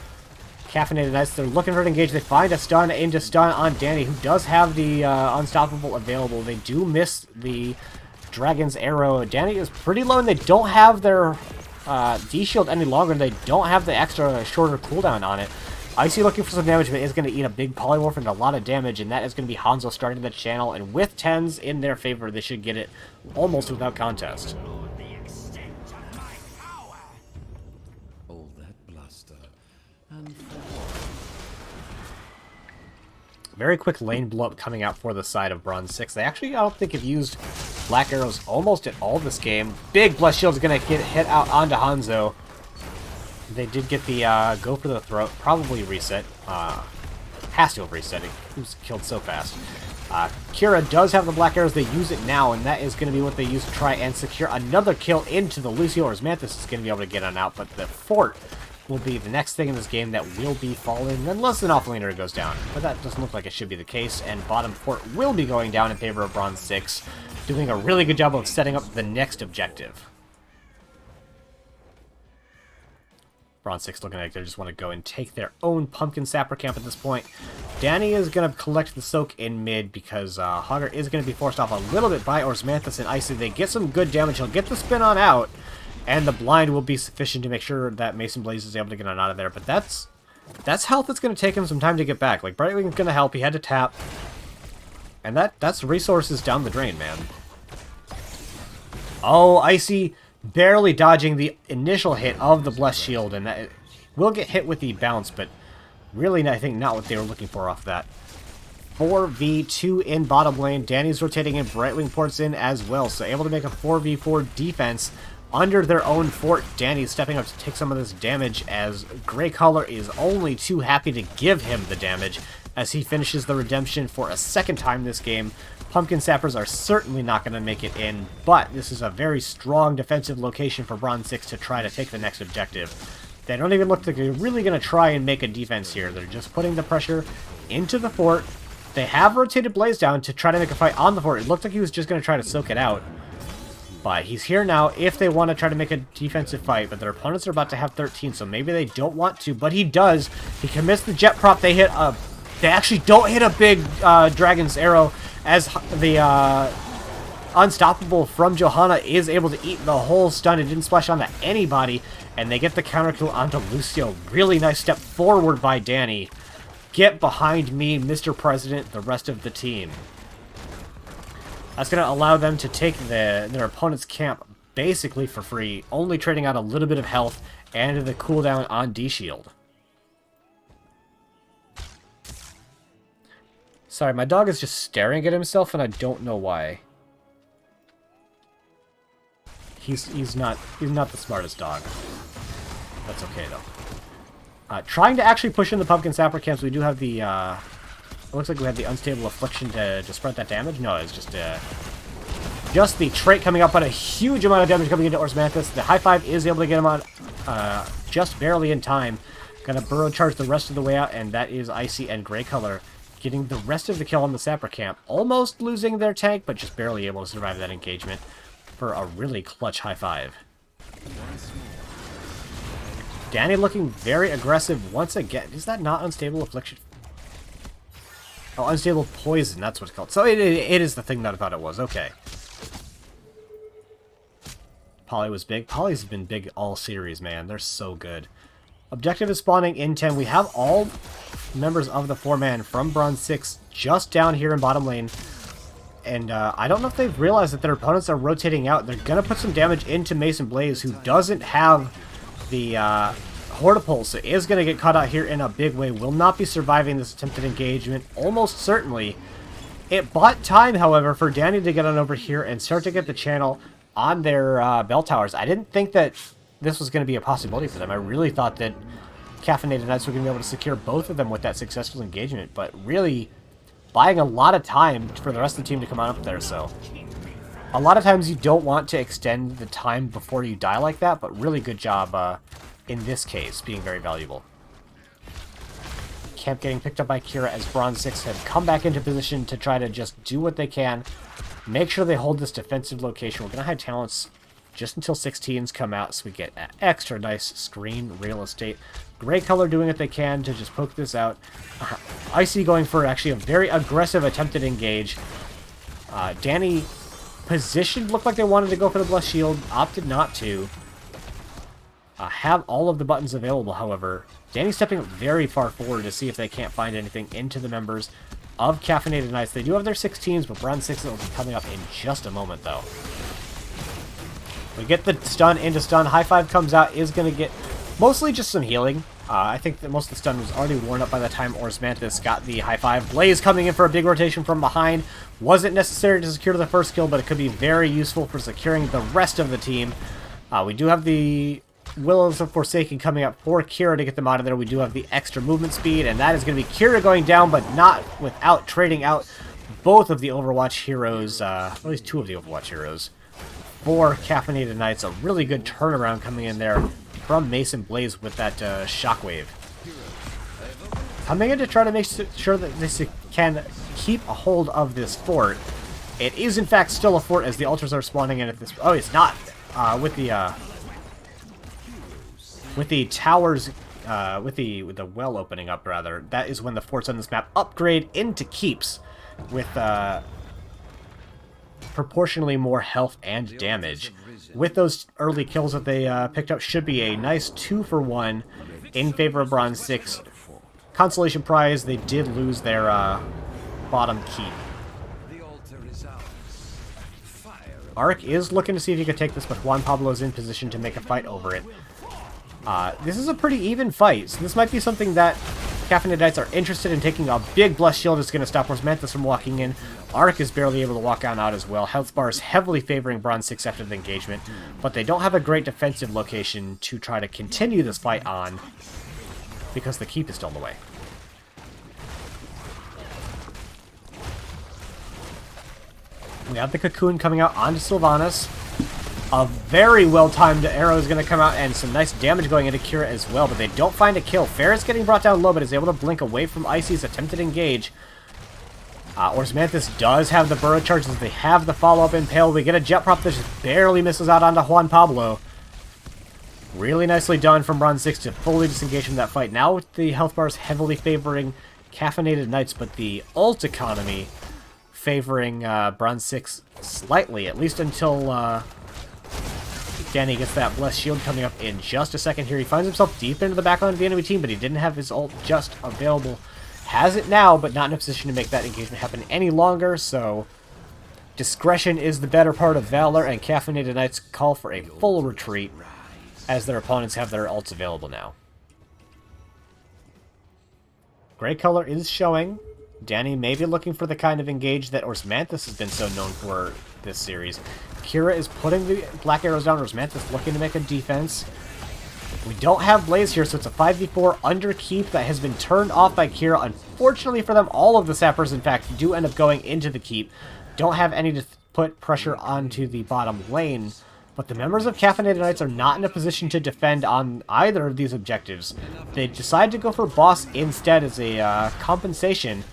Caffeinated Knights. They're looking for an engage. They find a stun into stun on Danny, who does have the Unstoppable available. They do miss the Dragon's Arrow. Danny is pretty low, and they don't have their D-Shield any longer. They don't have the extra shorter cooldown on it. Icy looking for some damage, but is going to eat a big polymorph and a lot of damage, and that is going to be Hanzo starting the channel. And with 10s in their favor, they should get it almost without contest. All that bluster. And Very quick lane blow up coming out for the side of Bronze6. They actually, I don't think, have used Black Arrows almost at all this game. Big Blessed Shield is going to get hit out onto Hanzo. They did get the go for the throat, probably reset. Has to have reset. He was killed so fast. Kira does have the Black Arrows. They use it now, and that is going to be what they use to try and secure another kill into the Lucio, or Mantis is going to be able to get on out, but the fort will be the next thing in this game that will be falling unless an offlaner goes down. But that doesn't look like it should be the case, and bottom fort will be going down in favor of Bronze6, doing a really good job of setting up the next objective. Bronze6 looking like they just want to go and take their own Pumpkin Sapper camp at this point. Danny is going to collect the soak in mid because Hogger is going to be forced off a little bit by Orsmanthus and Icy. They get some good damage. He'll get the spin on out, and the blind will be sufficient to make sure that Mason Blaze is able to get on out of there. But that's health that's going to take him some time to get back. Like, Brightwing's going to help. He had to tap. And that's resources down the drain, man. Oh, Icy barely dodging the initial hit of the Blessed Shield, and that will get hit with the bounce, but really, I think, not what they were looking for off that. 4v2 in bottom lane. Danny's rotating in, Brightwing ports in as well, so able to make a 4v4 defense under their own fort. Danny's stepping up to take some of this damage as Grey Collar is only too happy to give him the damage as he finishes the redemption for a second time this game. Pumpkin Sappers are certainly not going to make it in, but this is a very strong defensive location for Bronze6 to try to take the next objective. They don't even look like they're really going to try and make a defense here. They're just putting the pressure into the fort. They have rotated Blaze down to try to make a fight on the fort. It looked like he was just going to try to soak it out, but he's here now if they want to try to make a defensive fight, but their opponents are about to have 13, so maybe they don't want to, but he does. He commits the jet prop. They actually don't hit a big Dragon's Arrow, as the Unstoppable from Johanna is able to eat the whole stun. It didn't splash onto anybody, and they get the counter kill onto Lucio. Really nice step forward by Danny. Get behind me, Mr. President, the rest of the team. That's going to allow them to take their opponent's camp basically for free, only trading out a little bit of health and the cooldown on D-Shield. Sorry, my dog is just staring at himself, and I don't know why. He's not the smartest dog. That's okay though. Trying to actually push in the Pumpkin Sapper camps. We do have the. It looks like we have the Unstable Affliction to spread that damage. No, it's just the trait coming up on a huge amount of damage coming into Orsmanthus. The high five is able to get him on just barely in time. Gonna burrow charge the rest of the way out, and that is Icy and Grey Color getting the rest of the kill on the Sapper camp. Almost losing their tank, but just barely able to survive that engagement for a really clutch high five. Danny looking very aggressive once again. Is that not Unstable Affliction? Oh, Unstable Poison, that's what it's called. So it is the thing that I thought it was. Okay. Poly was big. Poly's been big all series, man. They're so good. Objective is spawning in 10. We have all members of the 4-man from Bronze6 just down here in bottom lane. And I don't know if they've realized that their opponents are rotating out. They're going to put some damage into Mason Blaze, who doesn't have the Hortipulse is going to get caught out here in a big way. Will not be surviving this attempted engagement, almost certainly. It bought time, however, for Danny to get on over here and start to get the channel on their bell towers. I didn't think that this was going to be a possibility for them. I really thought that Caffeinated Knights were going to be able to secure both of them with that successful engagement, but really buying a lot of time for the rest of the team to come on up there, so... A lot of times you don't want to extend the time before you die like that, but really good job in this case, being very valuable. Camp getting picked up by Kira as Bronze6 have come back into position to try to just do what they can. Make sure they hold this defensive location. We're going to hide talents just until 16s come out so we get extra nice screen real estate. Gray Color doing what they can to just poke this out. Icy going for actually a very aggressive attempted engage. Danny positioned, looked like they wanted to go for the Blessed Shield, opted not to. Have all of the buttons available, however. Danny stepping very far forward to see if they can't find anything into the members of Caffeinated Knights. They do have their 16s, but Bronze6 will be coming up in just a moment, though. We get the stun into stun. High Five comes out, is going to get mostly just some healing. I think that most of the stun was already worn up by the time Orsmanthus got the High Five. Blaze coming in for a big rotation from behind. Wasn't necessary to secure the first kill, but it could be very useful for securing the rest of the team. We do have the Willows of Forsaken coming up for Kira to get them out of there. We do have the extra movement speed, and that is going to be Kira going down, but not without trading out both of the Overwatch heroes, at least two of the Overwatch heroes, for Caffeinated Knights. A really good turnaround coming in there from Mason Blaze with that Shockwave. Coming in to try to make sure that they can keep a hold of this fort. It is, in fact, still a fort as the altars are spawning in at this... Oh, it's not! With the towers, with the well opening up, rather, that is when the forts on this map upgrade into keeps with proportionally more health and damage. With those early kills that they picked up, should be a nice 2-for-1 in favor of Bronze6. Consolation prize, they did lose their bottom keep. Ark is looking to see if he could take this, but Juan Pablo's in position to make a fight over it. This is a pretty even fight, so this might be something that Caffeinated Knights are interested in taking. A big Blessed Shield is going to stop Orsmanthus from walking in. Ark is barely able to walk on out as well. Health bar is heavily favoring Bronze6 after the engagement, but they don't have a great defensive location to try to continue this fight on because the keep is still in the way. We have the Cocoon coming out onto Sylvanas. A very well-timed arrow is going to come out, and some nice damage going into Kira as well, but they don't find a kill. Ferris getting brought down low, but is able to blink away from Icy's attempted engage. Orsmanthus does have the burrow charges. They have the follow-up impale. We get a jet prop that just barely misses out onto Juan Pablo. Really nicely done from Bronze6 to fully disengage from that fight. Now with the health bars heavily favoring Caffeinated Knights, but the ult economy favoring Bronze6 slightly, at least until... Danny gets that Blessed Shield coming up in just a second here. He finds himself deep into the backline of the enemy team, but he didn't have his ult just available. Has it now, but not in a position to make that engagement happen any longer, so discretion is the better part of valor, and Caffeinated Knights call for a full retreat as their opponents have their ults available now. Gray Color is showing. Danny may be looking for the kind of engage that Orsmanthus has been so known for this series. Kira is putting the black arrows down. Orsmanthus looking to make a defense. We don't have Blaze here, so it's a 5v4 under keep that has been turned off by Kira. Unfortunately for them, all of the sappers, in fact, do end up going into the keep. Don't have any to put pressure onto the bottom lane. But the members of Caffeinated Knights are not in a position to defend on either of these objectives. They decide to go for boss instead as a compensation.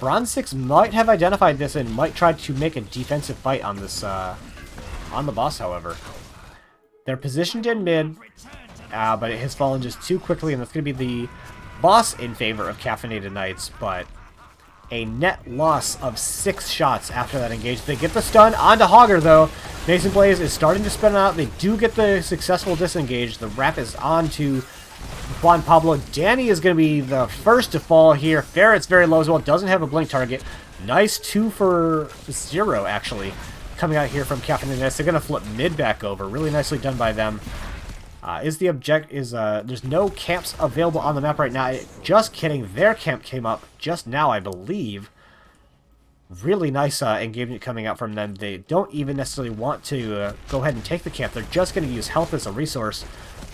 Bronze6 might have identified this and might try to make a defensive fight on this, on the boss, however. They're positioned in mid, but it has fallen just too quickly, and that's going to be the boss in favor of Caffeinated Knights, but a net loss of 6 shots after that engage. They get the stun onto Hogger, though. Mason Blaze is starting to spin out. They do get the successful disengage. The wrap is on to Juan Pablo. Danny is going to be the first to fall here. Ferret's very low as well. Doesn't have a blink target. Nice 2-for-0, actually, coming out here from Caffeinated Knights. They're going to flip mid back over. Really nicely done by them. There's no camps available on the map right now. Just kidding, their camp came up just now, I believe. Really nice engagement coming out from them. They don't even necessarily want to go ahead and take the camp. They're just going to use health as a resource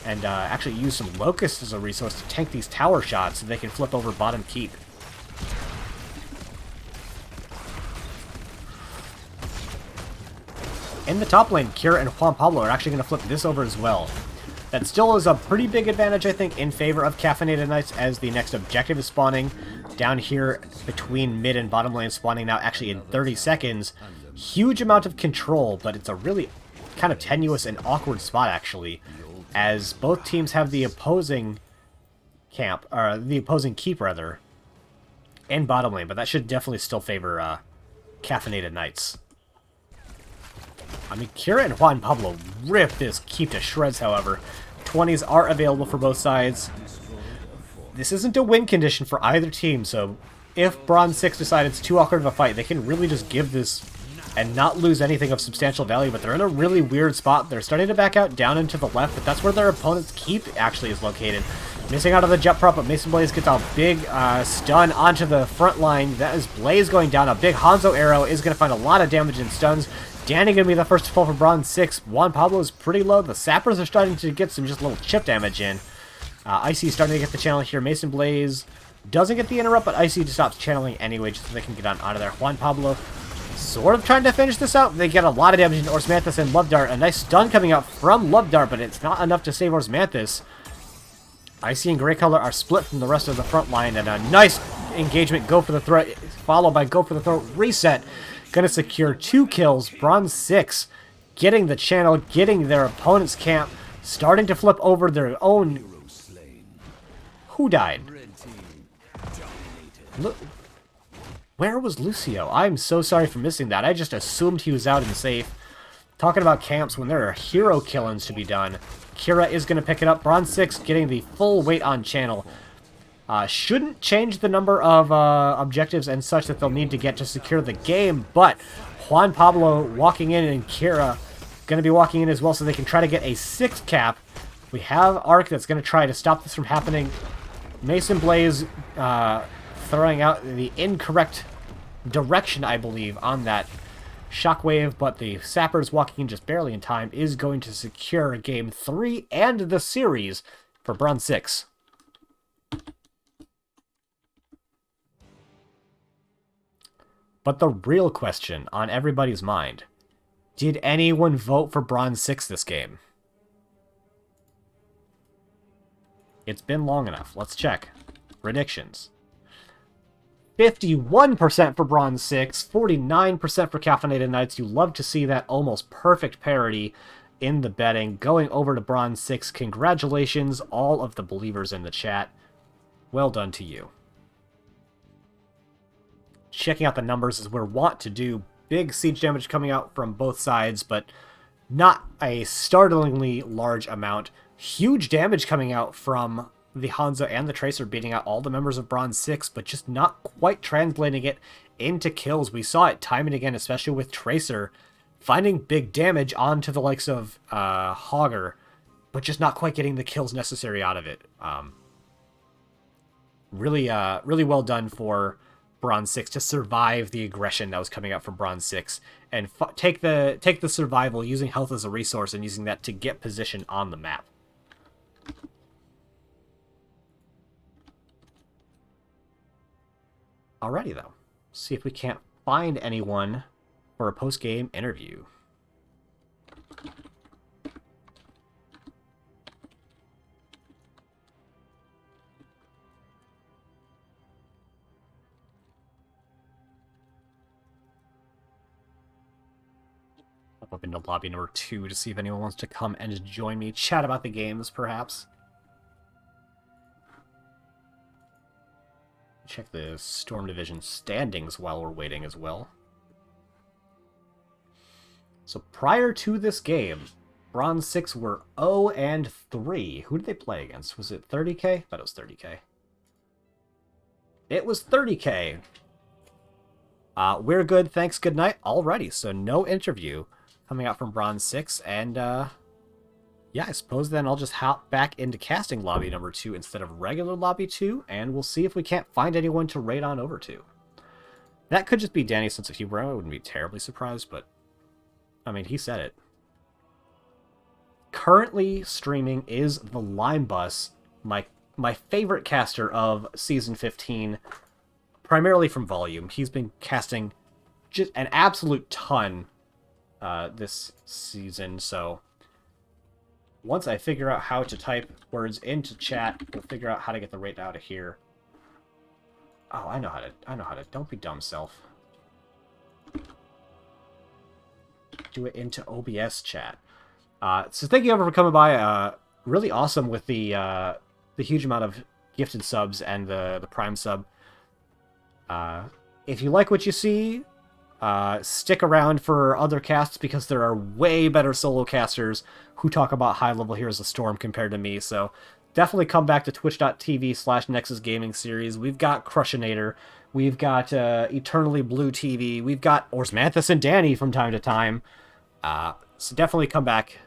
and actually use some locusts as a resource to tank these tower shots so they can flip over bottom keep. In the top lane, Kira and Juan Pablo are actually going to flip this over as well. That still is a pretty big advantage, I think, in favor of Caffeinated Knights as the next objective is spawning down here between mid and bottom lane, spawning now actually in 30 seconds. Huge amount of control, but it's a really kind of tenuous and awkward spot, actually, as both teams have the opposing camp, or the opposing keep, rather, in bottom lane, but that should definitely still favor Caffeinated Knights. I mean, Kira and Juan Pablo rip this keep to shreds, however. 20s are available for both sides. This isn't a win condition for either team, so if Bronze6 decide it's too awkward of a fight, they can really just give this and not lose anything of substantial value, but they're in a really weird spot. They're starting to back out down into the left, but that's where their opponent's keep actually is located. Missing out of the jet prop, but Mason Blaze gets a big stun onto the front line. That is Blaze going down. A big Hanzo arrow is going to find a lot of damage and stuns. Danny going to be the first to fall for Bronze6. Juan Pablo is pretty low. The Sappers are starting to get some just little chip damage in. Icy starting to get the channel here. Mason Blaze doesn't get the interrupt, but Icy just stops channeling anyway just so they can get on out of there. Juan Pablo sort of trying to finish this out. They get a lot of damage into Orsmanthus and Love Dart. A nice stun coming out from Love Dart, but it's not enough to save Orsmanthus. Icy and Grey Color are split from the rest of the front line, and a nice engagement, go for the throat, followed by go for the throat, reset. Gonna secure 2 kills. Bronze6 getting the channel, getting their opponent's camp, starting to flip over their own. Who died? Look, where was Lucio? I'm so sorry for missing that. I just assumed he was out and safe. Talking about camps when there are hero killings to be done. Kira is going to pick it up. Bronze6 getting the full weight on channel. Shouldn't change the number of objectives and such that they'll need to get to secure the game, but Juan Pablo walking in and Kira going to be walking in as well so they can try to get a 6th cap. We have Arc that's going to try to stop this from happening. Mason Blaze throwing out the incorrect direction, I believe, on that shockwave, but the Sappers walking in just barely in time is going to secure Game 3 and the series for Bronze6. But the real question on everybody's mind, did anyone vote for Bronze6 this game? It's been long enough. Let's check. Predictions. 51% for Bronze6, 49% for Caffeinated Knights. You love to see that almost perfect parity in the betting. Going over to Bronze6, congratulations, all of the believers in the chat. Well done to you. Checking out the numbers as we're wont to do. Big siege damage coming out from both sides, but not a startlingly large amount. Huge damage coming out from the Hanzo and the Tracer, beating out all the members of Bronze6, but just not quite translating it into kills. We saw it time and again, especially with Tracer, finding big damage onto the likes of Hogger, but just not quite getting the kills necessary out of it. Really well done for Bronze6 to survive the aggression that was coming out from Bronze6 and take the survival, using health as a resource and using that to get position on the map. Alrighty though, see if we can't find anyone for a post-game interview. I'll up into lobby number 2 to see if anyone wants to come and join me, chat about the games, perhaps. Check the Storm Division standings while we're waiting as well. So prior to this game, Bronze6 were 0-3. Who did they play against? Was it 30k? I thought it was 30k. It was 30k. We're good, thanks, good night. Alrighty, so no interview coming out from Bronze6, and yeah, I suppose then I'll just hop back into casting lobby number 2 instead of regular lobby 2, and we'll see if we can't find anyone to raid on over to. That could just be Danny's sense of humor. I wouldn't be terribly surprised, but I mean, he said it. Currently streaming is the Lime Bus, my favorite caster of Season 15, primarily from volume. He's been casting just an absolute ton this season, so once I figure out how to type words into chat, we'll figure out how to get the raid out of here. Oh, I know how to. Don't be dumb, self. Do it into OBS chat. So thank you everyone for coming by. Really awesome with the huge amount of gifted subs and the Prime sub. If you like what you see, stick around for other casts because there are way better solo casters who talk about high-level Heroes of Storm compared to me, so definitely come back to twitch.tv/Nexus Gaming Series. We've got Crushinator, we've got Eternally Blue TV, we've got Orsmanthus and Danny from time to time. So definitely come back,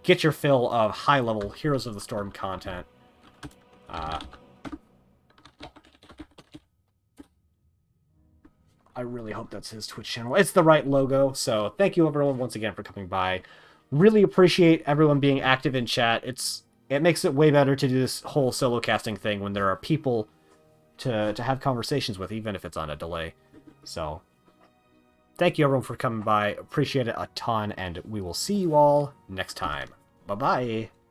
get your fill of high-level Heroes of the Storm content. I really hope that's his Twitch channel. It's the right logo, so thank you everyone once again for coming by. Really appreciate everyone being active in chat. It makes it way better to do this whole solo casting thing when there are people to have conversations with, even if it's on a delay. So, thank you everyone for coming by. Appreciate it a ton, and we will see you all next time. Bye-bye.